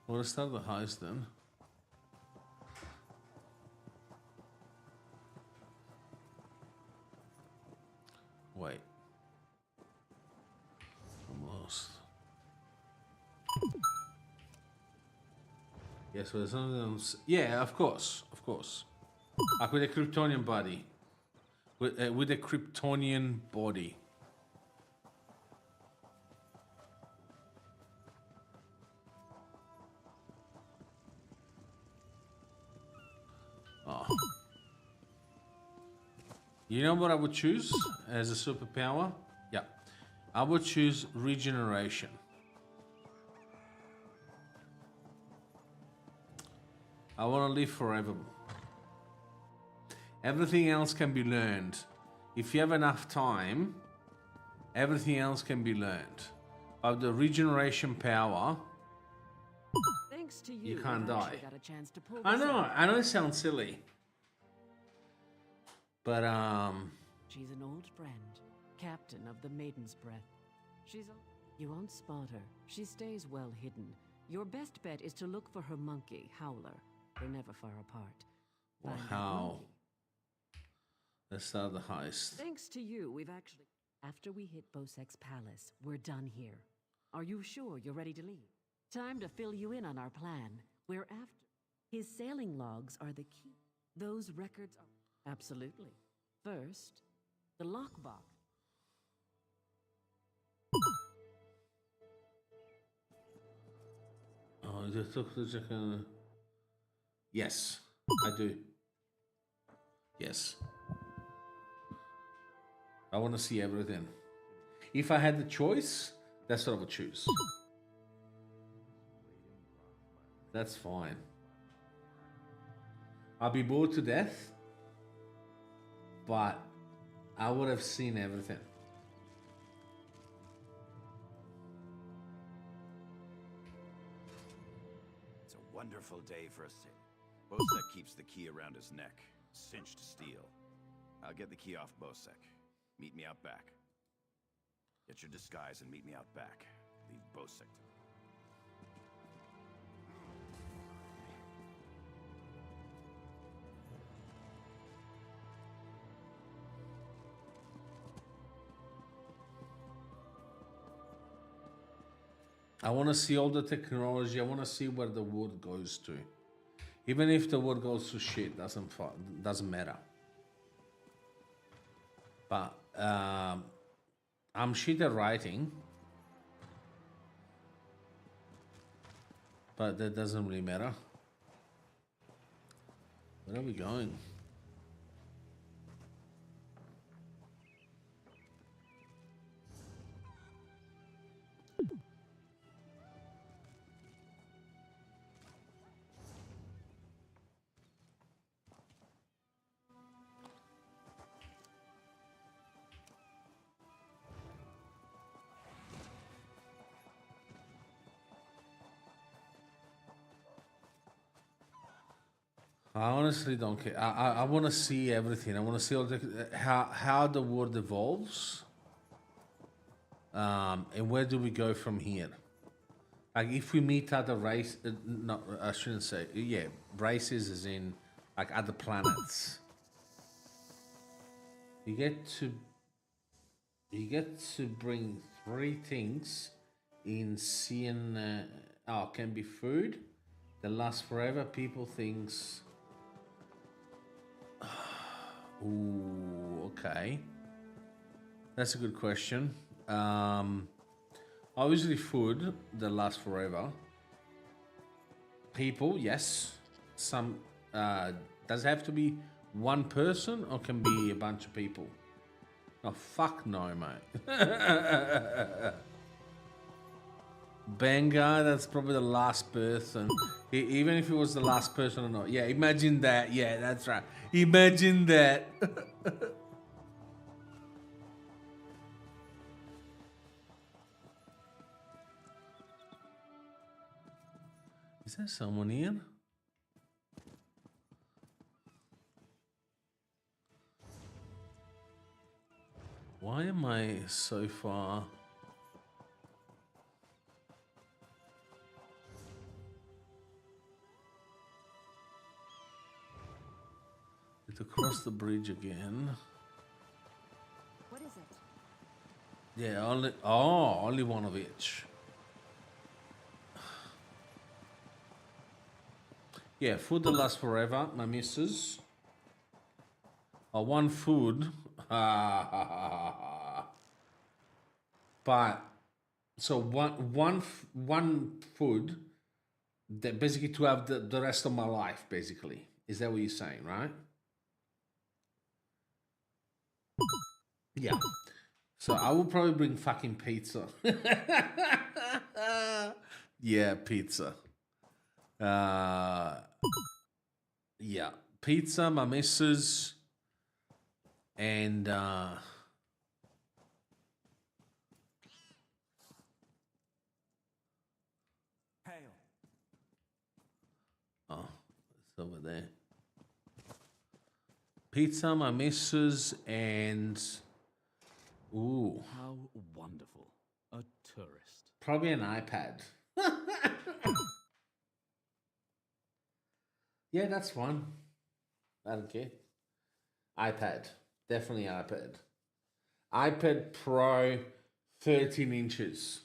Well, let's start the heist then. Wait. I'm lost. Yeah, so there's something else. Yeah, of course, of course. Like with a Kryptonian body. With a Kryptonian body. Oh. You know what I would choose as a superpower? Yeah. I would choose regeneration. I want to live forever. Everything else can be learned. If you have enough time, everything else can be learned. But the regeneration power, Thanks to you you, can't I die. actually got a chance to pull I this know, off. I know it sounds silly. But She's an old friend, captain of the Maiden's Breath. You won't spot her. She stays well hidden, Your best bet is to look for her monkey, Howler. They're never far apart. Well, Find that how? monkey. Let's start the heist. Thanks to you, we've actually... After we hit Bosek's palace, we're done here. Are you sure you're ready to leave? Time to fill you in on our plan. We're after... His sailing logs are the key. Those records are... Absolutely. First, the lockbox. Oh, just look at the... Yes, I do. Yes. I want to see everything. If I had the choice, that's what I would choose. That's fine. I'll be bored to death, but I would have seen everything. It's a wonderful day for a sailor. Bosek keeps the key around his neck. Cinched steel. I'll get the key off Bosek. Meet me out back. Get your disguise and meet me out back. Leave Bosek to me. I want to see all the technology. I want to see where the wood goes to. Even if the wood goes to shit, doesn't matter. But I'm shit at writing, but that doesn't really matter. Where are we going? I honestly don't care. I want to see everything. I want to see all the, how the world evolves, and where do we go from here? Like if we meet other race, no, I shouldn't say. Yeah, races as in like other planets. You get to bring 3 things in seeing. Can be food that lasts forever. People things. Ooh, okay. That's a good question. Obviously food that lasts forever. People, yes. Some does it have to be one person or can be a bunch of people? Oh fuck no, mate. Benga, that's probably the last person. Even if it was the last person or not. Yeah, imagine that. Yeah, that's right. Imagine that. Is there someone here? Why am I so far? To cross the bridge again. What is it? Yeah, only one of each. Yeah, food that lasts forever, my missus. One food. But so one food that basically to have the rest of my life, basically. Is that what you're saying, right? Yeah. So I will probably bring fucking pizza. Yeah, pizza. Yeah, pizza, my missus, and Hail. oh, it's over there. Pizza, my missus, and ooh, How wonderful. A tourist. probably an iPad. Yeah, that's fine. I don't care. iPad. Definitely iPad. iPad Pro 13 inches.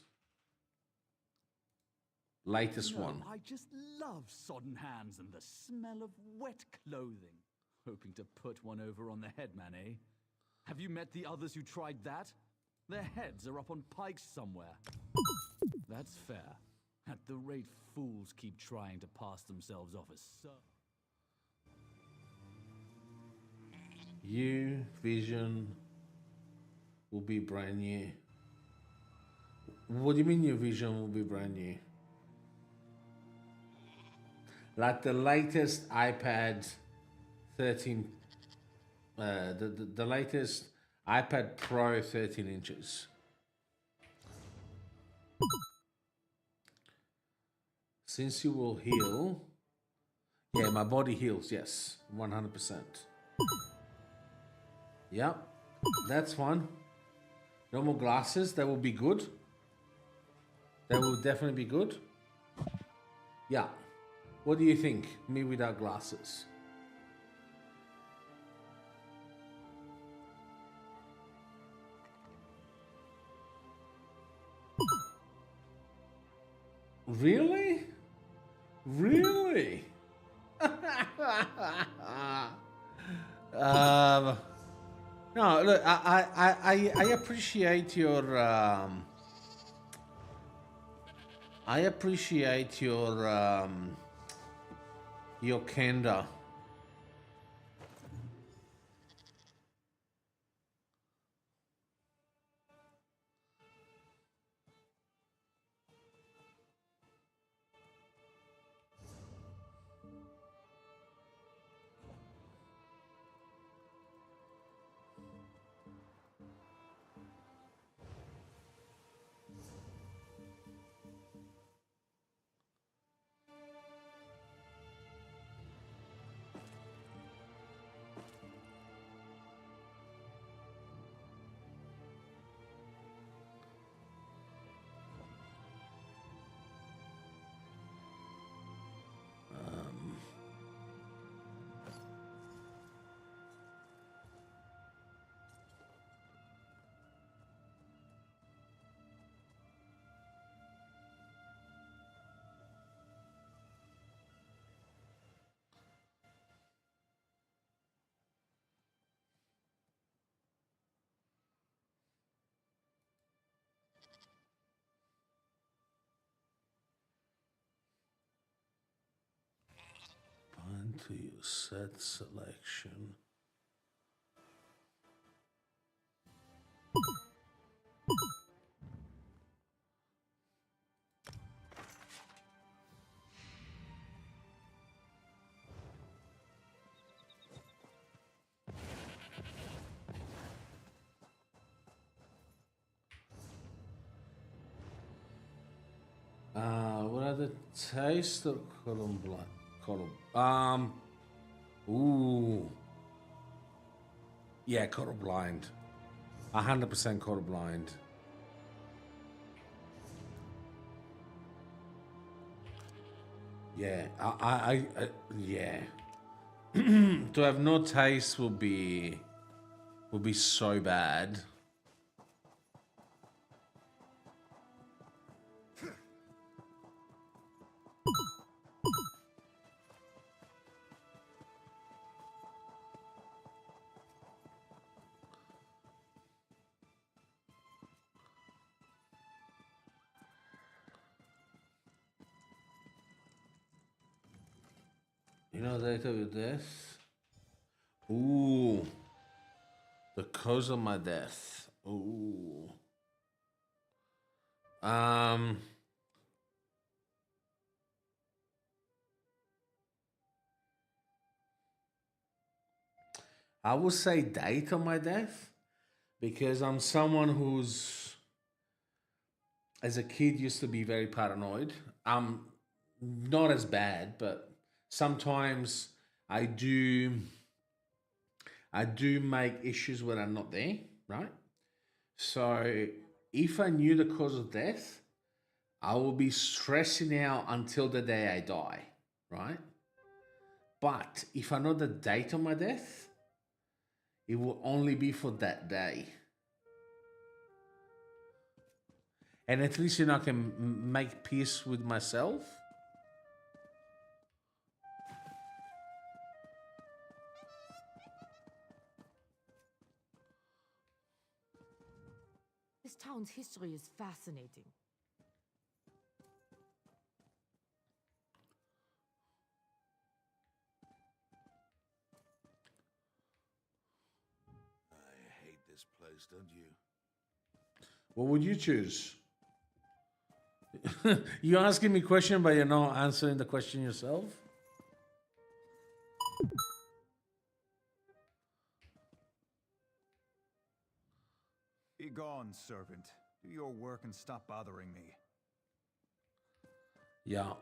Latest one. I just love sodden hands and the smell of wet clothing. Hoping to put one over on the headman, eh? Have you met the others who tried that? Their heads are up on pikes somewhere. That's fair. At the rate fools keep trying to pass themselves off as so. You Vision will be brand new. What do you mean your Vision will be brand new? Like the latest iPad 13, the latest iPad Pro 13 inches. Since you will heal, yeah, my body heals, yes, 100%. Yep, that's fine. No more glasses, that will be good. That will definitely be good. Yeah. What do you think? Me without glasses. Really? Really? No, look, I appreciate your I appreciate your candor. Bind to your set selection. What are the taste of colorblind? Ooh. Yeah, colorblind. 100% colorblind. Yeah, yeah. To have no taste will be so bad. You know the date of your death? Ooh. The cause of my death. Ooh. I would say date of my death because I'm someone who's, as a kid, used to be very paranoid. I'm not as bad, but sometimes I do make issues when I'm not there, right? So if I knew the cause of death, I will be stressing out until the day I die, right? But if I know the date of my death, it will only be for that day. And at least, I can make peace with myself. This town's history is fascinating. I hate this place, don't you? What would you choose? You're asking me a question, but you're not answering the question yourself? Be gone, servant. Do your work and stop bothering me. Yeah.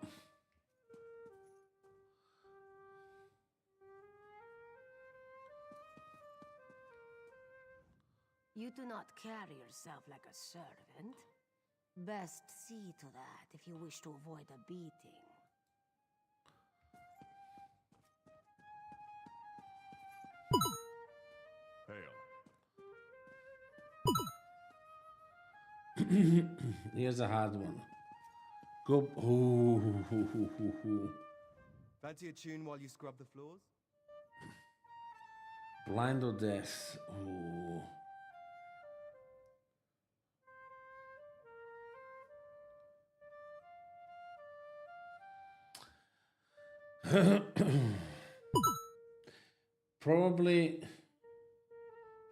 You do not carry yourself like a servant. Best see to that if you wish to avoid a beating. Hail. Here's a hard one. Go. Ooh. Fancy a tune while you scrub the floors? Blind or death? Ooh. Probably.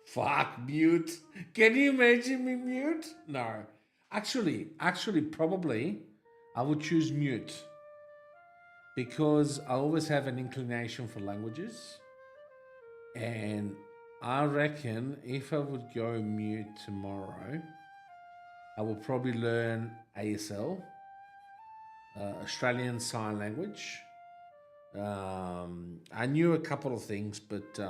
Fuck, mute. Can you imagine me mute? No. Actually, probably I would choose mute. Because I always have an inclination for languages. And I reckon if I would go mute tomorrow, I will probably learn ASL, Australian Sign Language. I knew a couple of things, but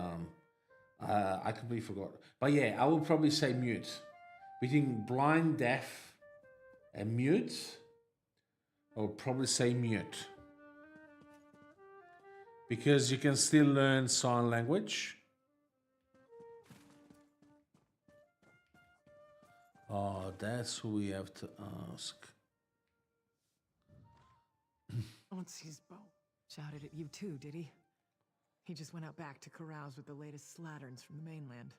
I completely forgot. But yeah, I would probably say mute. Between blind, deaf, and mute, I would probably say mute. Because you can still learn sign language. Oh, that's who we have to ask. Auntie's bow shouted at you too, did he? He just went out back to carouse with the latest slatterns from the mainland.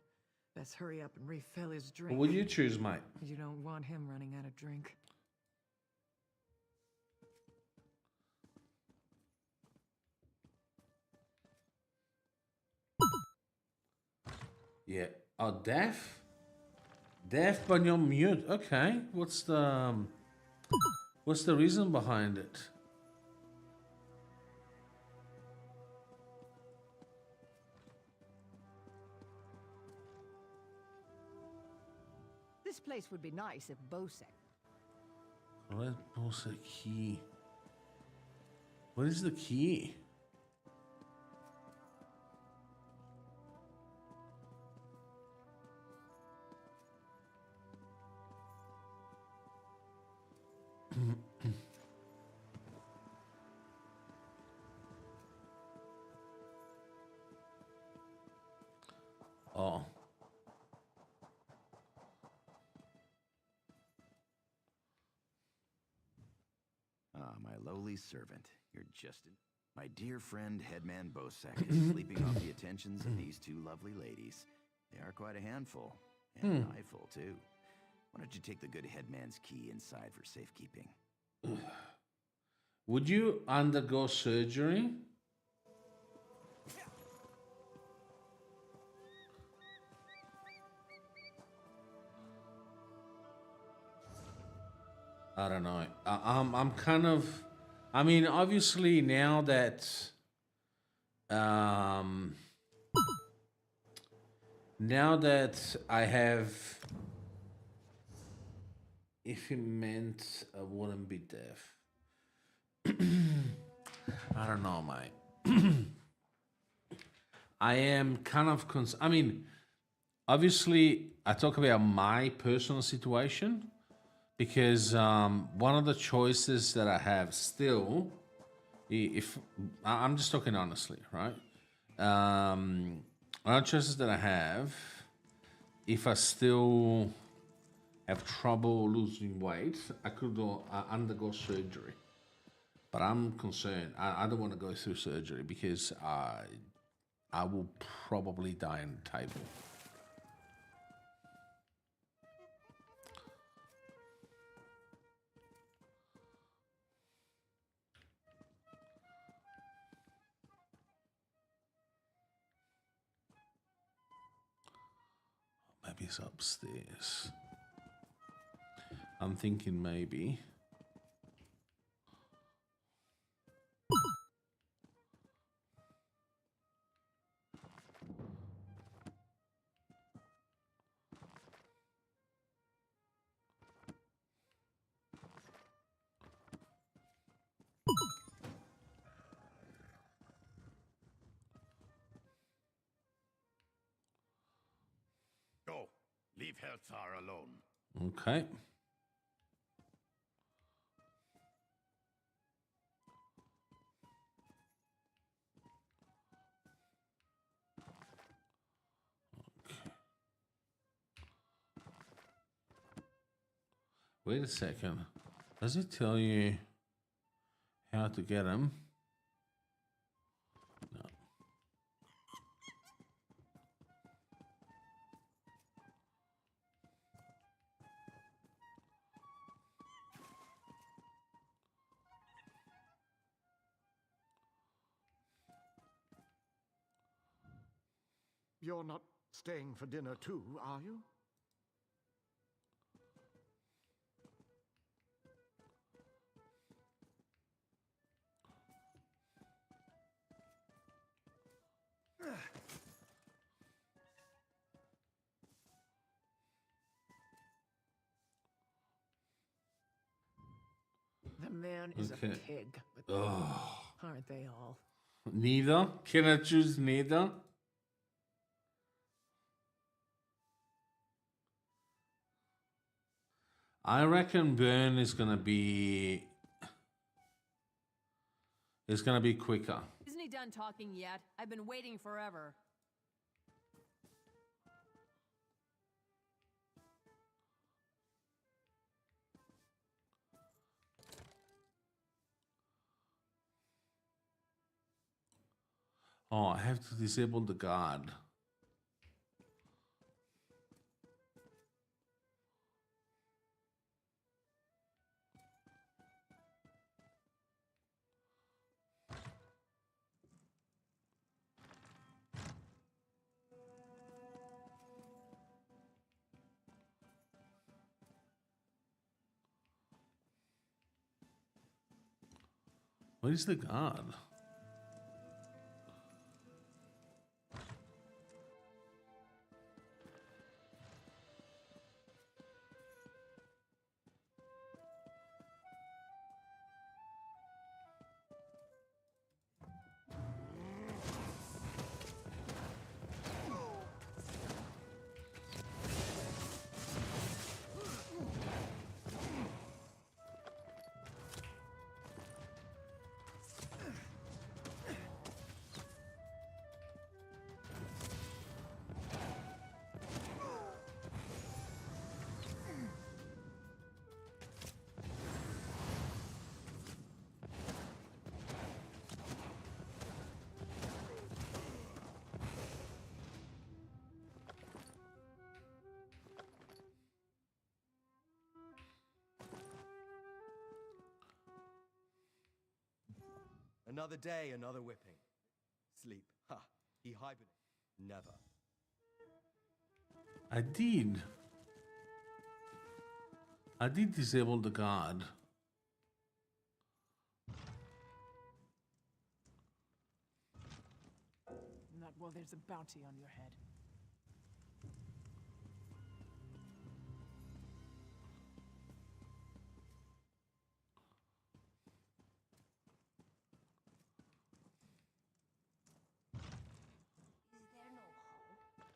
Best hurry up and refill his drink. What would you choose, mate? You don't want him running out of drink. Yeah. Oh, deaf? Deaf but you're mute. Okay. What's the reason behind it? This place would be nice if Bosek. Let Bosek key. What is the key? Oh. Ah, my lowly servant. You're just in. My dear friend, Headman Bosek, is sleeping off the attentions of these two lovely ladies. They are quite a handful. And an eyeful, too. Why don't you take the good Headman's key inside for safekeeping? Would you undergo surgery? I don't know. I'm kind of. I mean, obviously now that. Now that I have. If it meant I wouldn't be deaf. I don't know, mate. I am kind of. I mean, obviously, I talk about my personal situation. because one of the choices that I have still, if I'm just talking honestly, right? One of the choices that I have, if I still have trouble losing weight, I could undergo surgery. But I'm concerned. I don't want to go through surgery because I will probably die on the table. Maybe it's upstairs. I'm thinking maybe. Go. Leave Helzar alone. Okay. Wait a second. Does it tell you how to get him? No. You're not staying for dinner too, are you? The man is a Okay. pig. But Oh. aren't they all? Neither? Can I choose neither? I reckon burn is gonna be quicker. Isn't he done talking yet? I've been waiting forever. Oh, I have to disable the guard. What is the guard? Another day, another whipping. Sleep. Ha! He hibernated. Never. I did. I did disable the guard. Not while there's a bounty on your head. Is there no hope?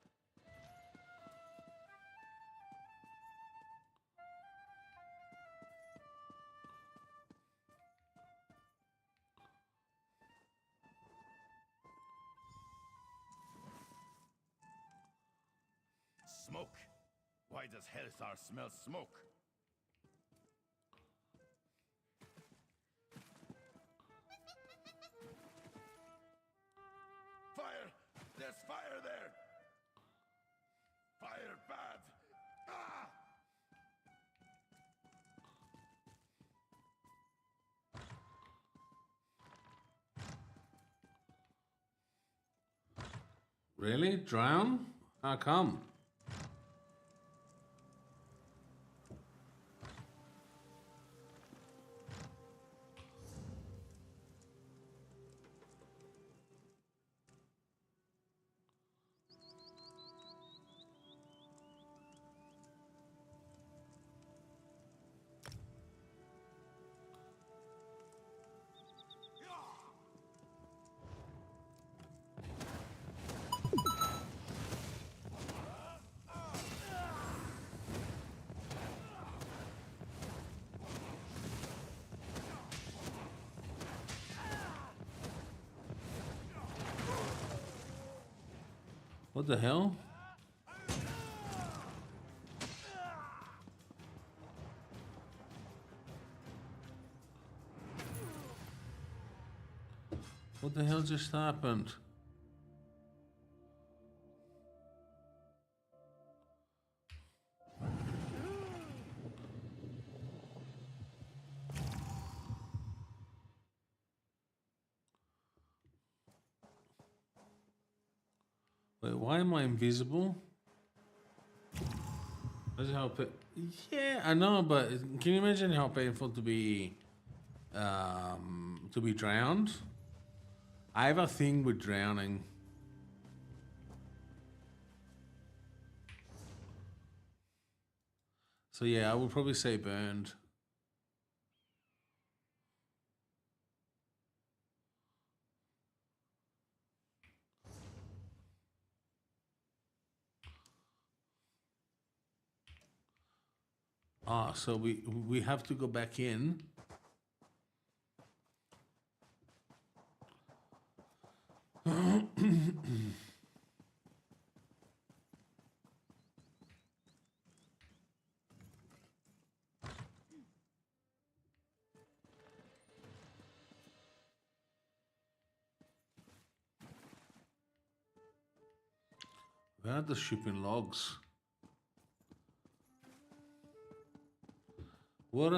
Smoke. Why does Hellstar smell smoke? Fire! There's fire there! Fire bad! Ah! Really? Drown? How come? What the hell? What the hell just happened? Wait, why am I invisible? Does it help it? Yeah, I know, but can you imagine how painful to be drowned? I have a thing with drowning. So yeah, I would probably say burned. Ah, so we have to go back in. Where are the shipping logs? What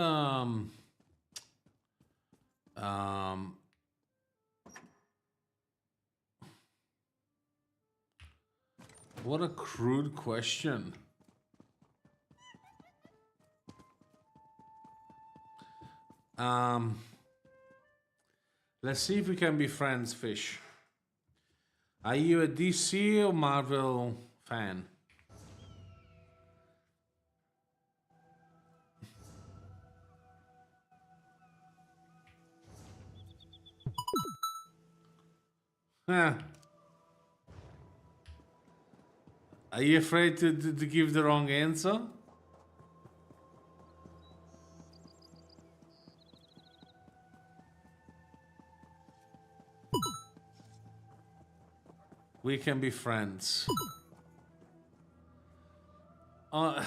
what a crude question. Let's see if we can be friends, Fish. Are you a DC or Marvel fan? Huh. Are you afraid to give the wrong answer? We can be friends. I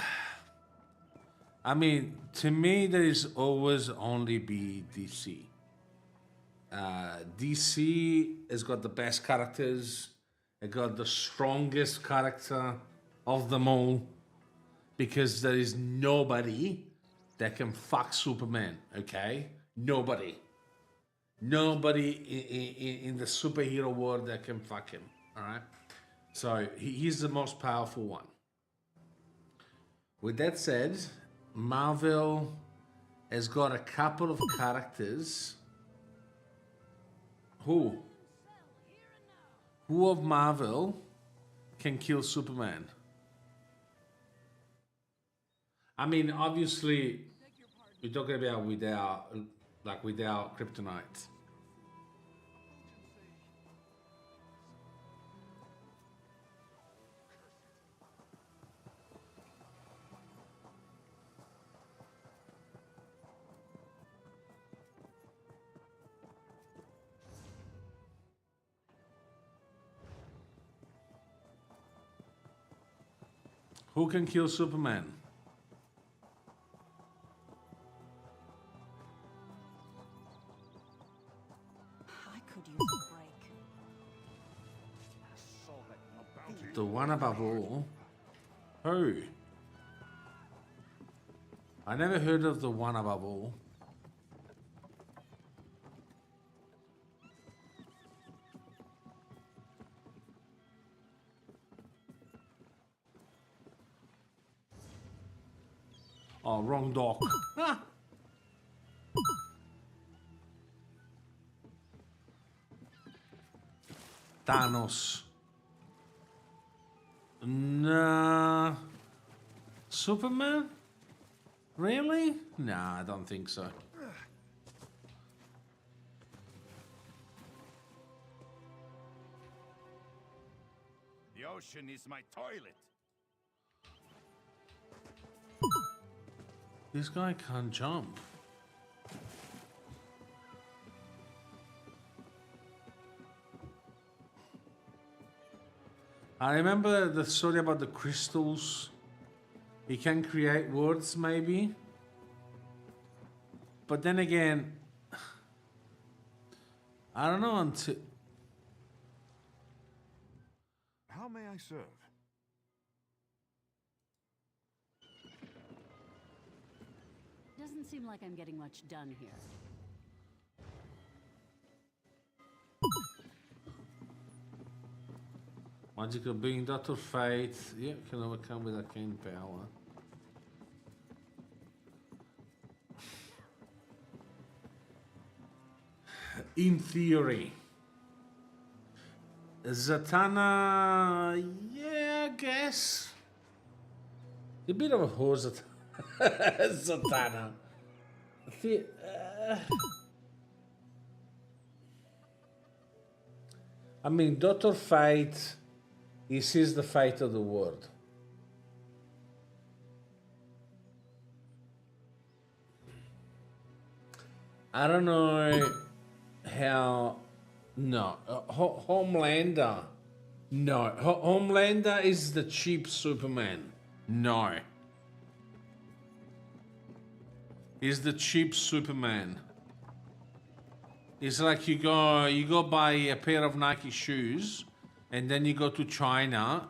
mean, to me, there is always only be DC. DC has got the best characters. It got the strongest character of them all. Because there is nobody that can fuck Superman, okay? Nobody. Nobody in the superhero world that can fuck him, all right? So he's the most powerful one. With that said, Marvel has got a couple of characters. Who of Marvel can kill Superman? I mean, obviously, we're talking about without kryptonite. Who can kill Superman? I could use a break. The one above all? Who? I never heard of the one above all. Oh, wrong dock. Ah. Thanos. Nah. Superman? Really? Nah, I don't think so. The ocean is my toilet. This guy can't jump. I remember the story about the crystals. He can create words, maybe. But then again, I don't know until... How may I serve? Doesn't seem like I'm getting much done here. Magical being, Dr. Fate. Yeah, can overcome with arcane power. In theory. Zatanna, yeah, I guess. A bit of a whore, Zatanna. I mean, Dr. Fate, he sees the fate of the world. I don't know how... No. Homelander. No. Homelander is the cheap Superman. No. He's the cheap Superman. It's like you go buy a pair of Nike shoes, and then you go to China,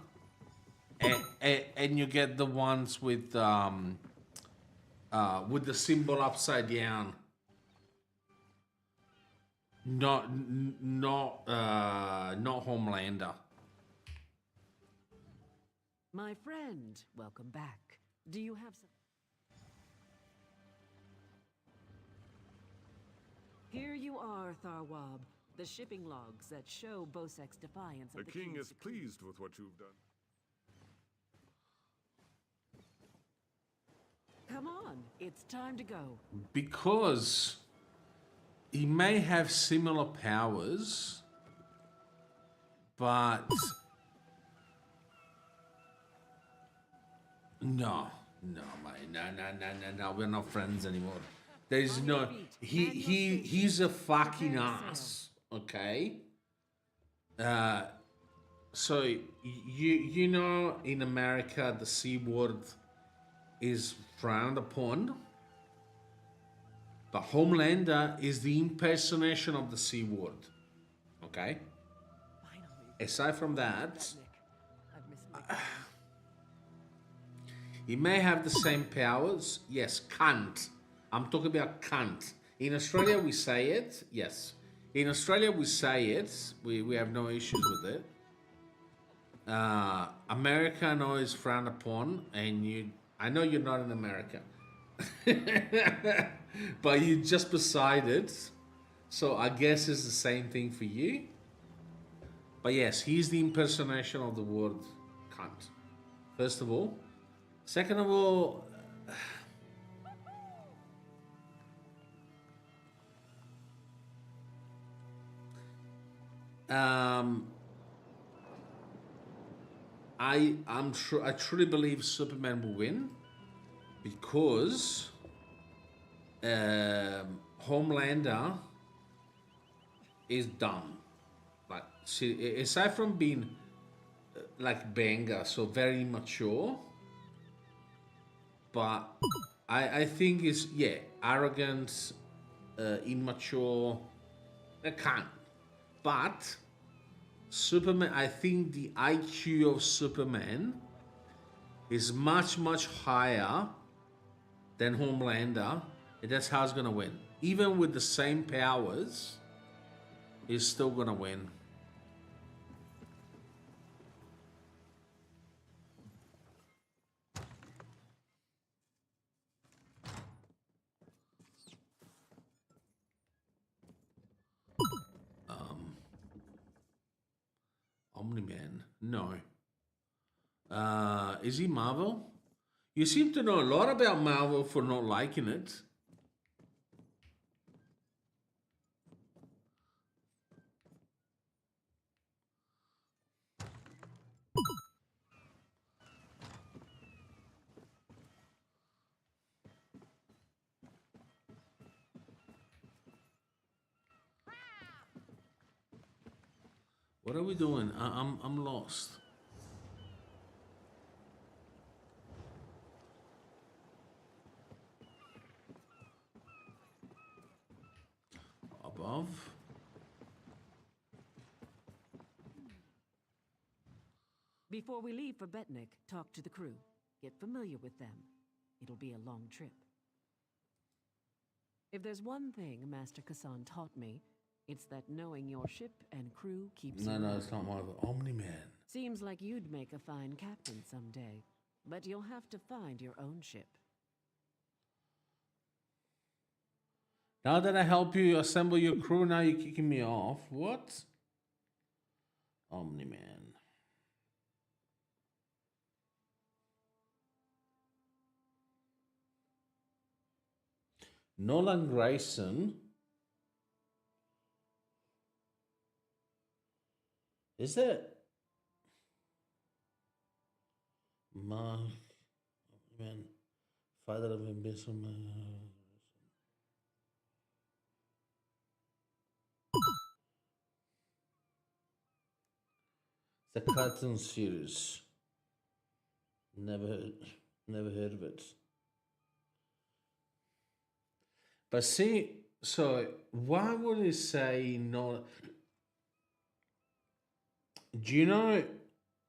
and you get the ones with the symbol upside down. Not Homelander. My friend, welcome back. Do you have some... Here you are, Tharwab. The shipping logs that show Bosek's defiance of The king is pleased with what you've done. Come on, it's time to go. Because he may have similar powers, but no, mate, no, we're not friends anymore. There's no, he's a fucking ass, okay? So you know, in America, the C word is frowned upon. But Homelander is the impersonation of the C word. Okay? Aside from that, he may have the same powers. Yes, cunt. I'm talking about cunt. In Australia, we say it. Yes. In Australia, we say it. We have no issues with it. America, I know, is frowned upon. And I know you're not in America. But you're just beside it, so I guess it's the same thing for you. But yes, he's the impersonation of the word cunt. First of all. Second of all, I truly believe Superman will win. Because Homelander is dumb. Like, see, aside from being like Banger, so very mature, but I think it's, yeah, arrogant, immature. They can't. But Superman, I think the IQ of Superman is much, much higher than Homelander. And that's how he's gonna win. Even with the same powers, he's still gonna win. Omni-Man, no. Is he Marvel? You seem to know a lot about Marvel for not liking it. What are we doing? I'm lost. Above. Before we leave for Betnik, talk to the crew. Get familiar with them. It'll be a long trip. If there's one thing Master Kassan taught me, it's that knowing your ship and crew keeps you No, it's not Marvel. Omni-Man. Seems like you'd make a fine captain someday, but you'll have to find your own ship. Now that I help you assemble your crew, now you're kicking me off. What? Omni-Man. Nolan Grayson. Is it? Man, father of Invisible. The cartoon series. Never heard of it. But see, so why would it say no? Do you know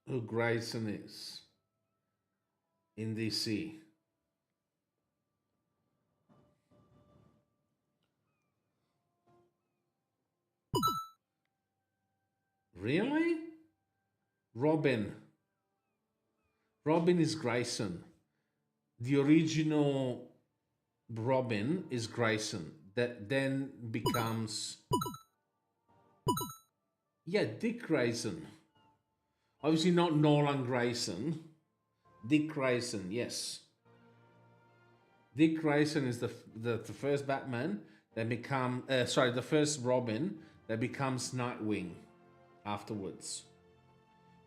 who Grayson is in DC? Really? Robin. Robin is Grayson. The original Robin is Grayson. That then becomes... Yeah, Dick Grayson. Obviously not Nolan Grayson. Dick Grayson, yes. Dick Grayson is the first Batman that the first Robin that becomes Nightwing afterwards.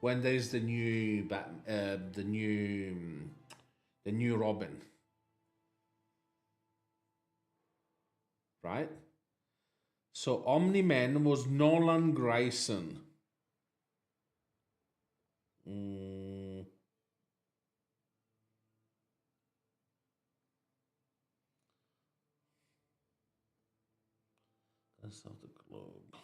When there's the new the new Robin. Right? So Omni-Man was Nolan Grayson. That's of the globe.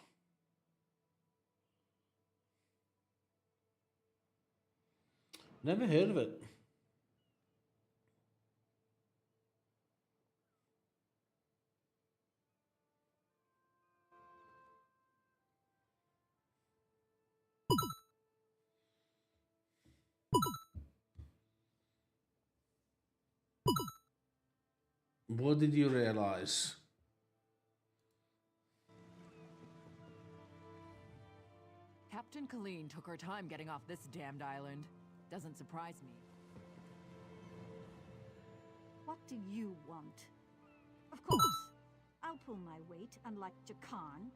Never heard of it. What did you realize? Captain Colleen took her time getting off this damned island. Doesn't surprise me. What do you want? Of course, I'll pull my weight, unlike Jakan.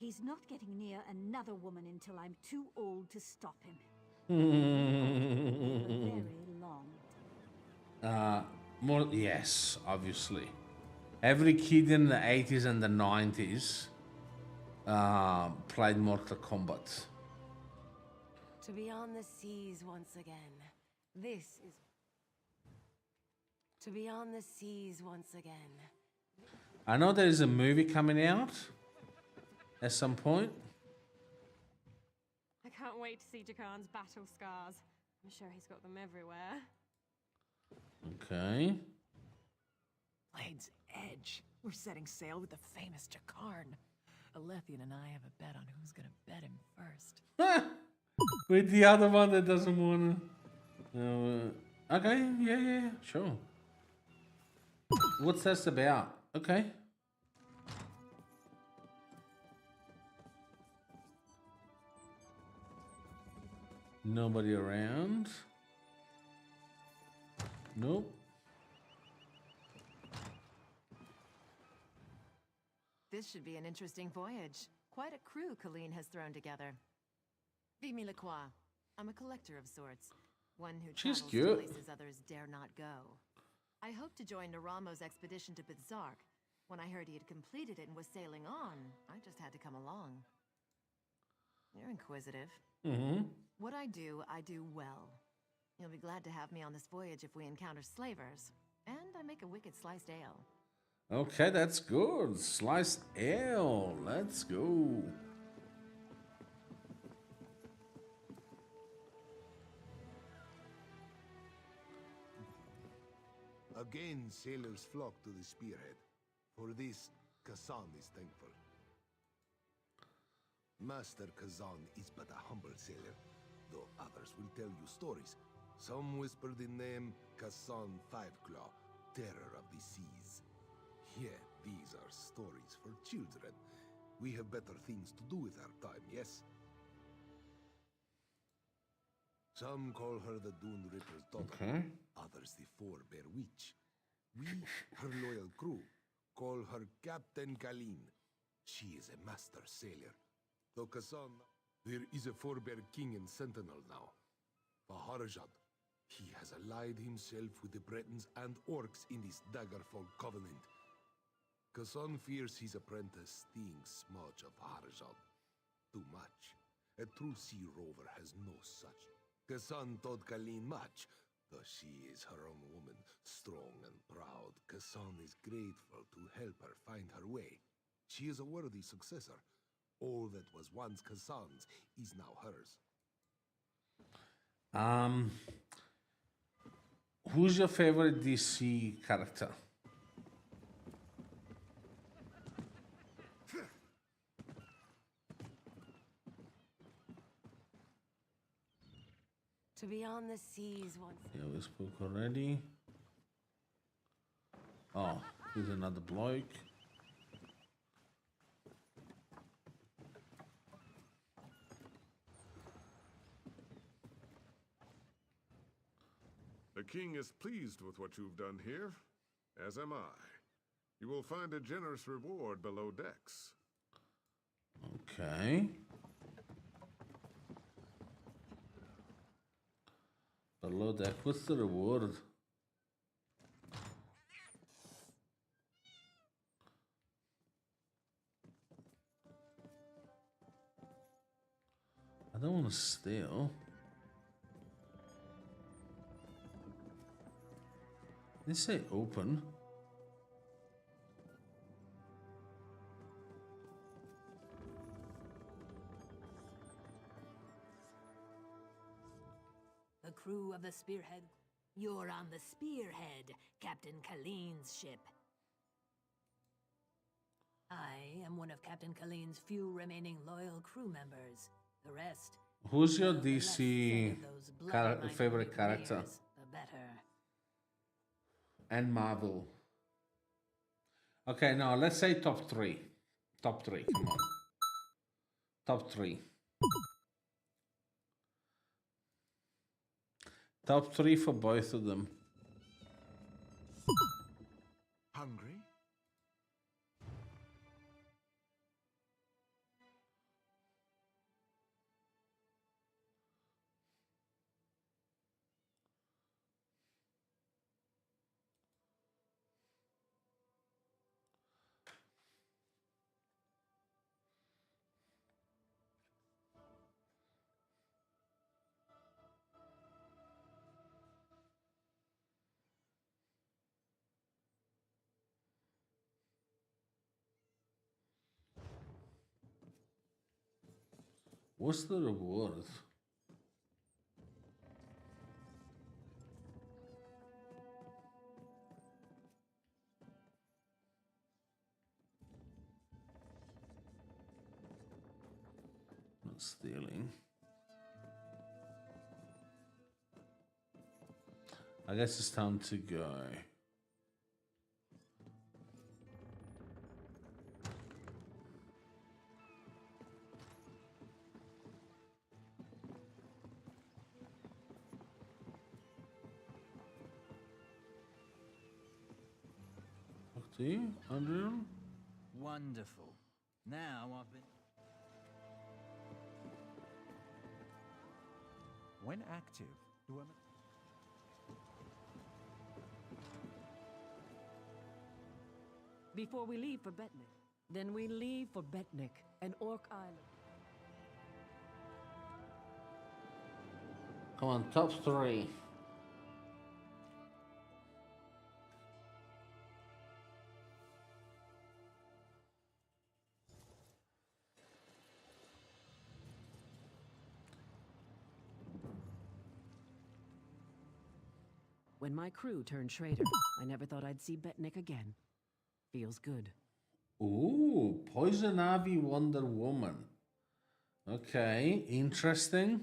He's not getting near another woman until I'm too old to stop him. Very long. More, yes, obviously. Every kid in the 80s and the 90s played Mortal Kombat. To be on the seas once again. This is... To be on the seas once again. I know there is a movie coming out at some point. I can't wait to see Jakan's battle scars. I'm sure he's got them everywhere. Okay. Blade's Edge. We're setting sail with the famous Jakarn. Alethian and I have a bet on who's gonna bet him first. With the other one that doesn't want to. Okay, yeah, sure. What's this about? Okay. Nobody around. Nope. This should be an interesting voyage. Quite a crew Colleen has thrown together. Vimy Lacroix. I'm a collector of sorts. One who She's travels cute. to places others dare not go. I hope to join Naramo's expedition to Bizark. When I heard he had completed it and was sailing on, I just had to come along. You're inquisitive. Mm-hmm. What I do well. You'll be glad to have me on this voyage if we encounter slavers. And I make a wicked sliced ale. Okay, that's good. Sliced ale. Let's go. Again, sailors flock to the spearhead. For this, Kazan is thankful. Master Kazan is but a humble sailor, though others will tell you stories. Some whisper the name Kazan Fiveclaw, terror of the seas. Yeah, these are stories for children. We have better things to do with our time, yes? Some call her the Dune Ripper's daughter, Okay. others the Forebear Witch. We, her loyal crew, call her Captain Kalin. She is a master sailor. Though Kazan, there is a Forebear King and Sentinel now. Faharajad. He has allied himself with the Bretons and Orcs in this Daggerfall Covenant. Kazan fears his apprentice stinks much of Faharajad. Too much. A true sea rover has no such. Kazan taught Kalin much, though she is her own woman, strong and proud. Kazan is grateful to help her find her way. She is a worthy successor. All that was once Kazan's is now hers. Who's your favorite DC character? To be on the seas once. Yeah, we spoke already. Oh, here's another bloke. The king is pleased with what you've done here, as am I. You will find a generous reward below decks. Okay. Below deck, what's the reward? I don't want to steal. They say open. The crew of the Spearhead. You're on the Spearhead, Captain Kalin's ship. I am one of Captain Kalin's few remaining loyal crew members. The rest. Who's your well, the less said DC of those blood-minded favorite character? mutineers, the better. And Marvel. Okay, now let's say top three. Top three, come on. Top three. Top three for both of them. Hungry? What's the reward? Not stealing. I guess it's time to go. Talk to you, Andrew? Wonderful. Now I've been... When active, Before we leave for Betnik. Then we leave for Betnik, an Orc island. Come on, top 3. When my crew turned traitor, I never thought I'd see Betnik again. Feels good. Ooh, Poison Ivy Wonder Woman. Okay, interesting.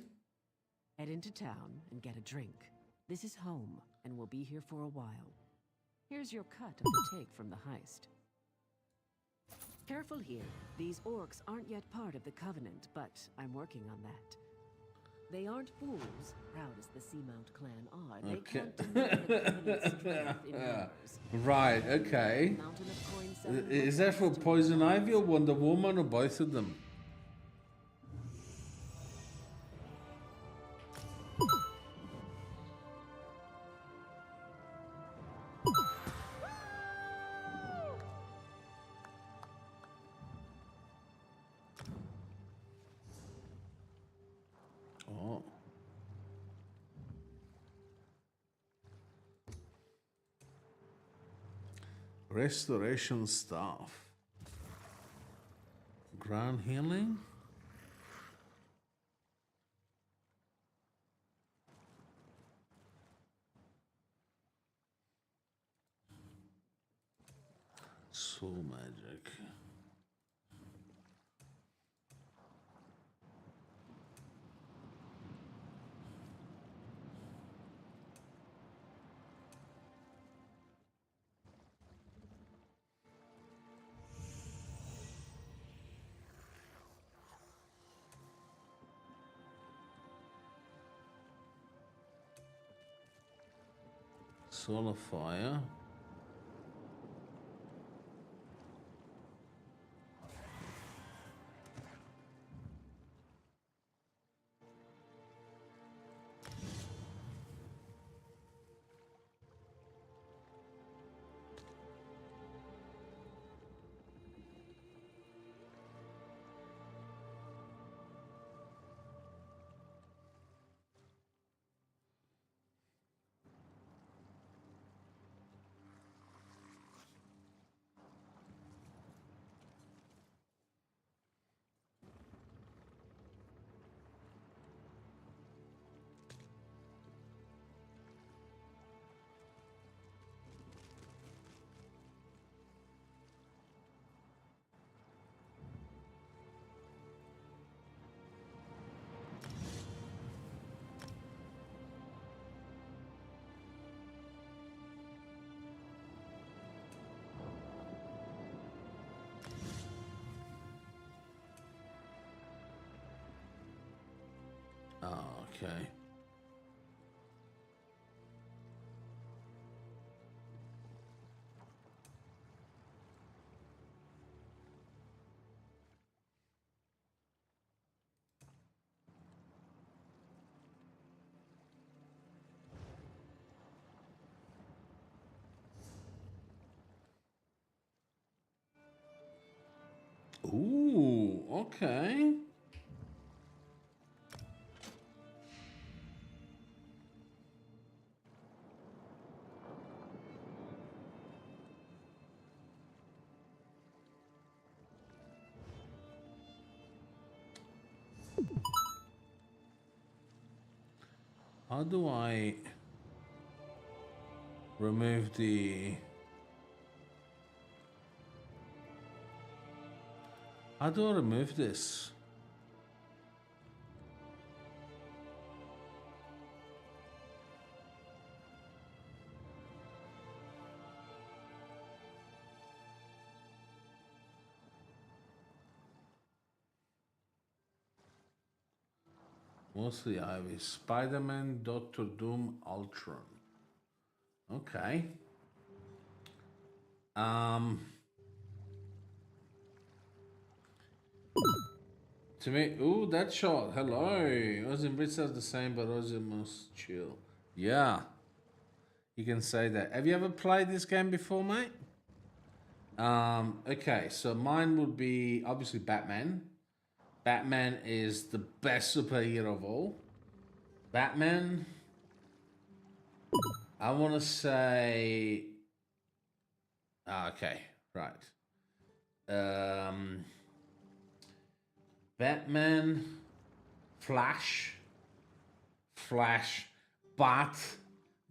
Head into town and get a drink. This is home, and we'll be here for a while. Here's your cut of the take from the heist. Careful here. These orcs aren't yet part of the Covenant, but I'm working on that. They aren't fools, proud as the Seamount clan are. They can't deny the Covenant's strength in numbers. Right, okay. Mountain of coin selling Is that for Poison Ivy or Wonder Woman or both of them? Oh. Restoration staff. Ground healing. Soul magic. Soul of fire. Oh, okay. Ooh, okay. How do I remove the... How do I remove this? Mostly Ivy. Spider-Man, Doctor Doom, Ultron. Okay. To me, ooh, that shot. Hello. Ozzy Brits are the same, but Ozzy most chill. Yeah. You can say that. Have you ever played this game before, mate? Okay, so mine would be obviously Batman. Batman is the best superhero of all. Batman, I want to say... okay, right. Batman, Flash, but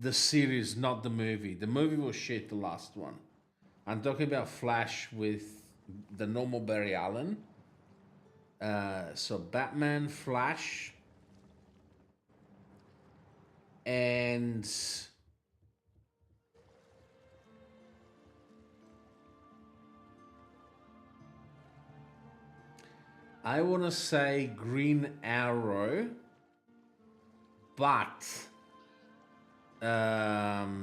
the series, not the movie. The movie was shit, the last one. I'm talking about Flash with the normal Barry Allen. So Batman, Flash, and I want to say Green Arrow, but the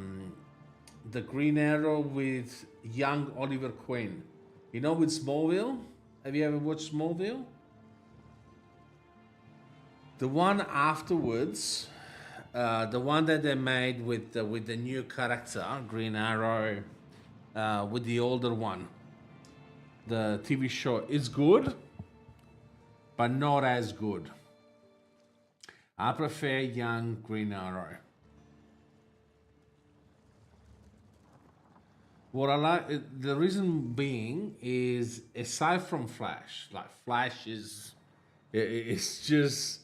Green Arrow with young Oliver Queen. You know, with Smallville? Have you ever watched Smallville? The one afterwards, the one that they made with the new character, Green Arrow, with the older one. The TV show is good, but not as good. I prefer young Green Arrow. What I like, the reason being is, aside from Flash, like Flash is, it's just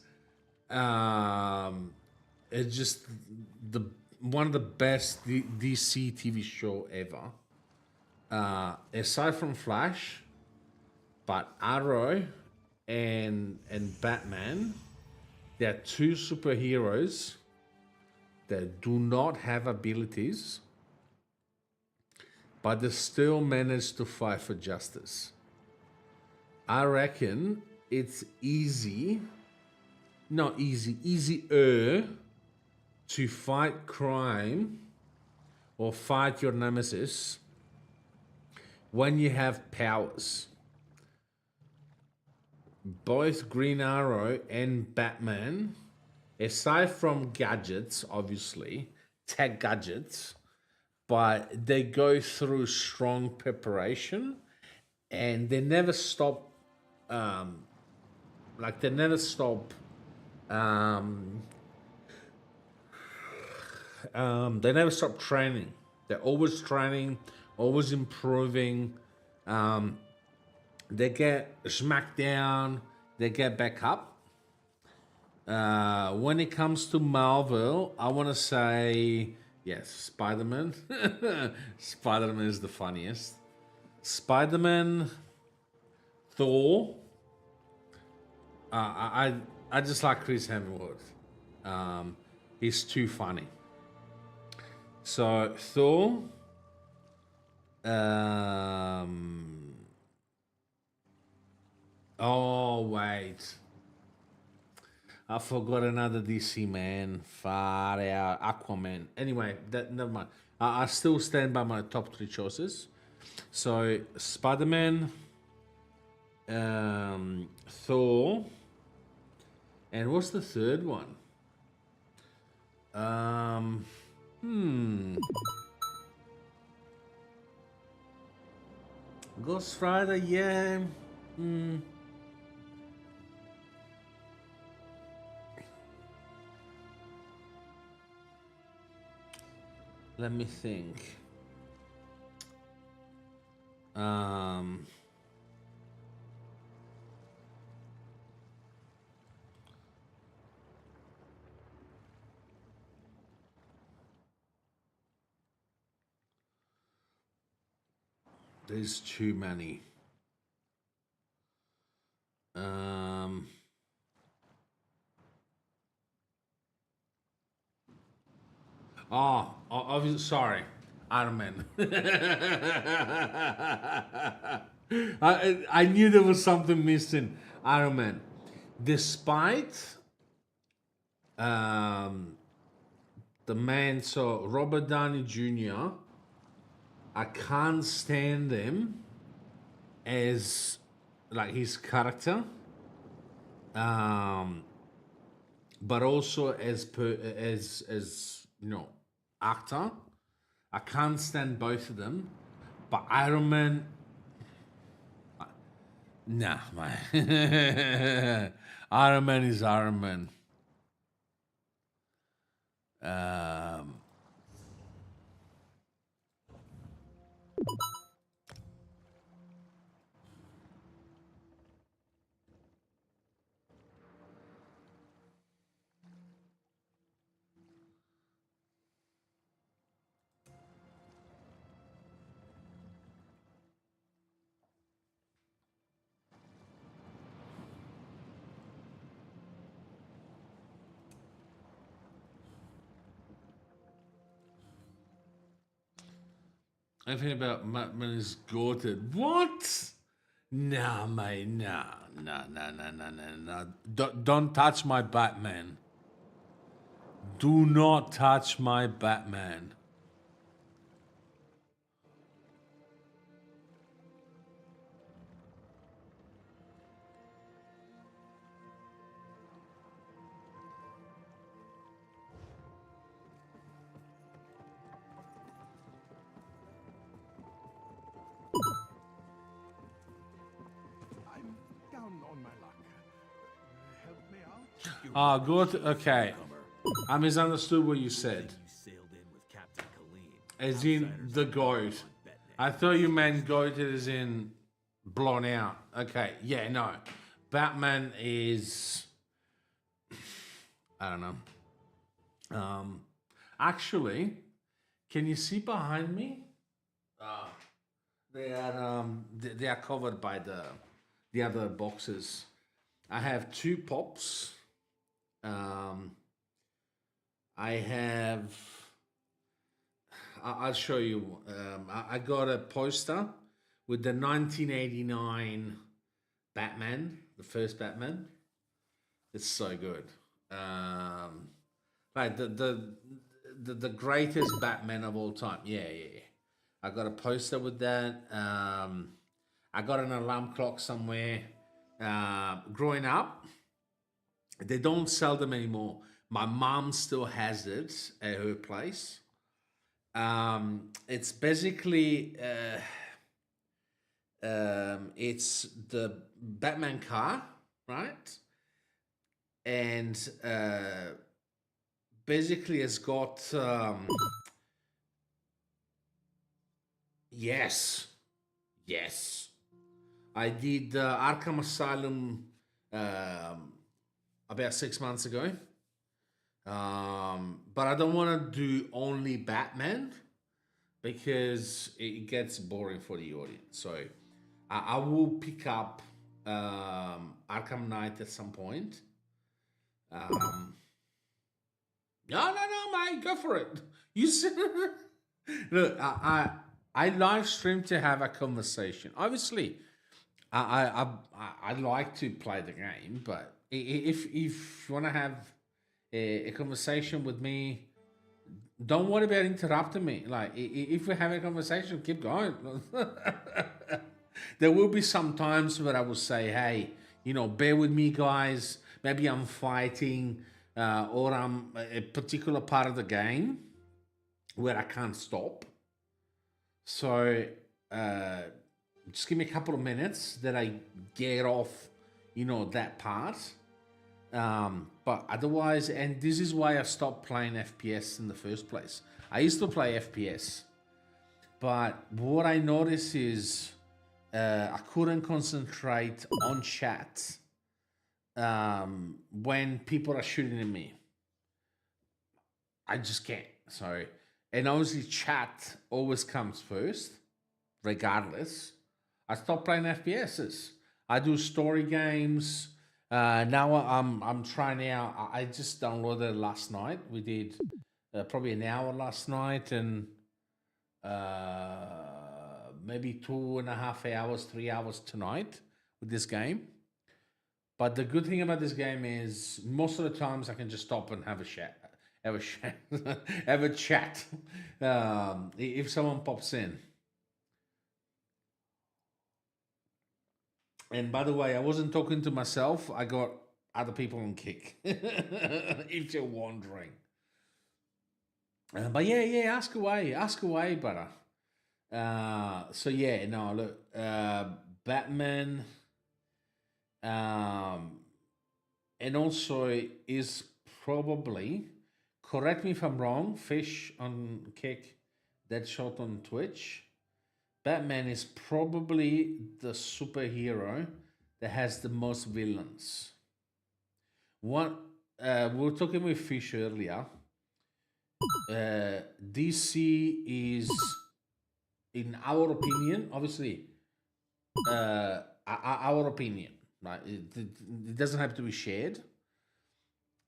the one of the best DC TV show ever. Aside from Flash, but Arrow and Batman, they're two superheroes that do not have abilities, but they still manage to fight for justice. I reckon it's easier to fight crime or fight your nemesis when you have powers. Both Green Arrow and Batman, aside from gadgets, obviously, tech gadgets, but they go through strong preparation and they never stop, they never stop training. They're always training, always improving. They get smacked down, they get back up. When it comes to Marvel, I want to say, yes, Spider-Man. Spider-Man is the funniest. Spider-Man, Thor. I just like Chris Hemsworth. He's too funny. So Thor. Oh wait, I forgot another DC man. Far out, Aquaman. Anyway, never mind. I still stand by my top three choices. So Spider-Man, Thor, and what's the third one? Ghost Rider, yeah. Let me think. There's too many. Obviously, sorry, Iron Man. I knew there was something missing. Iron Man. Despite the man, so Robert Downey Jr., I can't stand him as like his character, but also as you know, actor. I can't stand both of them, but Iron Man, nah, man. Iron Man is Iron Man. Everything about Batman is goated. What? Nah, mate, nah. Don't touch my Batman. Do not touch my Batman. I'm down on my luck. Help me out? Ah, good. Okay. I misunderstood what you said. As in the goat. I thought you meant goated as in blown out. Okay. Yeah, no. Batman is... I don't know. Actually, can you see behind me? They are covered by the other boxes. I have 2 pops. I have. I'll show you. I got a poster with the 1989 Batman, the first Batman. It's so good. Like the greatest Batman of all time. Yeah. I got a poster with that. I got an alarm clock somewhere. Growing up, they don't sell them anymore. My mom still has it at her place. It's basically it's the Batman car, right? And basically it's got yes. I did Arkham Asylum about 6 months ago. But I don't want to do only Batman because it gets boring for the audience. So I will pick up Arkham Knight at some point. No, mate, go for it. You said, look, I live stream to have a conversation. Obviously, I like to play the game, but if you want to have a conversation with me, don't worry about interrupting me. Like, if we have a conversation, keep going. There will be some times where I will say, hey, bear with me, guys. Maybe I'm fighting or I'm a particular part of the game where I can't stop. So just give me a couple of minutes that I get off, that part. But otherwise, and this is why I stopped playing FPS in the first place. I used to play FPS, but what I noticed is I couldn't concentrate on chat when people are shooting at me. I just can't. So, and obviously chat always comes first. regardless. I stopped playing FPSs. I do story games. Now I'm trying out. I just downloaded it last night. We did probably an hour last night and maybe 2.5 hours, 3 hours tonight with this game. But the good thing about this game is most of the times I can just stop and have a chat, have a chat. If someone pops in. And by the way, I wasn't talking to myself. I got other people on kick. If you're wondering. But yeah, ask away, brother. So yeah, no, look, Batman, and also is probably, correct me if I'm wrong, Fish on kick, Deadshot on Twitch. Batman is probably the superhero that has the most villains. One, we were talking with Fish earlier. DC is, in our opinion, obviously, our opinion, right? It doesn't have to be shared,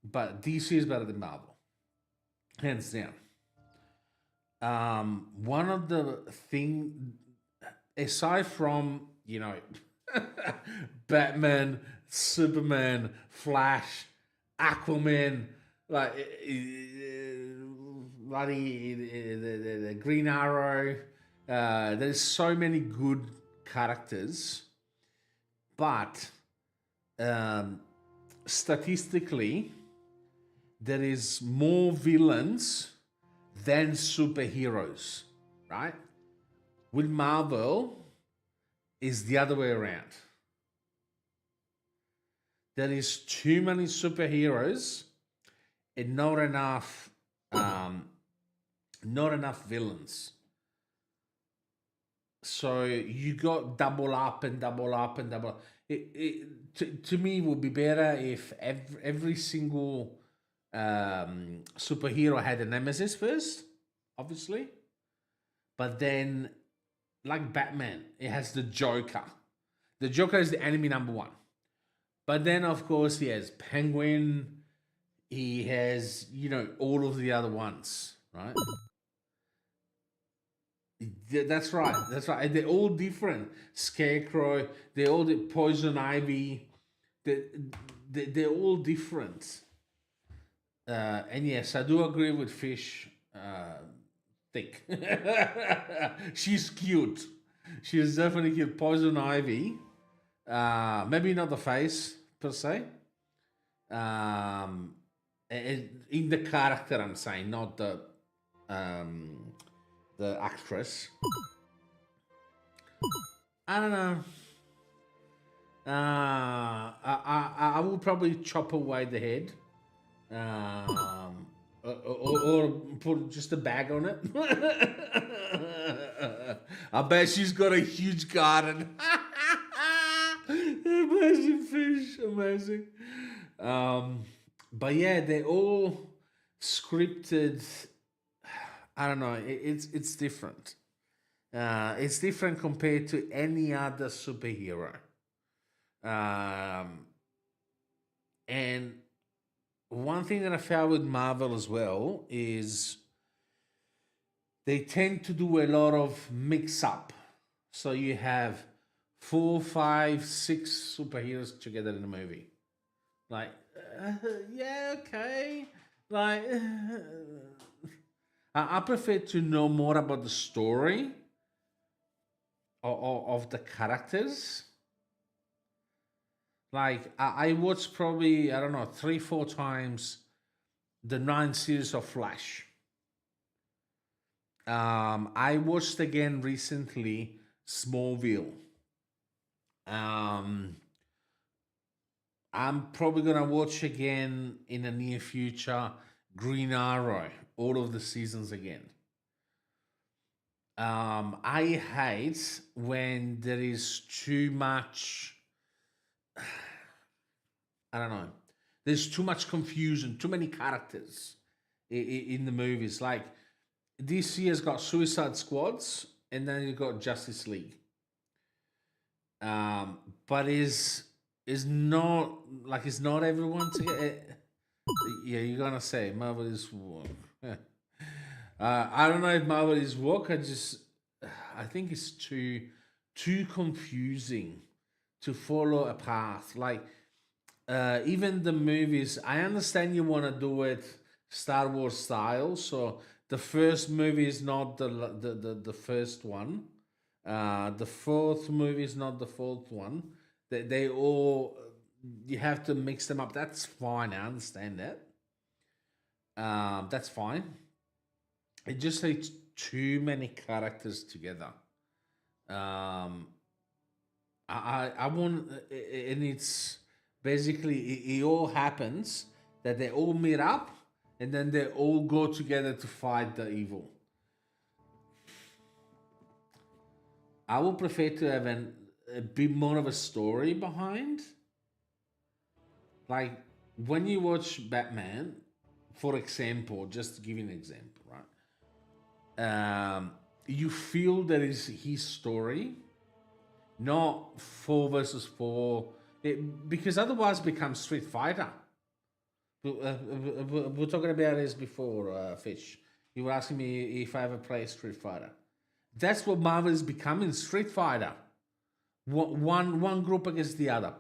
but DC is better than Marvel, hands down. One of the thing, aside from, you know, Batman, Superman, Flash, Aquaman, like the Green Arrow, there's so many good characters, but statistically, there is more villains than superheroes, right? With Marvel, is the other way around. There is too many superheroes and not enough villains. So you got double up and double up and double. To me, it would be better if every single superhero had a nemesis first, obviously, but then, like Batman, it has the Joker. The Joker is the enemy number one, but then of course he has Penguin. He has, you know, all of the other ones, right? That's right. That's right. And they're all different. Scarecrow. They're all Poison Ivy. They're all different. And yes, I do agree with Fish. Thick. She's cute. She is definitely cute. Poison Ivy. Maybe not the face per se. In the character, I'm saying, not the actress. I don't know. I will probably chop away the head, or put just a bag on it. I bet she's got a huge garden. Amazing Fish, amazing. But yeah, they're all scripted. I don't know. It's different. It's different compared to any other superhero. And one thing that I found with Marvel as well is they tend to do a lot of mix up. So you have 4, 5, 6 superheroes together in a movie. Like, yeah, okay. Like, I prefer to know more about the story of the characters. Like, I watched probably, I don't know, 3, 4 times the 9 series of Flash. I watched again recently Smallville. I'm probably gonna watch again in the near future Green Arrow, all of the seasons again. I hate when there is too much. I don't know. There's too much confusion, too many characters in the movies. Like, DC has got Suicide Squads and then you got Justice League. But is not like it's not everyone together. Yeah, you're gonna say Marvel is woke. I don't know if Marvel is woke. I think it's too confusing to follow a path. Like even the movies, I understand you want to do it Star Wars style. So the first movie is not the first one. The fourth movie is not the fourth one. They all, you have to mix them up. That's fine. I understand that. That's fine. It just takes too many characters together. I want, and it's basically it all happens that they all meet up and then they all go together to fight the evil. I would prefer to have a bit more of a story behind. Like when you watch Batman, for example, just to give you an example, right? You feel that is his story, not 4 versus 4, because otherwise it becomes Street Fighter. We're talking about this before, Fish. You were asking me if I ever play Street Fighter. That's what Marvel is becoming, Street Fighter. One group against the other.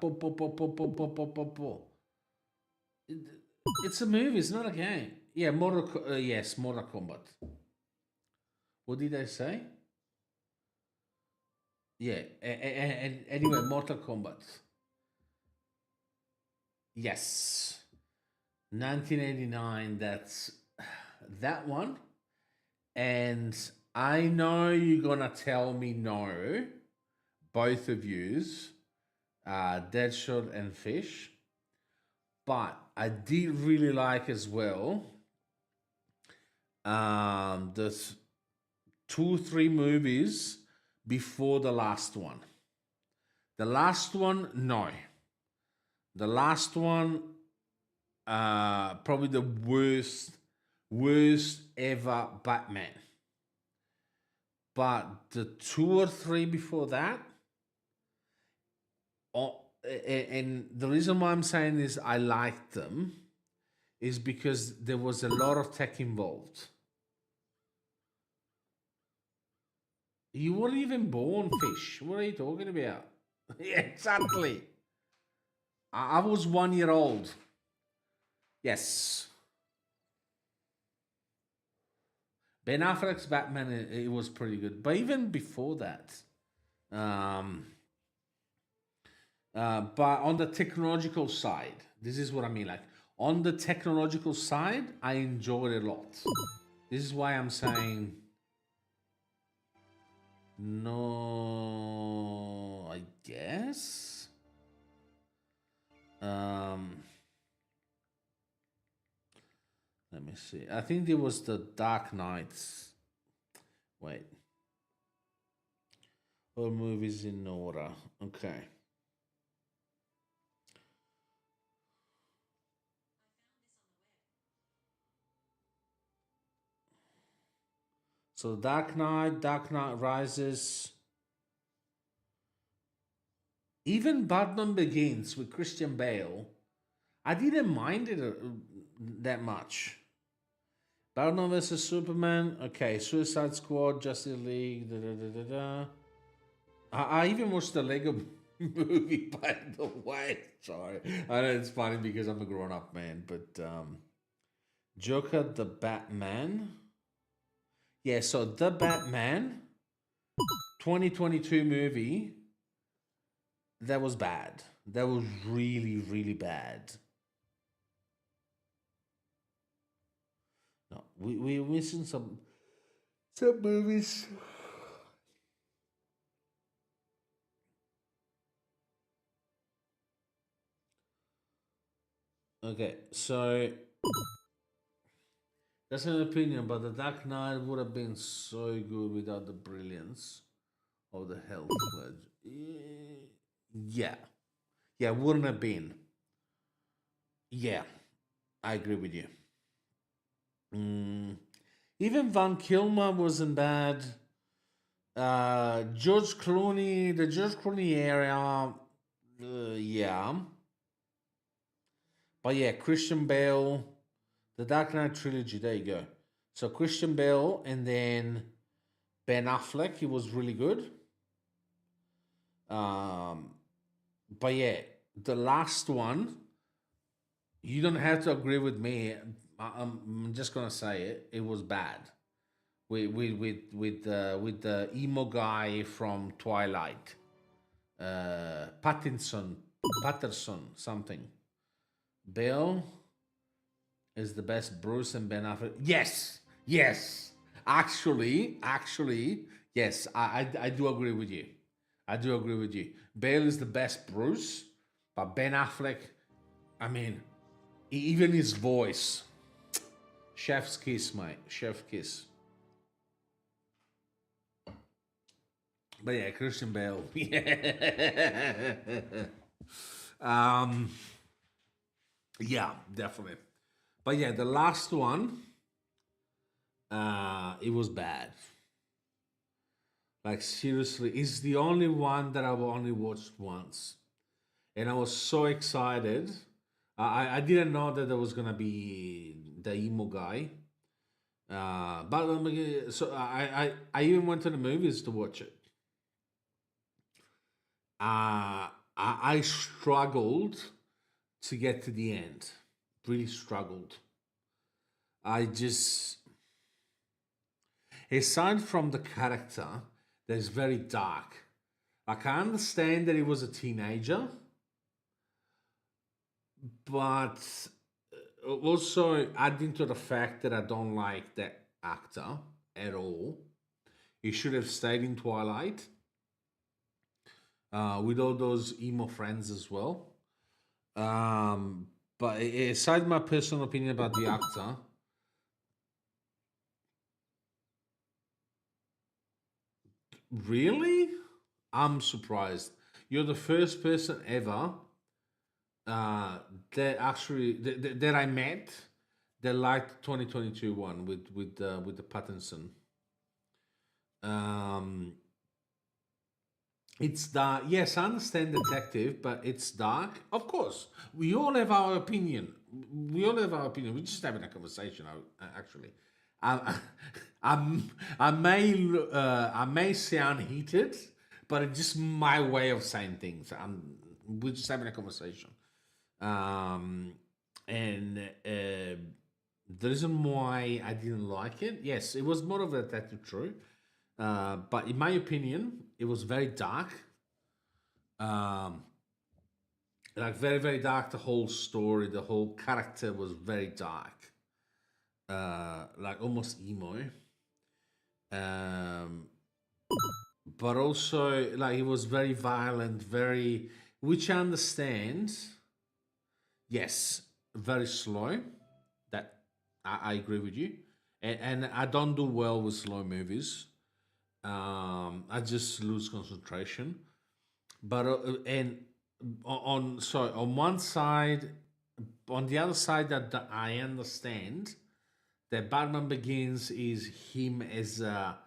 It's a movie, it's not a game. Yeah, yes, Mortal Kombat. What did I say? Yeah, and anyway, Mortal Kombat. Yes. 1989, that's that one. And I know you're gonna tell me no, both of yous, Deadshot and Fish. But I did really like as well the 2-3 movies before the last one. The last one, no. The last one, probably the worst ever Batman. But the 2 or 3 before that, and the reason why I'm saying is I liked them is because there was a lot of tech involved. You weren't even born, Fish. What are you talking about? Yeah, exactly. I was 1 year old. Yes. Ben Affleck's Batman, it was pretty good. But even before that, but on the technological side, this is what I mean. Like on the technological side, I enjoyed it a lot. This is why I'm saying no, I guess. Let me see. I think there was the Dark Knights. Wait. All movies in order. Okay. So Dark Knight Rises. Even Batman Begins with Christian Bale, I didn't mind it that much. Batman vs Superman, okay. Suicide Squad, Justice League, I even watched the Lego movie, by the way. Sorry, I know it's funny because I'm a grown-up man, but Joker, the Batman. Yeah, so the Batman 2022 movie, that was bad. That was really, really bad. No, we're missing some movies. Okay, so that's an opinion, but the Dark Knight would have been so good without the brilliance of the Health Pledge. Yeah. Yeah, wouldn't have been. Yeah, I agree with you. Even Van Kilmer wasn't bad. George Clooney, the George Clooney area, yeah. But yeah, Christian Bale, the Dark Knight trilogy. There you go. So Christian Bale and then Ben Affleck. He was really good. But yeah, the last one. You don't have to agree with me. I'm just gonna say it. It was bad. With the emo guy from Twilight, Patterson something. Bill is the best Bruce and Ben Affleck. Yes. Actually, yes. I do agree with you. I do agree with you. Bale is the best Bruce, but Ben Affleck, I mean, even his voice, chef's kiss, mate. Chef kiss. But yeah, Christian Bale. Yeah, definitely. But yeah, the last one, it was bad. Like seriously, it's the only one that I've only watched once, and I was so excited. I didn't know that there was gonna be the emo guy. But so I even went to the movies to watch it. I struggled to get to the end. Really struggled. I just, aside from the character that is very dark, like I understand that he was a teenager, but also adding to the fact that I don't like that actor at all. He should have stayed in Twilight with all those emo friends as well. But aside my personal opinion about the actor, really, I'm surprised. You're the first person ever that actually that I met that liked 2022 one with the Pattinson. It's dark. Yes, I understand detective, but it's dark. Of course, we all have our opinion. We all have our opinion. We're just having a conversation. Actually, I, I may sound heated, but it's just my way of saying things. We're just having a conversation. And the reason why I didn't like it, yes, it was more of a detective, true. But in my opinion, it was very dark. Like very, very dark. The whole story, the whole character was very dark. Like almost emo. But also like it was very violent, very, which I understand. Yes, very slow. That I agree with you, and I don't do well with slow movies. I just lose concentration. But and on one side, on the other side that I understand that Batman Begins is him as a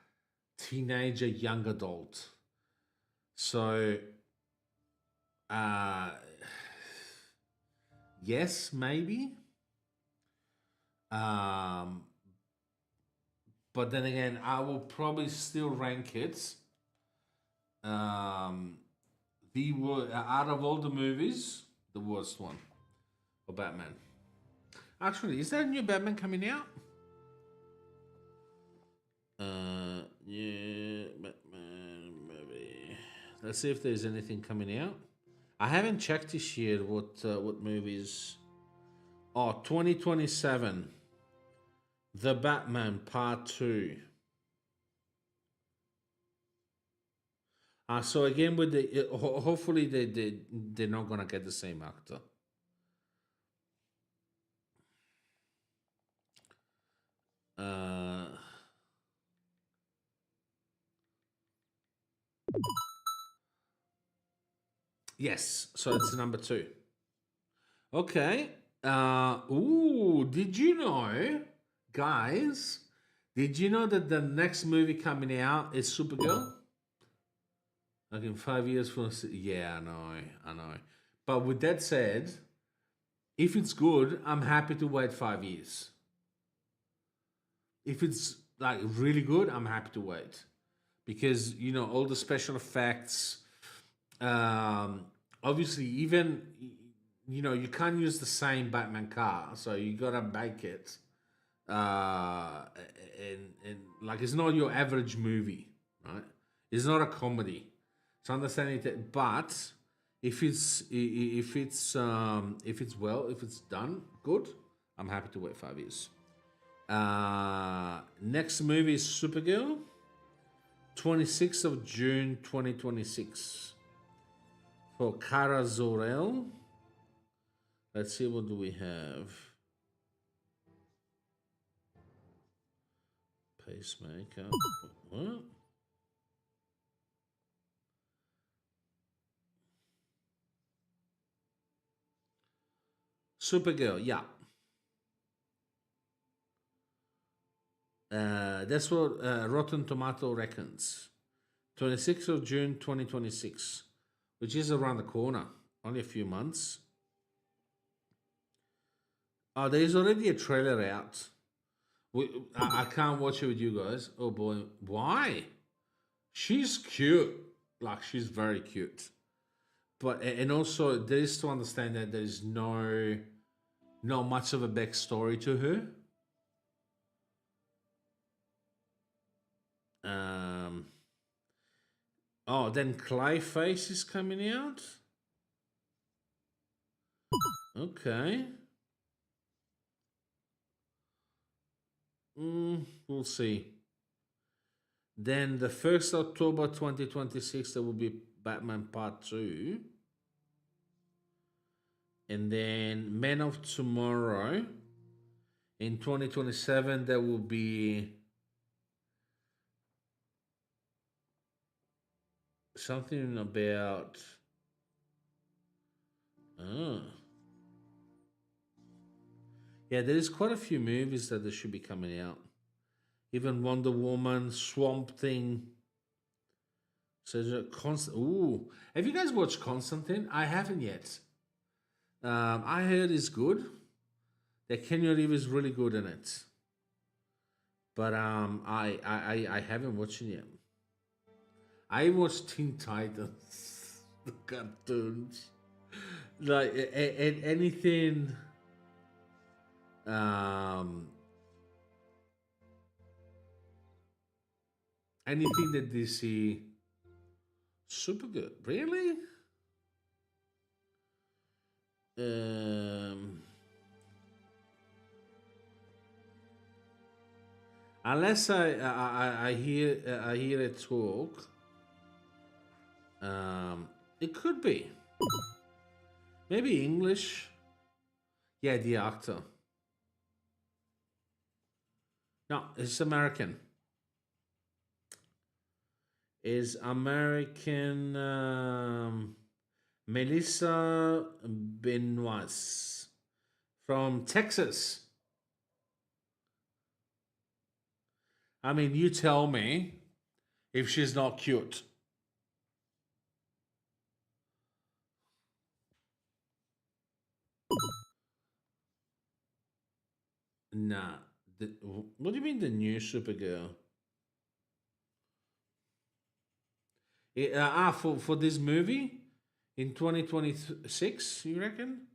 teenager, young adult. So, yes, maybe. But then again, I will probably still rank it. Out of all the movies, the worst one. Or Batman. Actually, is there a new Batman coming out? Yeah, Batman movie. Let's see if there's anything coming out. I haven't checked this year what movies. Oh, 2027. The Batman Part 2. So again, with the hopefully they're not gonna get the same actor. Yes, so it's number 2. Okay. Did you know, guys, Did you know that the next movie coming out is Supergirl? Like in 5 years from... Yeah, I know. But with that said, if it's good, I'm happy to wait 5 years. If it's like really good, I'm happy to wait. Because, you know, all the special effects, obviously even, you know, you can't use the same Batman car, so you gotta make it. And like, it's not your average movie, right? It's not a comedy. So understanding that, but if it's done good, I'm happy to wait 5 years. Next movie is Supergirl, 26th of June 2026 for Kara Zor-El. Let's see, what do we have? Pacemaker. What? Supergirl, yeah. That's what Rotten Tomato reckons. 26th of June 2026, which is around the corner. Only a few months. Oh, there's already a trailer out. I can't watch it with you guys. Oh boy, why? She's cute. Like, she's very cute. But, and also there is to understand that there's not much of a backstory to her. Oh, then Clayface is coming out. Okay. We'll see. Then the 1st October 2026, there will be Batman Part 2. And then Men of Tomorrow. In 2027, there will be something about... Yeah, there's quite a few movies that should be coming out. Even Wonder Woman, Swamp Thing. So ooh, have you guys watched Constantine? I haven't yet. I heard it's good. That Keanu Reeves is really good in it. But I haven't watched it yet. I watched Teen Titans, the cartoons, like anything. Anything that DC super good, really? Unless I hear it talk, it could be. Maybe English. Yeah, the actor. No, it's American. Is American Melissa Benoist from Texas. I mean, you tell me if she's not cute. Nah. What do you mean the new Supergirl? For this movie in 2026, you reckon?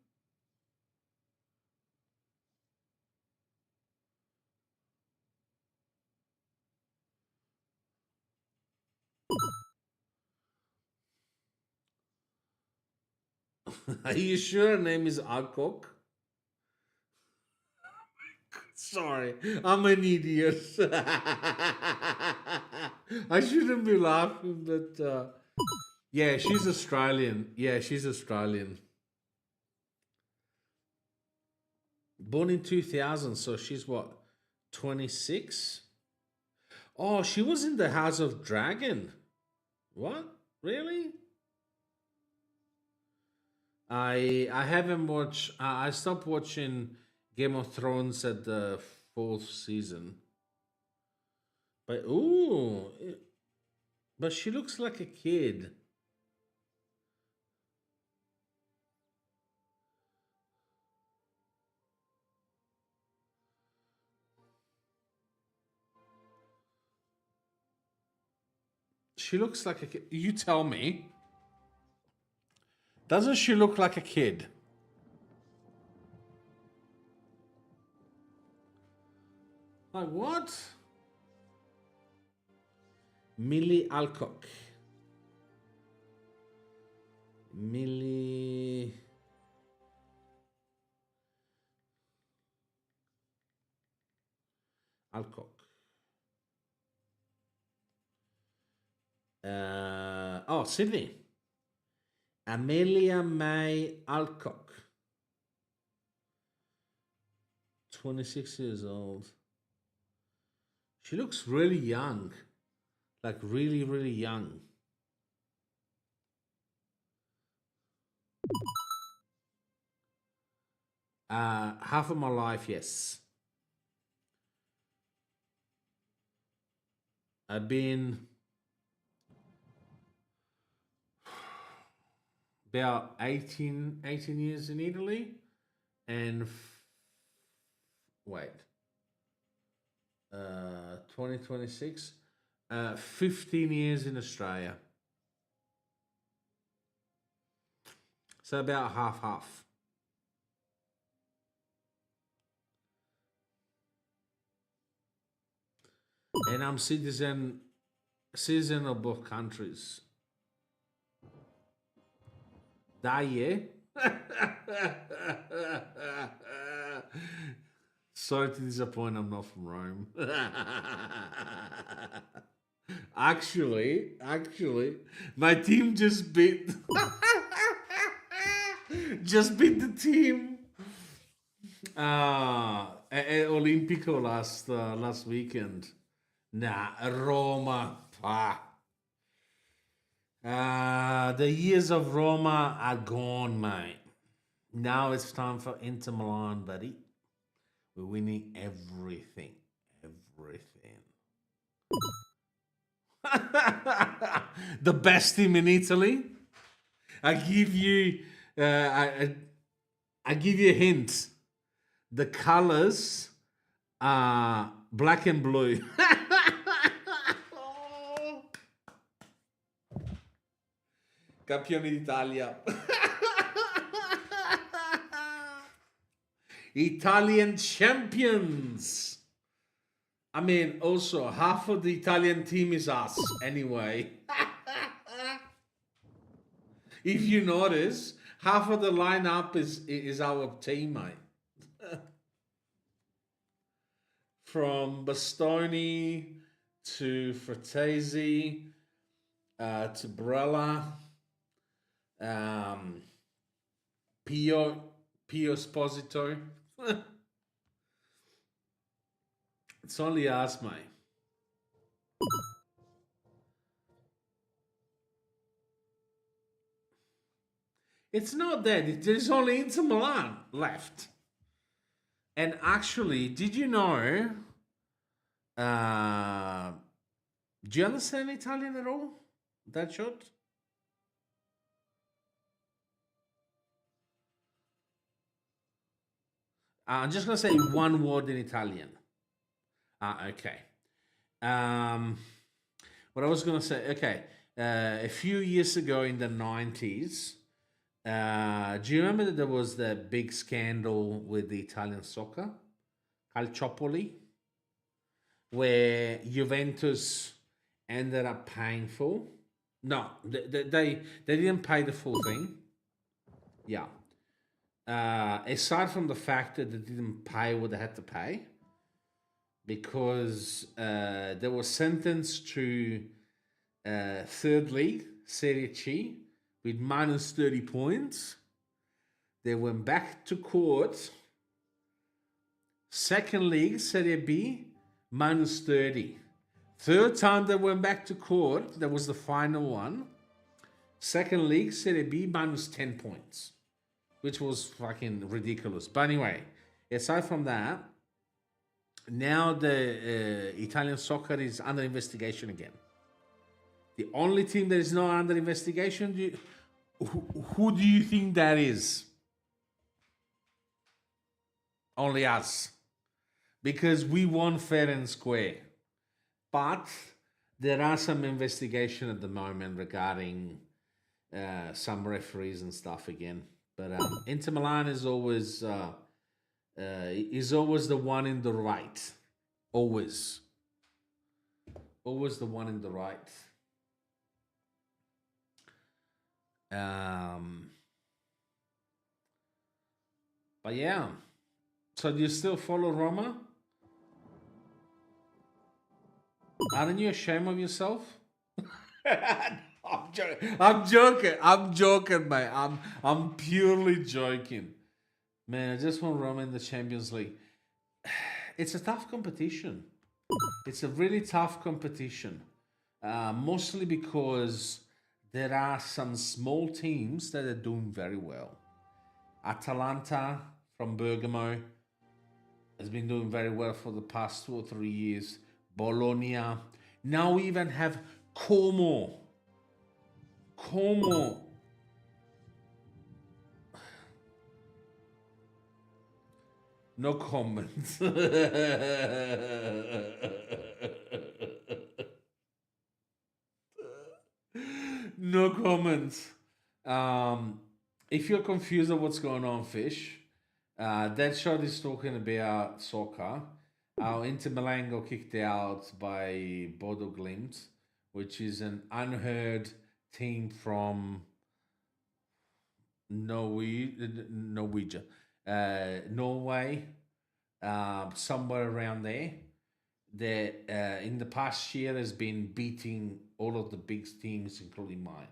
Are you sure her name is Alcock? Sorry, I'm an idiot. I shouldn't be laughing, but yeah, she's Australian. Yeah, she's Australian. Born in 2000, so she's what, 26? Oh, she was in the House of Dragon. What? Really? I haven't watched. I stopped watching Game of Thrones at the 4th season. But ooh, but she looks like a kid. She looks like a kid. You tell me. Doesn't she look like a kid? Like what? Millie Alcock. Millie. Alcock. Oh, Sydney. Amelia May Alcock. 26 years old. She looks really young. Like really, really young. Half of my life, yes. I've been about 18 years in Italy and wait, 2026, 15 years in Australia. So about half. And I'm citizen of both countries. That year. Sorry to disappoint, I'm not from Rome. Actually, my team just beat the team at Olimpico last weekend. Nah, Roma. The years of Roma are gone, mate. Now it's time for Inter Milan, buddy. We're winning everything. The best team in Italy. I give you a hint. The colors are black and blue. Campioni d'Italia. Italian champions. I mean, also, half of the Italian team is us, anyway. If you notice, half of the lineup is our team, mate. From Bastoni to Fratesi to Barella, Pio Esposito. It's only us, mate. It's not that. There's only Inter Milan left. And actually, did you know? Do you understand Italian at all? That shot? I'm just gonna say one word in Italian. Okay. What I was gonna say. Okay. A few years ago in the 90s, do you remember that there was the big scandal with the Italian soccer, Calciopoli, where Juventus ended up paying full? No, they didn't pay the full thing. Yeah. Aside from the fact that they didn't pay what they had to pay, because they were sentenced to third league, Serie C, with minus 30 points. They went back to court. Second league, Serie B, minus 30. Third time they went back to court, that was the final one. Second league, Serie B, minus 10 points. Which was fucking ridiculous. But anyway, aside from that, now the Italian soccer is under investigation again. The only team that is not under investigation, who do you think that is? Only us. Because we won fair and square. But there are some investigation at the moment regarding some referees and stuff again. But Inter Milan is always the one in the right. Always. Always the one in the right. But yeah. So do you still follow Roma? Aren't you ashamed of yourself? I'm joking, mate. I'm purely joking. Man, I just want Roma in the Champions League. It's a tough competition. It's a really tough competition. Mostly because there are some small teams that are doing very well. Atalanta from Bergamo has been doing very well for the past 2 or 3 years. Bologna. Now we even have Como. No comments. No comments. If you're confused of what's going on, Fish, that shot is talking about soccer. Our Inter Milan got kicked out by Bodo Glimt, which is an unheard team from Norway, somewhere around there. That in the past year has been beating all of the big teams, including mine.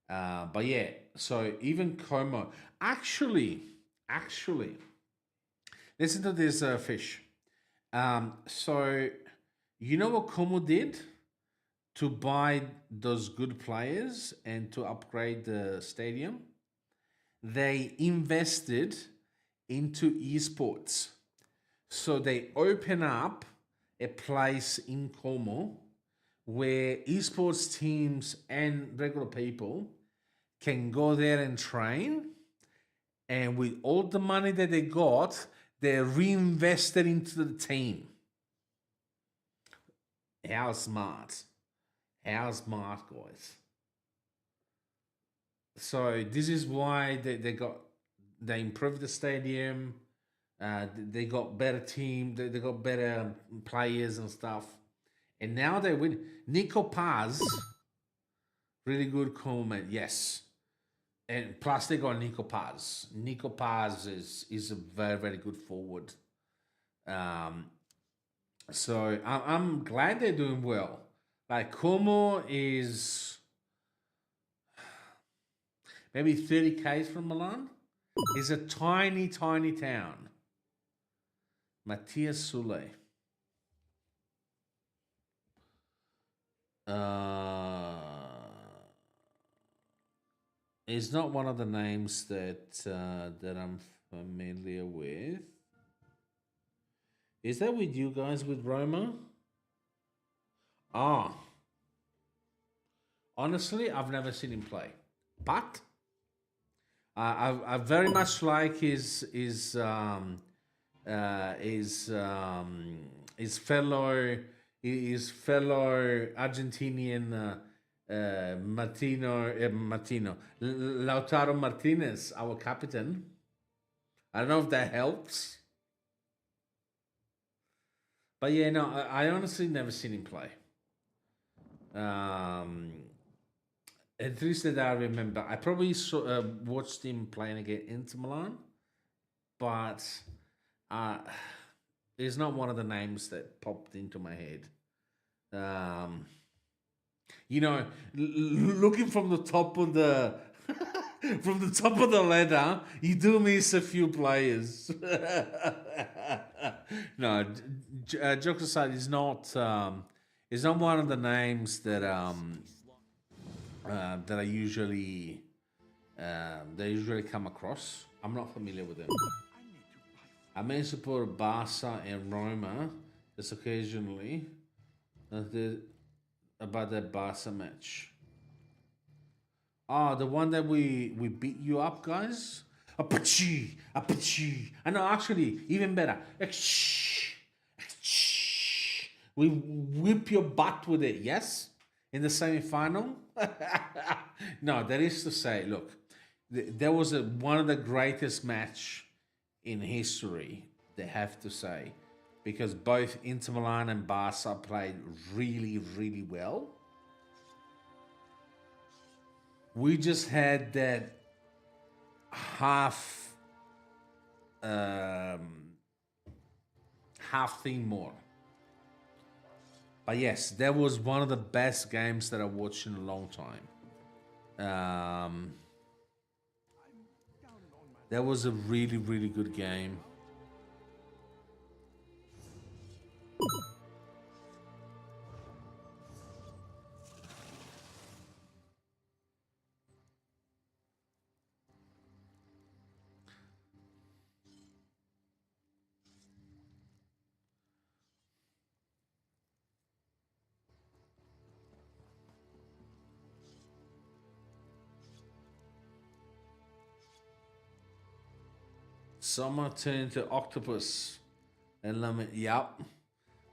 But yeah, so even Como, actually, listen to this, Fish. So you know what Como did to buy those good players and to upgrade the stadium? They invested into esports. So they open up a place in Como where esports teams and regular people can go there and train. And with all the money that they got, they're reinvested into the team. How smart. How smart, guys. So this is why they improved the stadium. They got better team. They got better players and stuff. And now they win. Nico Paz, really good comment. Yes. And plus they got Nico Paz. Nico Paz is a very, very good forward. So I'm glad they're doing well. Like Como is maybe 30 k's from Milan. It's a tiny, tiny town. Matthias Sule. It's not one of the names that I'm familiar with. Is that with you guys with Roma? Honestly, I've never seen him play, but I very much like his fellow Argentinian Lautaro Martinez, our captain. I don't know if that helps. But yeah, no, I honestly never seen him play. At least that I remember. I probably watched him playing against Inter Milan, but it's not one of the names that popped into my head. You know, looking from the top of the from the top of the ladder, you do miss a few players. No, jokes aside, it's not one of the names that that I usually come across. I'm not familiar with them. I may support Barca and Roma just occasionally about that Barca match. The one that we beat you up, guys. Apache, apache. I know, actually, even better. We whip your butt with it, yes? In the semi-final? No, that is to say, look, there was one of the greatest match in history, they have to say, because both Inter Milan and Barca played really, really well. We just had that half thing more. But yes, that was one of the best games that I watched in a long time. That was a really, really good game. Summer turned to octopus and lemon. Yep.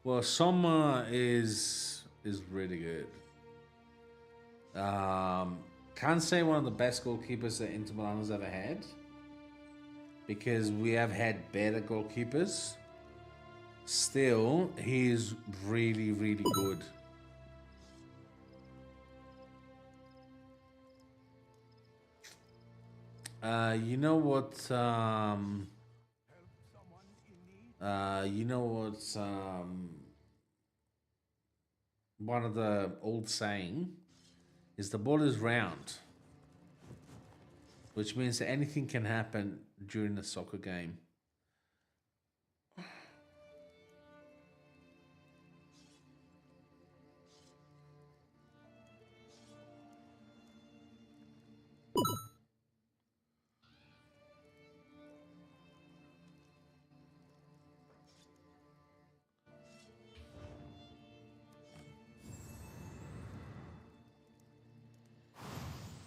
Well, Summer is really good. Can't say one of the best goalkeepers that Inter Milan has ever had, because we have had better goalkeepers. Still, he is really, really good. You know what? One of the old saying is the ball is round, which means that anything can happen during a soccer game.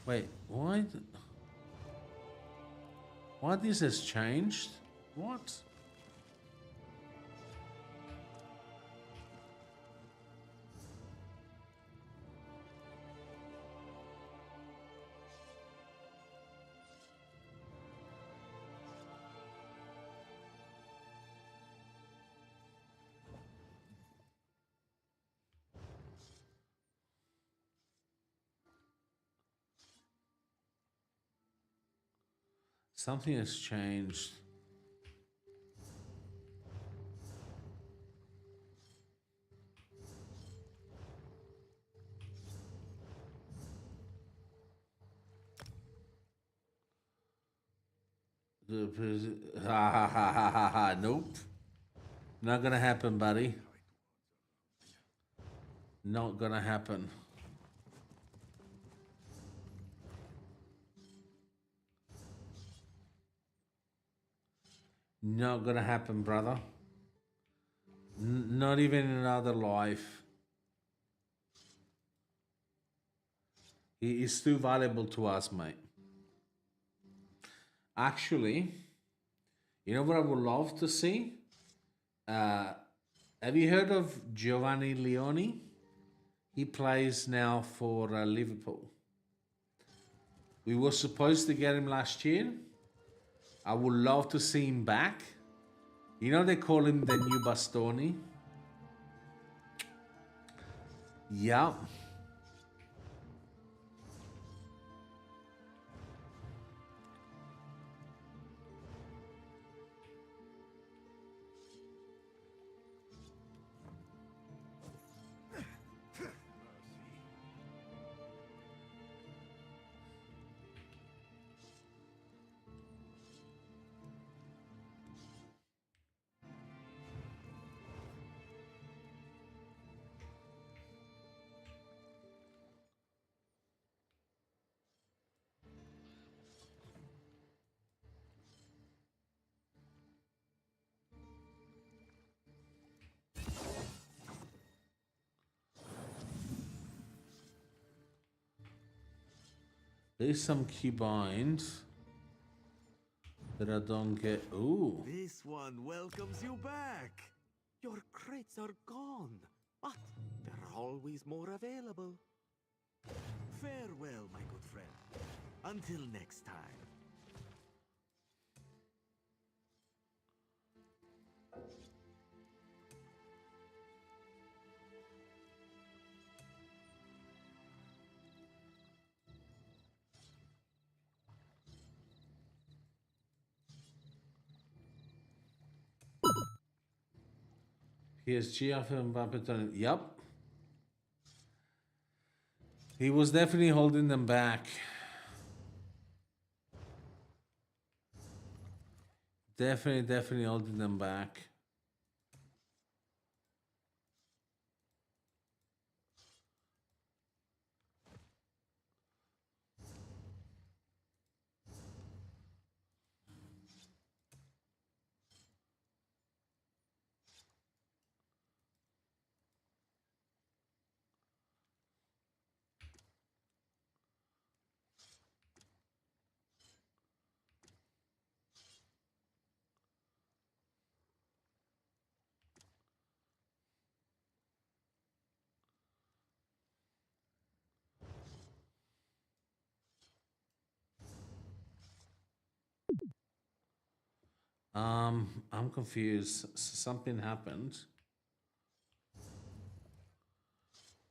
Wait, why this has changed? What? Something has changed. Nope. Not gonna happen, buddy. Not gonna happen. Not gonna happen, brother. Not even in another life. He is too valuable to us, mate. Actually, you know what I would love to see? Have you heard of Giovanni Leone? He plays now for Liverpool. We were supposed to get him last year. I would love to see him back. You know they call him the new Bastoni? Yeah. There's some keybinds that I don't get. Ooh. This one welcomes you back. Your crates are gone, but there are always more available. Farewell, my good friend. Until next time. PSG after Mbappe. Yep. He was definitely holding them back. Definitely holding them back. I'm confused. Something happened.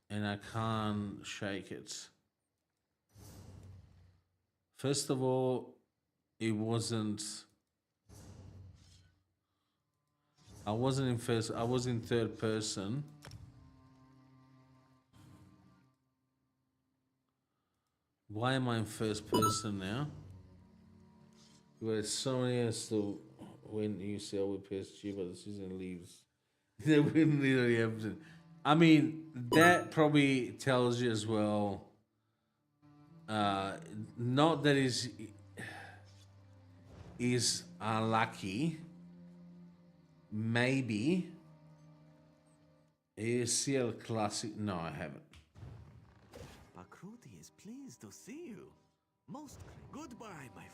And I can't shake it. First of all, it wasn't. I wasn't in first. I was in third person. Why am I in first person now? Well, Sony has to win UCL with PSG, but the season leaves. They win literally everything. I mean, that probably tells you as well. Not that is unlucky. Maybe ACL Classic. No, I haven't. Pakruti is pleased to see you. Most goodbye, my friend.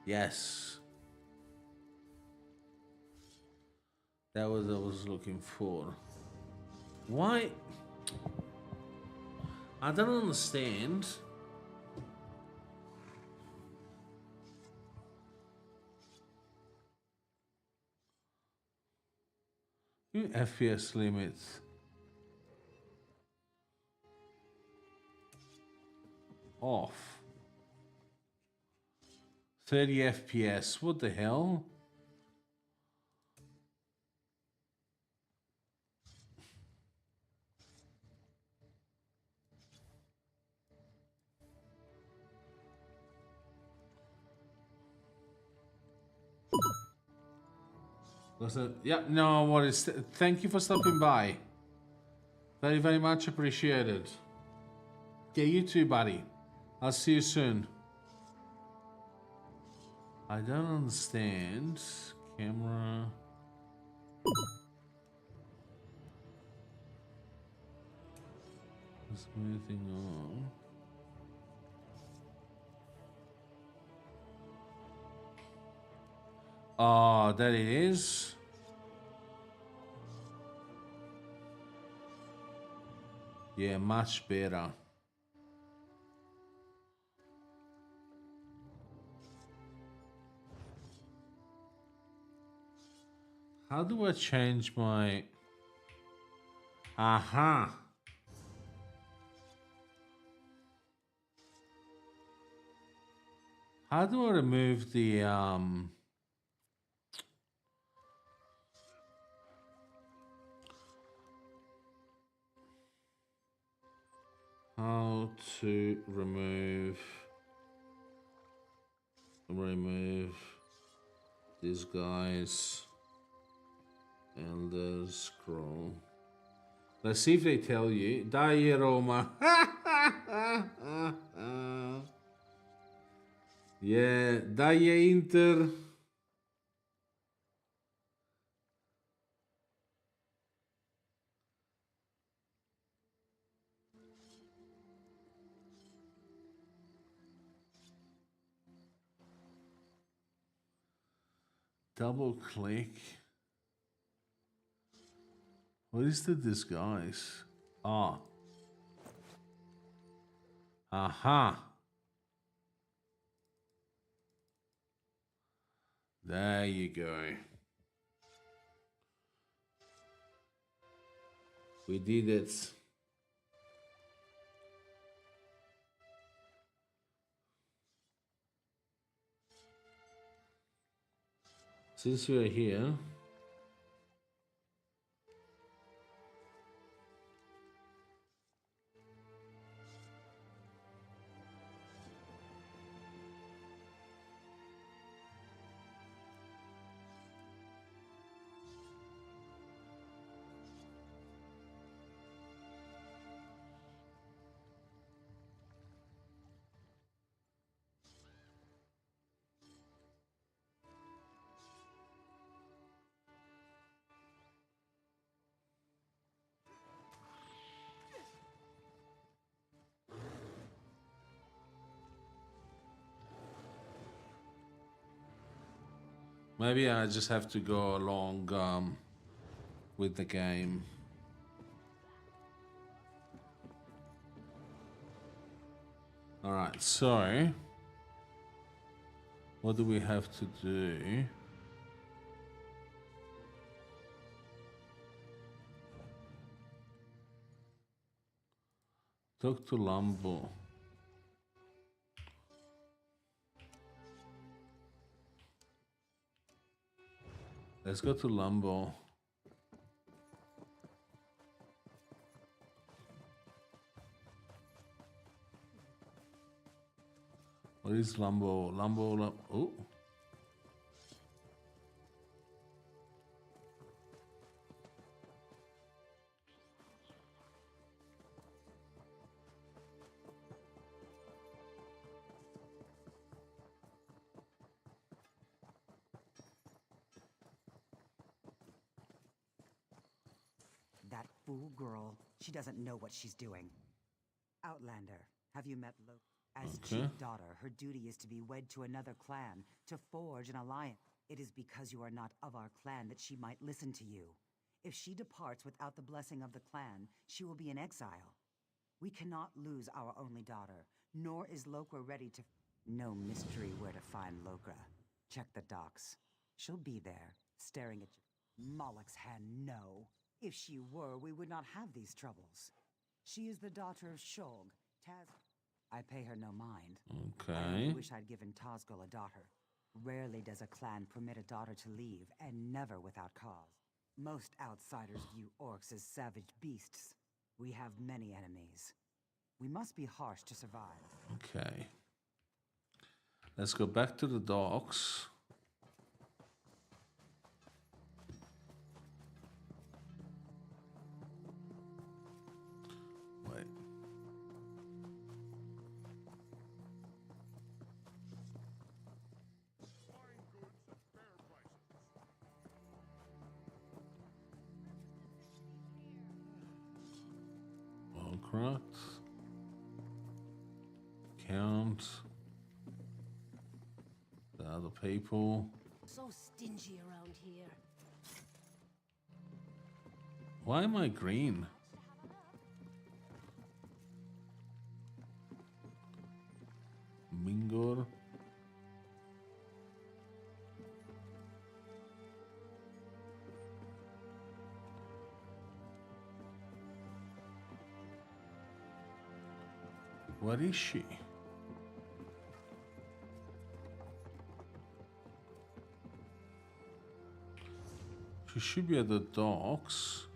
Yes. That was what I was looking for. Why? I don't understand. FPS limits. Off. 30 FPS. What the hell? Listen, yeah, no worries. Thank you for stopping by. Very, very much appreciated. Yeah, you too, buddy. I'll see you soon. I don't understand. Camera. What's moving on? Oh, that it is. Yeah, much better. How do I change my... Aha. How do I remove the how to remove these guys and the scroll. Let's see if they tell you. Dai Roma. dai Inter. Double click. What is the disguise? Ah. Aha. There you go. We did it. Since you're here, maybe I just have to go along with the game. All right, so what do we have to do? Talk to Lambo. Let's go to Lambo. What is Lambo? Lambo. Oh. That fool girl, she doesn't know what she's doing. Outlander, have you met Loki? As chief daughter, her duty is to be wed to another clan, to forge an alliance. It is because you are not of our clan that she might listen to you. If she departs without the blessing of the clan, she will be in exile. We cannot lose our only daughter, nor is Lokra ready to... No mystery where to find Lokra. Check the docks. She'll be there, staring at you. Moloch's hand, no. If she were, we would not have these troubles. She is the daughter of Shulg, Taz... I pay her no mind. I Okay. only wish I'd given Tazgul a daughter. Rarely does a clan permit a daughter to leave, and never without cause. Most outsiders view orcs as savage beasts. We have many enemies. We must be harsh to survive. Okay. Let's go back to the docks. Wait. Correct. Count the other people. So stingy around here. Why am I green? Mingor. What is she? She should be at the docks.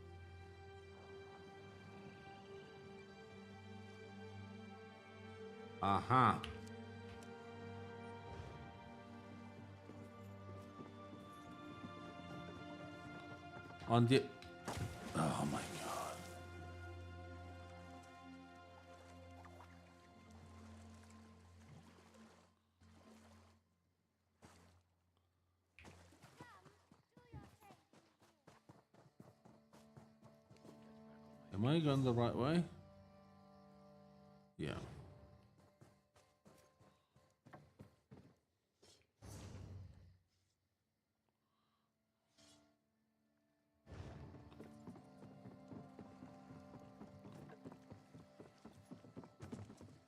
Aha. On the... Oh my god. Am I going the right way? Yeah.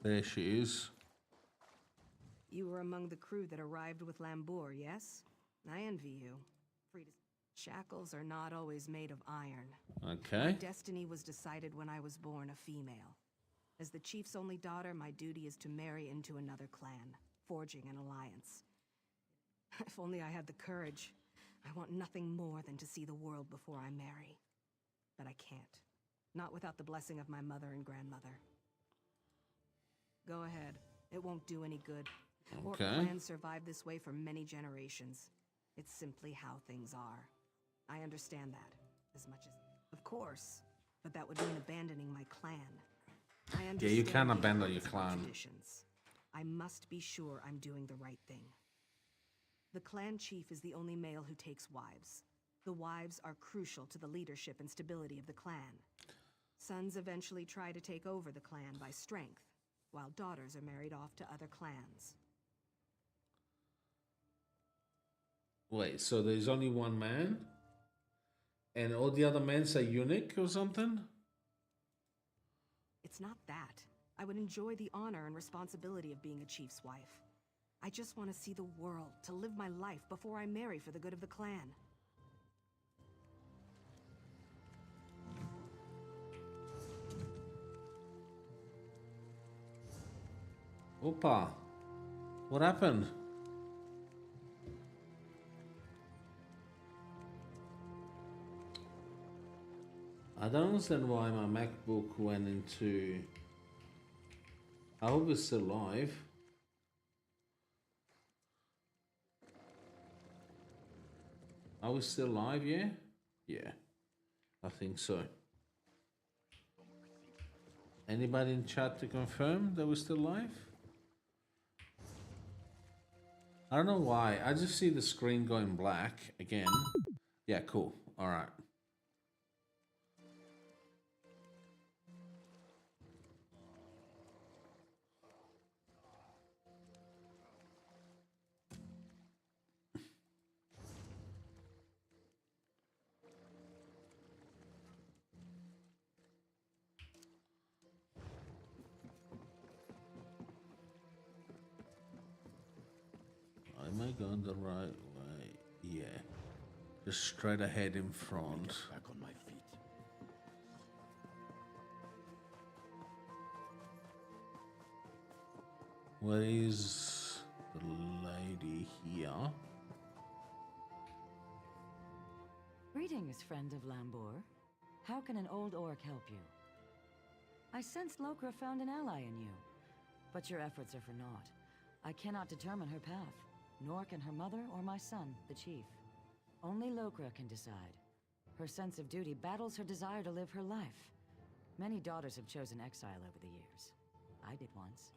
There she is. You were among the crew that arrived with Lambour, yes? I envy you. Shackles are not always made of iron. Okay. My destiny was decided when I was born a female. As the chief's only daughter, my duty is to marry into another clan, forging an alliance. If only I had the courage. I want nothing more than to see the world before I marry. But I can't. Not without the blessing of my mother and grandmother. Go ahead. It won't do any good. Orc clans survive this way for many generations. It's simply how things are. I understand that, as much as... Of course, but that would mean abandoning my clan. I understand. Yeah, you can't abandon your the clan. traditions. I must be sure I'm doing the right thing. The clan chief is the only male who takes wives. The wives are crucial to the leadership and stability of the clan. Sons eventually try to take over the clan by strength, while daughters are married off to other clans. Wait, so there's only one man? And all the other men are eunuch or something? It's not that. I would enjoy the honor and responsibility of being a chief's wife. I just want to see the world, to live my life before I marry for the good of the clan. Opa, what happened? I don't understand why my MacBook went into... I hope it's still live. Are we still live, yeah? Yeah, I think so. Anybody in chat to confirm that we're still live? I don't know why. I just see the screen going black again. Yeah, cool. All right. Am I going the right way? Yeah. Just straight ahead in front. Back on my feet. Where is the lady here? Greetings, friend of Lambour. How can an old orc help you? I sense Lokra found an ally in you, but your efforts are for naught. I cannot determine her path, nor can her mother or my son, the chief. Only Lokra can decide. Her sense of duty battles her desire to live her life. Many daughters have chosen exile over the years. I did once.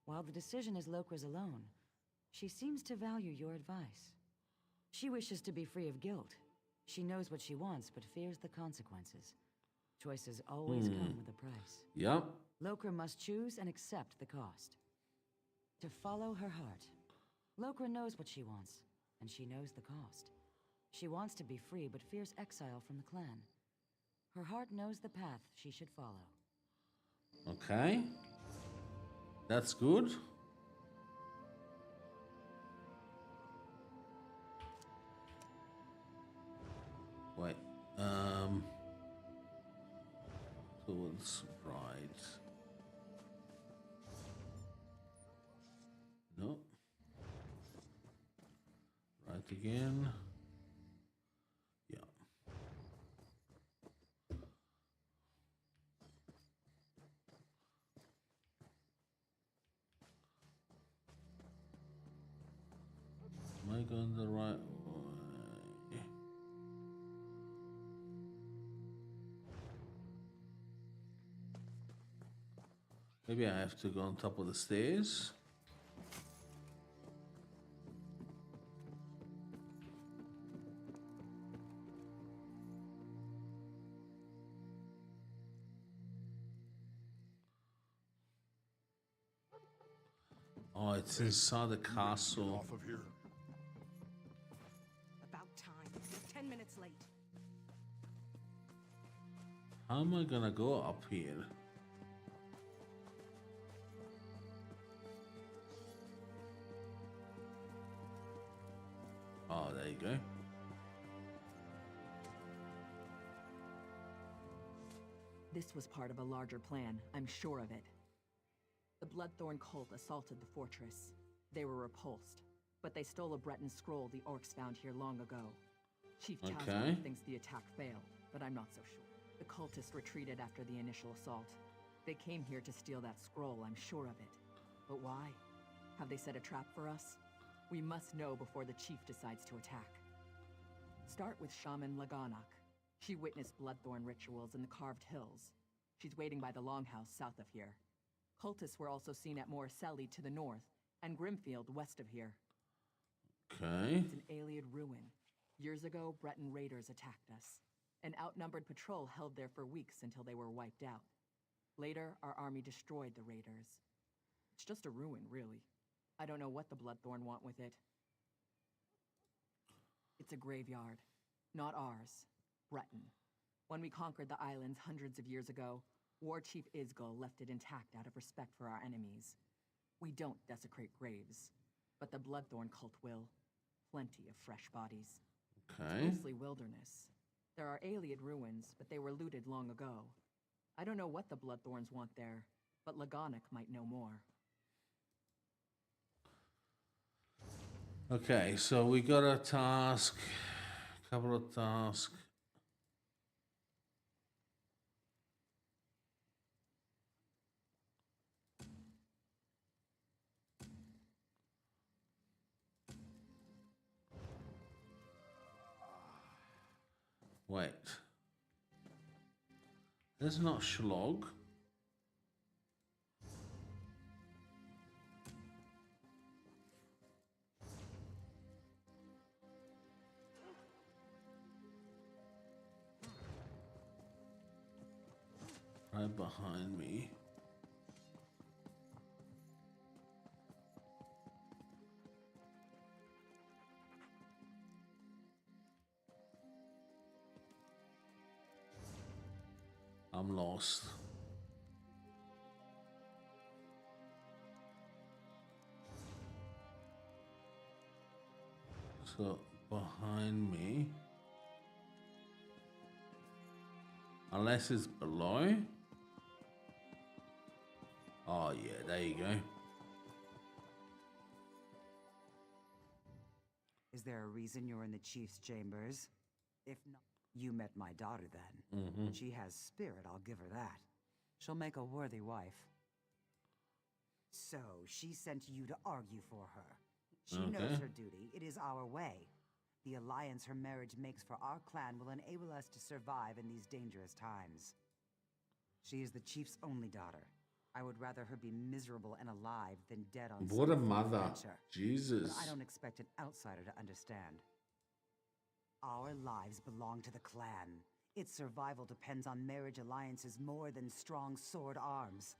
While the decision is Lokra's alone, she seems to value your advice. She wishes to be free of guilt. She knows what she wants, but fears the consequences. Choices always come with a price. Yep. Lokra must choose and accept the cost. To follow her heart. Lokra knows what she wants, and she knows the cost. She wants to be free, but fears exile from the clan. Her heart knows the path she should follow. Okay. That's good. Wait. Towards right. No. Right again. Yeah. Am I going the right way? Maybe I have to go on top of the stairs. Oh, it's inside the castle. Off of here. About time. 10 minutes late. How am I gonna go up here? Oh, there you go. This was part of a larger plan, I'm sure of it. The Bloodthorn cult assaulted the fortress. They were repulsed, but they stole a Breton scroll the orcs found here long ago. Chief Chasm thinks the attack failed, but I'm not so sure. The cultists retreated after the initial assault. They came here to steal that scroll, I'm sure of it. But why? Have they set a trap for us? We must know before the chief decides to attack. Start with Shaman Laganak. She witnessed Bloodthorn rituals in the Carved Hills. She's waiting by the Longhouse south of here. Cultists were also seen at Morriselli to the north, and Grimfield west of here. Okay. It's an Ayleid ruin. Years ago, Breton raiders attacked us. An outnumbered patrol held there for weeks until they were wiped out. Later, our army destroyed the raiders. It's just a ruin, really. I don't know what the Bloodthorn want with it. It's a graveyard. Not ours. Breton. When we conquered the islands hundreds of years ago, War Chief Isgul left it intact out of respect for our enemies. We don't desecrate graves, but the Bloodthorn cult will. Plenty of fresh bodies. Okay. It's mostly wilderness. There are Ayleid ruins, but they were looted long ago. I don't know what the Bloodthorns want there, but Laganak might know more. Okay, so we got a task, a couple of tasks. Wait. There's not Schlog. Right behind me. I'm lost. So behind me, unless it's below. Oh yeah, there you go. Is there a reason you're in the chief's chambers? If not, you met my daughter then. Mm-hmm. She has spirit, I'll give her that. She'll make a worthy wife. So, she sent you to argue for her. She knows her duty. It is our way. The alliance her marriage makes for our clan will enable us to survive in these dangerous times. She is the chief's only daughter. I would rather her be miserable and alive than dead on What a some mother. adventure. Jesus. But I don't expect an outsider to understand. Our lives belong to the clan. Its survival depends on marriage alliances more than strong sword arms.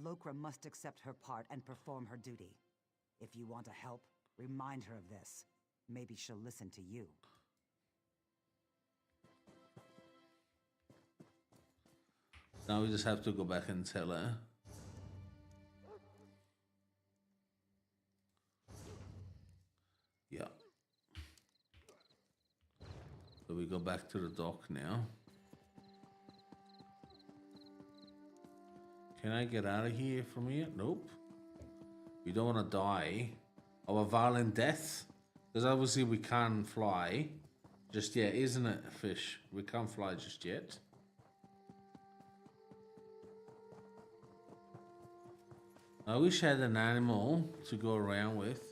Lokra must accept her part and perform her duty. If you want to help, remind her of this. Maybe she'll listen to you. Now we just have to go back and tell her. Yeah. So we go back to the dock now. Can I get out of here from here? Nope. We don't want to die of a violent death. Because obviously we can't fly just yet, isn't it, fish? We can't fly just yet. I wish I had an animal to go around with.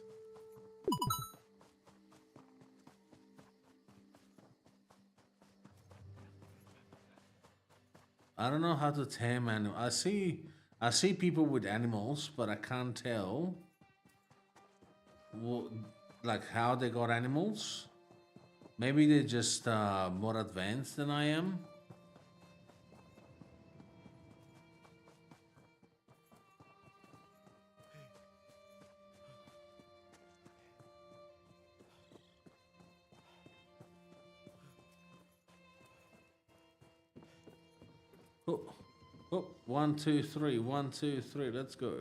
I don't know how to tame animals. I see people with animals, but I can't tell what, like how they got animals. Maybe they're just more advanced than I am. Oh, oh, 1, 2, 3, 1, 2, 3. Let's go.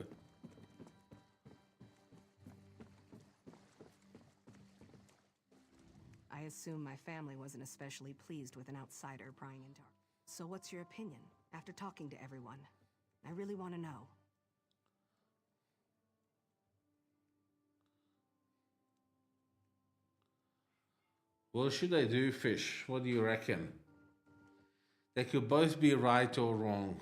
I assume my family wasn't especially pleased with an outsider prying into our... So what's your opinion, after talking to everyone? I really want to know. What should they do, Fish? What do you reckon? They could both be right or wrong.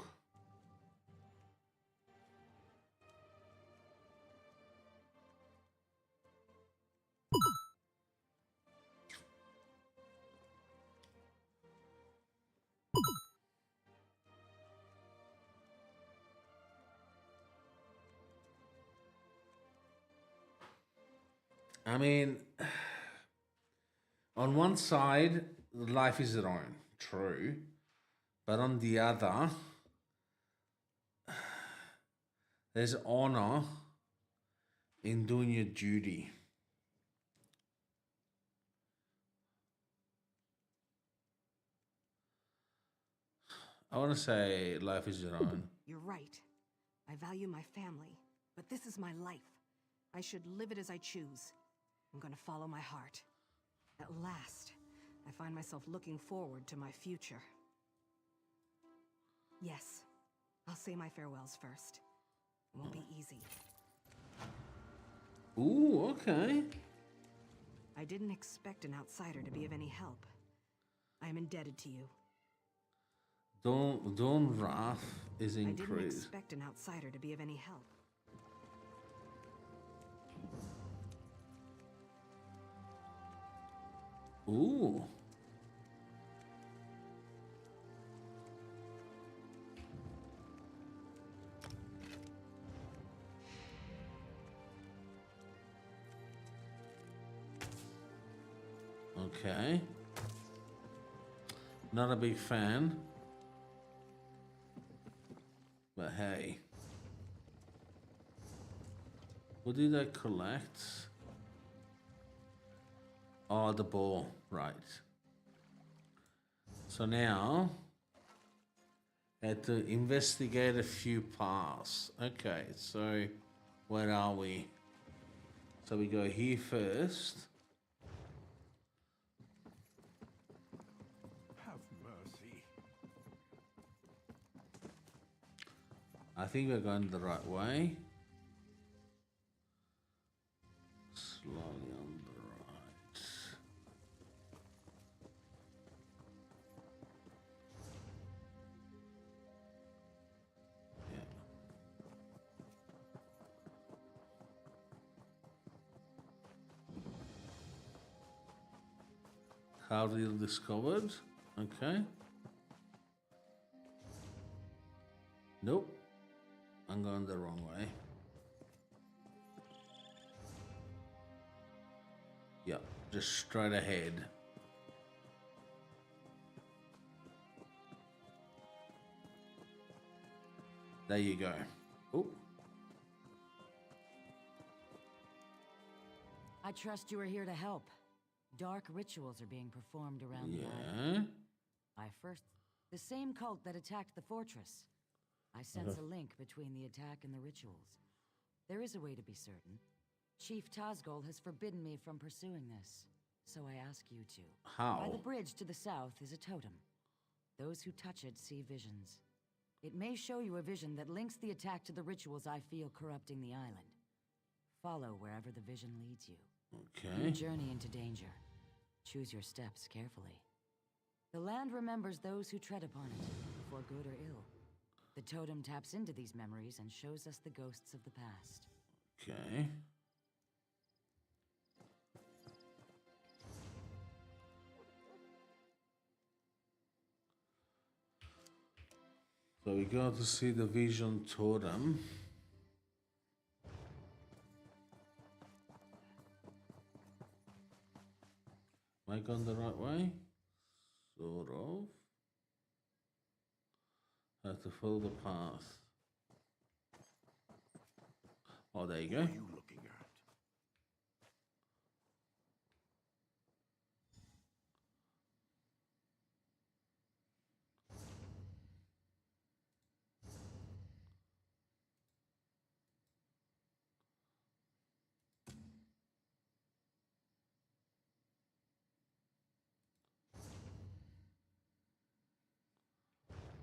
I mean, on one side, life is their own, true. But on the other, there's honor in doing your duty. I want to say life is your own. You're right. I value my family, but this is my life. I should live it as I choose. I'm gonna follow my heart. At last, I find myself looking forward to my future. Yes, I'll say my farewells first. It won't be easy. Ooh, okay. I didn't expect an outsider to be of any help. I am indebted to you. Dawn wrath is I didn't increased. expect an outsider to be of any help. Ooh. Okay. Not a big fan. But hey. What did I collect? Oh, the ball. Right. So now, I had to investigate a few paths. Okay, so where are we? So we go here first. Have mercy. I think we're going the right way. Slowly on the right. Yeah. Hardly discovered. Okay. Nope. I'm going the wrong way. Yep, just straight ahead. There you go. Oh. I trust you are here to help. Dark rituals are being performed around the Yeah. island. The same cult that attacked the fortress. I sense a link between the attack and the rituals. There is a way to be certain. Chief Tazgol has forbidden me from pursuing this, so I ask you to. How? By the bridge to the south is a totem. Those who touch it see visions. It may show you a vision that links the attack to the rituals I feel corrupting the island. Follow wherever the vision leads you. Okay. You journey into danger. Choose your steps carefully. The land remembers those who tread upon it, for good or ill. The totem taps into these memories and shows us the ghosts of the past. Okay. So we got to see the vision totem. Am I going the right way? Sort of. Have to follow the path. Oh, there you go. What are you looking at?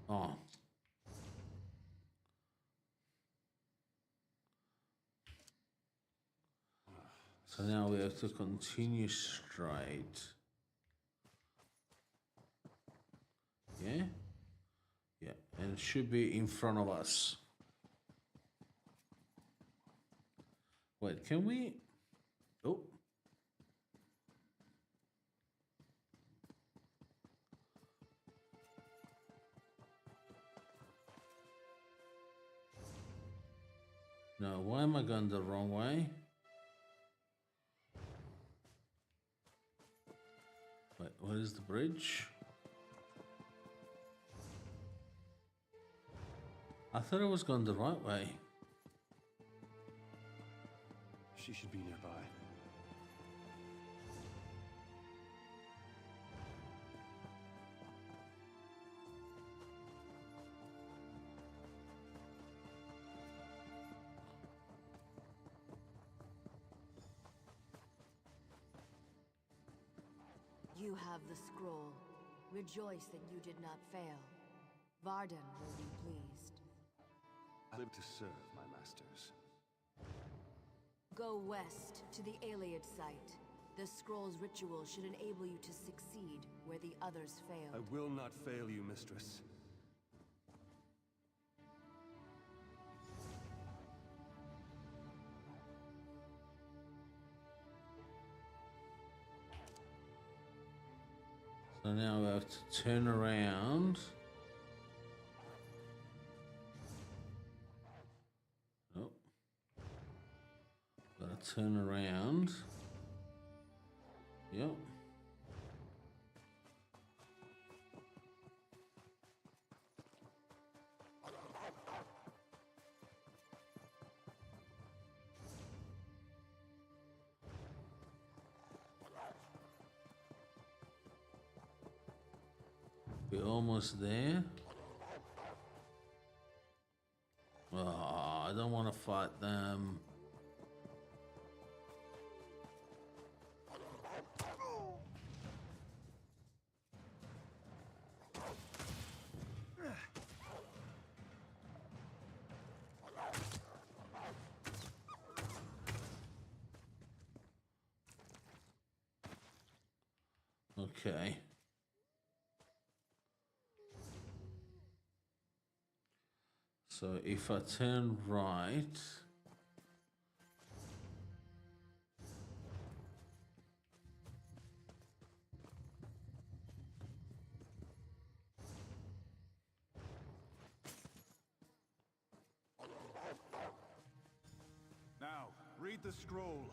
Oh. So now we have to continue straight. Yeah? Yeah, and it should be in front of us. Wait, can we... Oh. No, why am I going the wrong way? Wait, what is the bridge? I thought I was going the right way. She should be nearby. You have the scroll. Rejoice that you did not fail. Varden will be pleased. I live to serve my masters. Go west to the Aliad site. The scroll's ritual should enable you to succeed where the others failed. I will not fail you, mistress. So now we have to turn around. Oh. Gotta turn around. Yep. We're almost there. Oh, I don't want to fight them. Okay. So if I turn right, Now, read the scroll.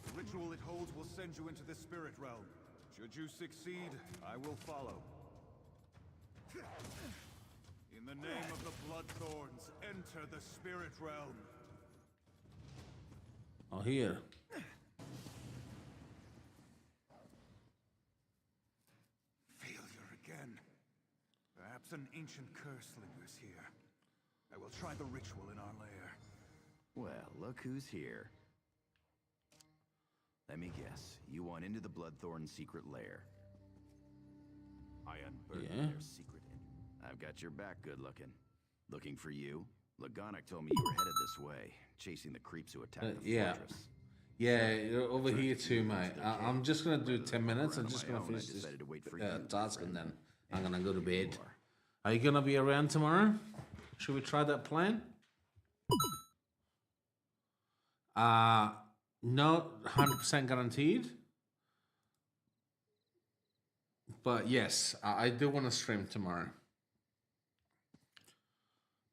The ritual it holds will send you into the spirit realm. Should you succeed, I will follow. In the name of the Bloodthorns, enter the spirit realm. oh here. Failure again. Perhaps an ancient curse lingers here. I will try the ritual in our lair. Well, look who's here. Let me guess. You want into the Bloodthorn secret lair. I unburdened their secret. I've got your back, good looking. Looking for you? Lagonic told me you were headed this way, chasing the creeps who attacked the fortress. Yeah, you're over here too, mate. I'm just gonna do 10 minutes. I'm just gonna finish this task and then I'm gonna go to bed. Are you gonna be around tomorrow? Should we try that plan? Not 100% guaranteed. But yes, I do want to stream tomorrow.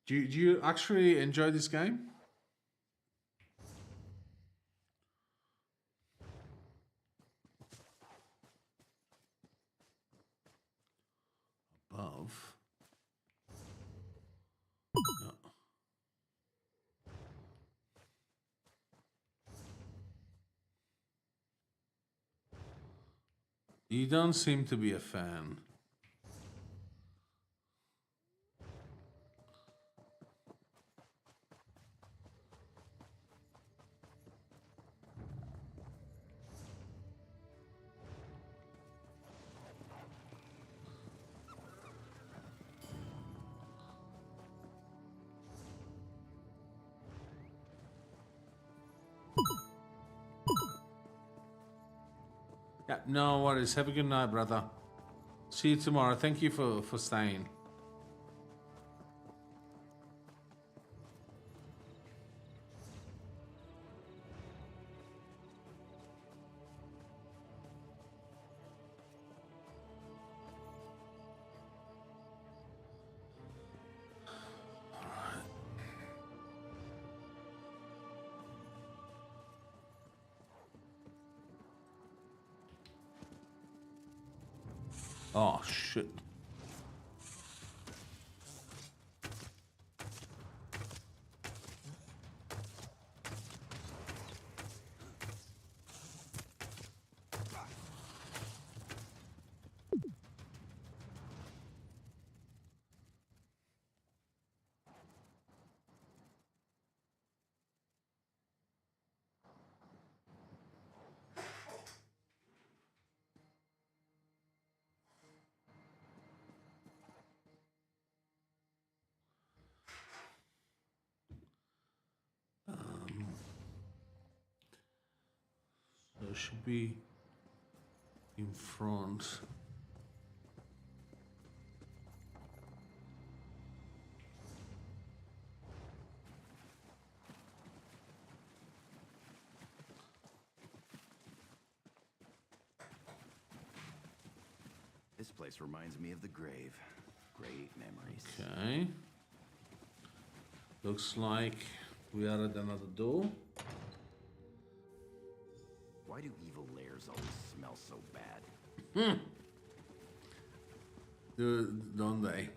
Do you actually enjoy this game? Above. No. You don't seem to be a fan. Yeah, no worries. Have a good night, brother. See you tomorrow. Thank you for staying. Oh, shit. So it should be in front. This place reminds me of the grave. Great memories. Okay. Looks like we are at another door. Why do evil lairs always smell so bad? Don't they?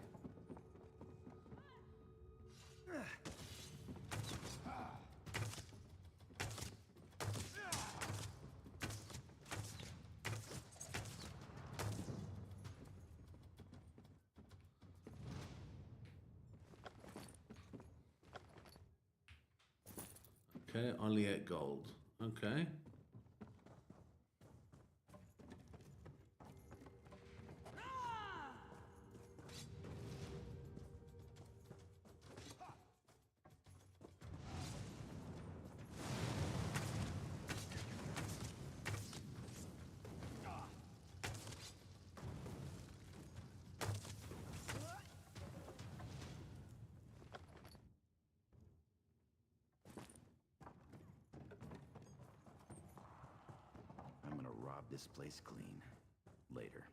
Okay, only 8 gold. Okay. I'm gonna rob this place clean. Later.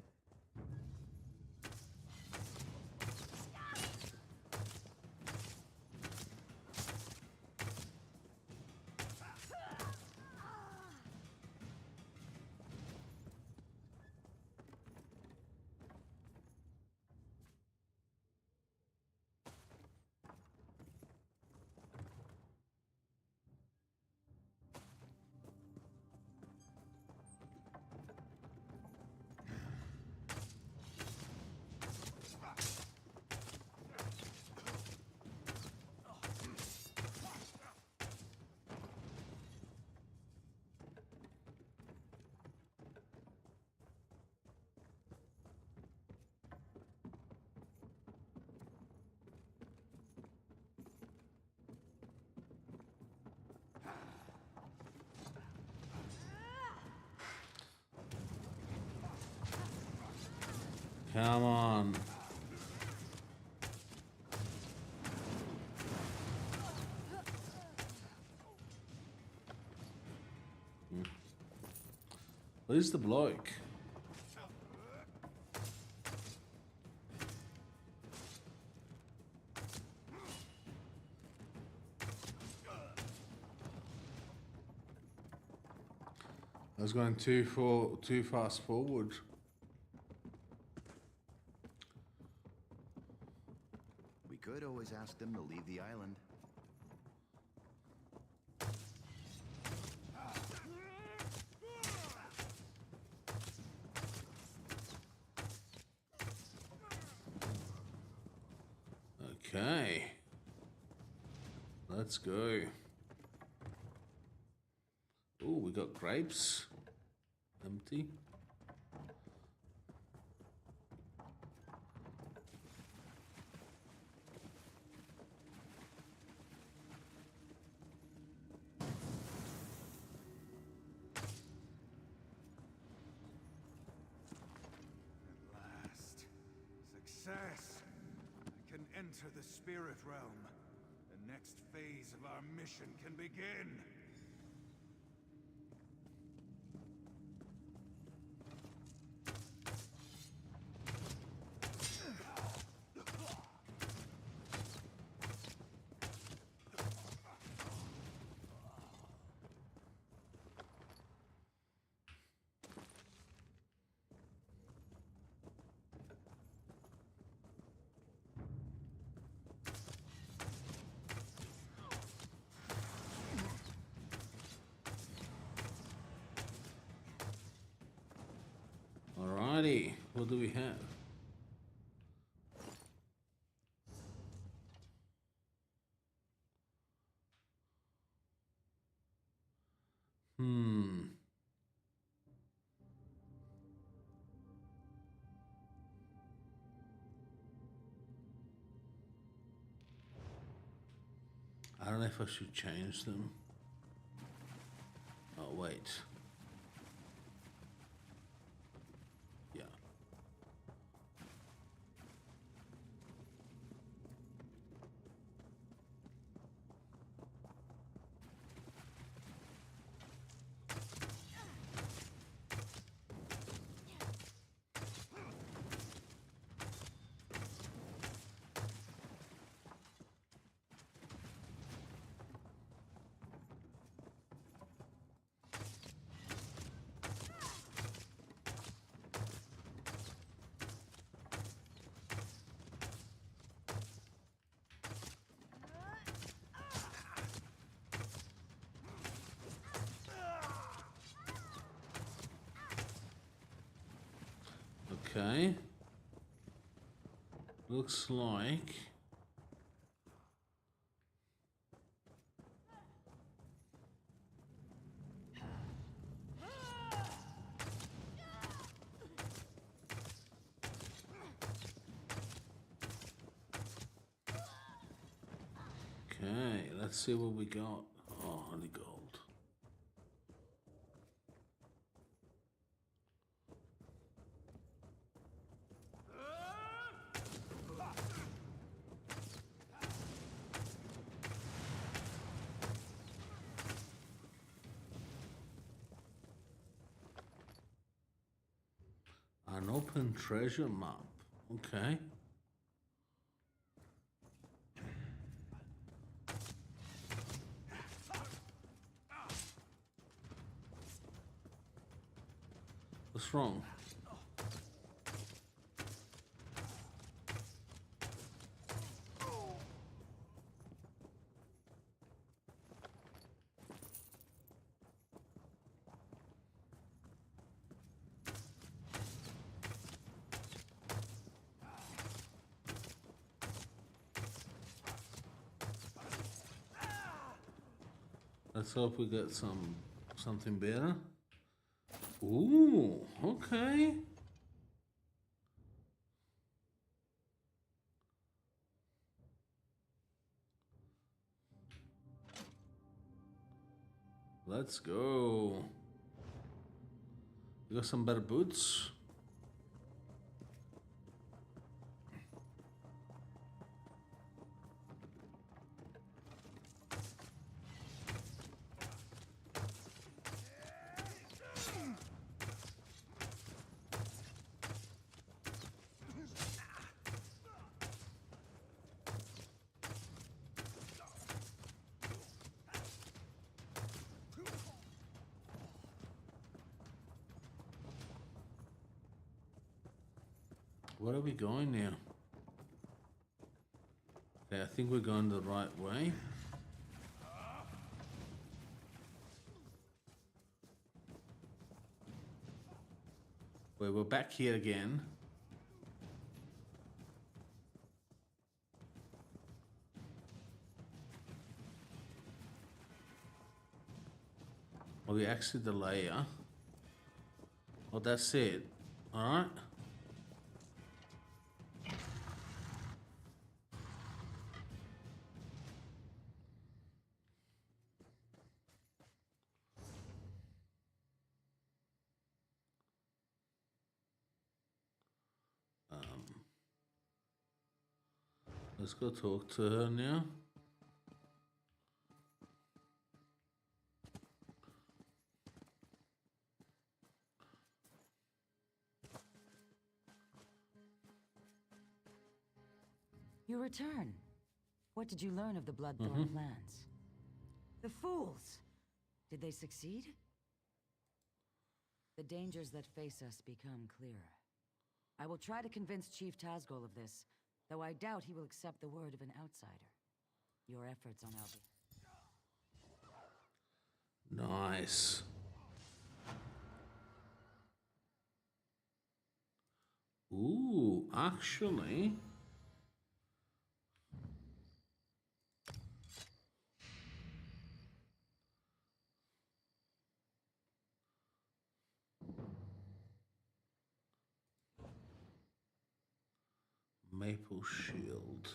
Come on. Where's the bloke? I was going too fast forward. We could always ask them to leave the island. Okay. Let's go. Oh, we got grapes. Empty. Success! I can enter the spirit realm. The next phase of our mission can begin. Alrighty, what do we have? I don't know if I should change them. Oh, wait. Yeah. Okay. Looks like... Okay, let's see what we got. Oh, honey gold. An open treasure map. Okay. What's wrong? Let's hope we get something better. Ooh, okay. Let's go. You got some better boots? Where are we going now? Okay, I think we're going the right way. Wait, we're back here again. Oh, we exit the layer. Oh, that's it. All right. Let's go talk to her now. You return. What did you learn of the Bloodthorn plans? The fools! Did they succeed? The dangers that face us become clearer. I will try to convince Chief Tazgol of this, though I doubt he will accept the word of an outsider. Your efforts on our behalf. Nice. Ooh, actually... Maple Shield.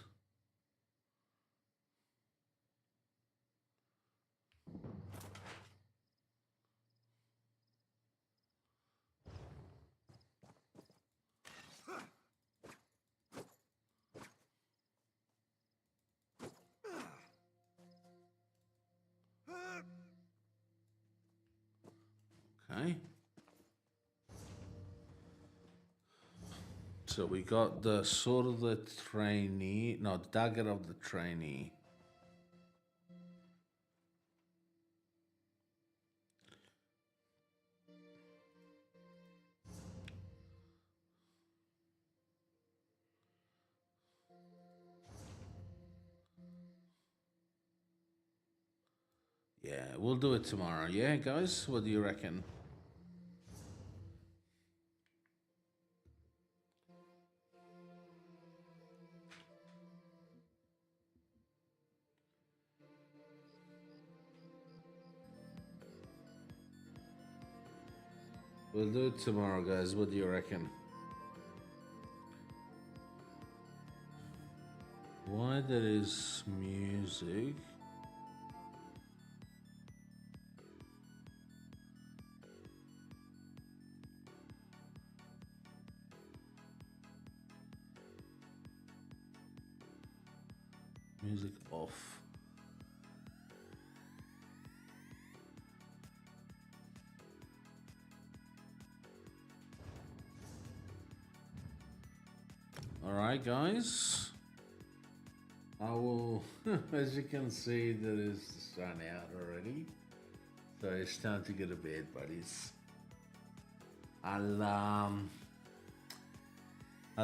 Okay. So we got the sword of the trainee, no, dagger of the trainee. Yeah, we'll do it tomorrow. Yeah, guys, what do you reckon? We'll do it tomorrow, guys. What do you reckon? Why there is music? Music off. Alright, guys. I will, as you can see, there is the sun out already. So it's time to go to bed, buddies. I'll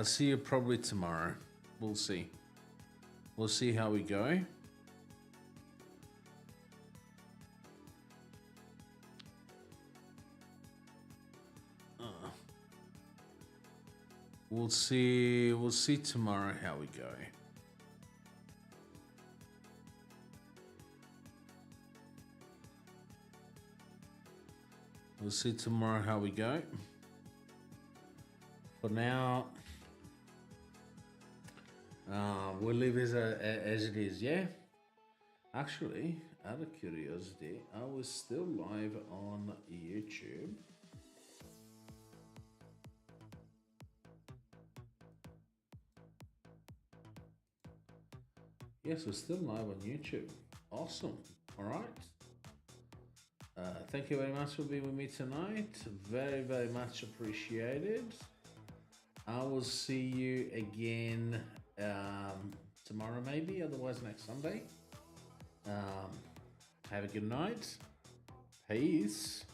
see you probably tomorrow. We'll see. We'll see how we go. We'll see tomorrow how we go. We'll see tomorrow how we go. For now, we'll leave it as it is, yeah? Actually, out of curiosity, I was still live on YouTube. Yes, we're still live on YouTube. Awesome. All right. Thank you very much for being with me tonight. Very, very much appreciated. I will see you again tomorrow, maybe. Otherwise, next Sunday. Have a good night. Peace.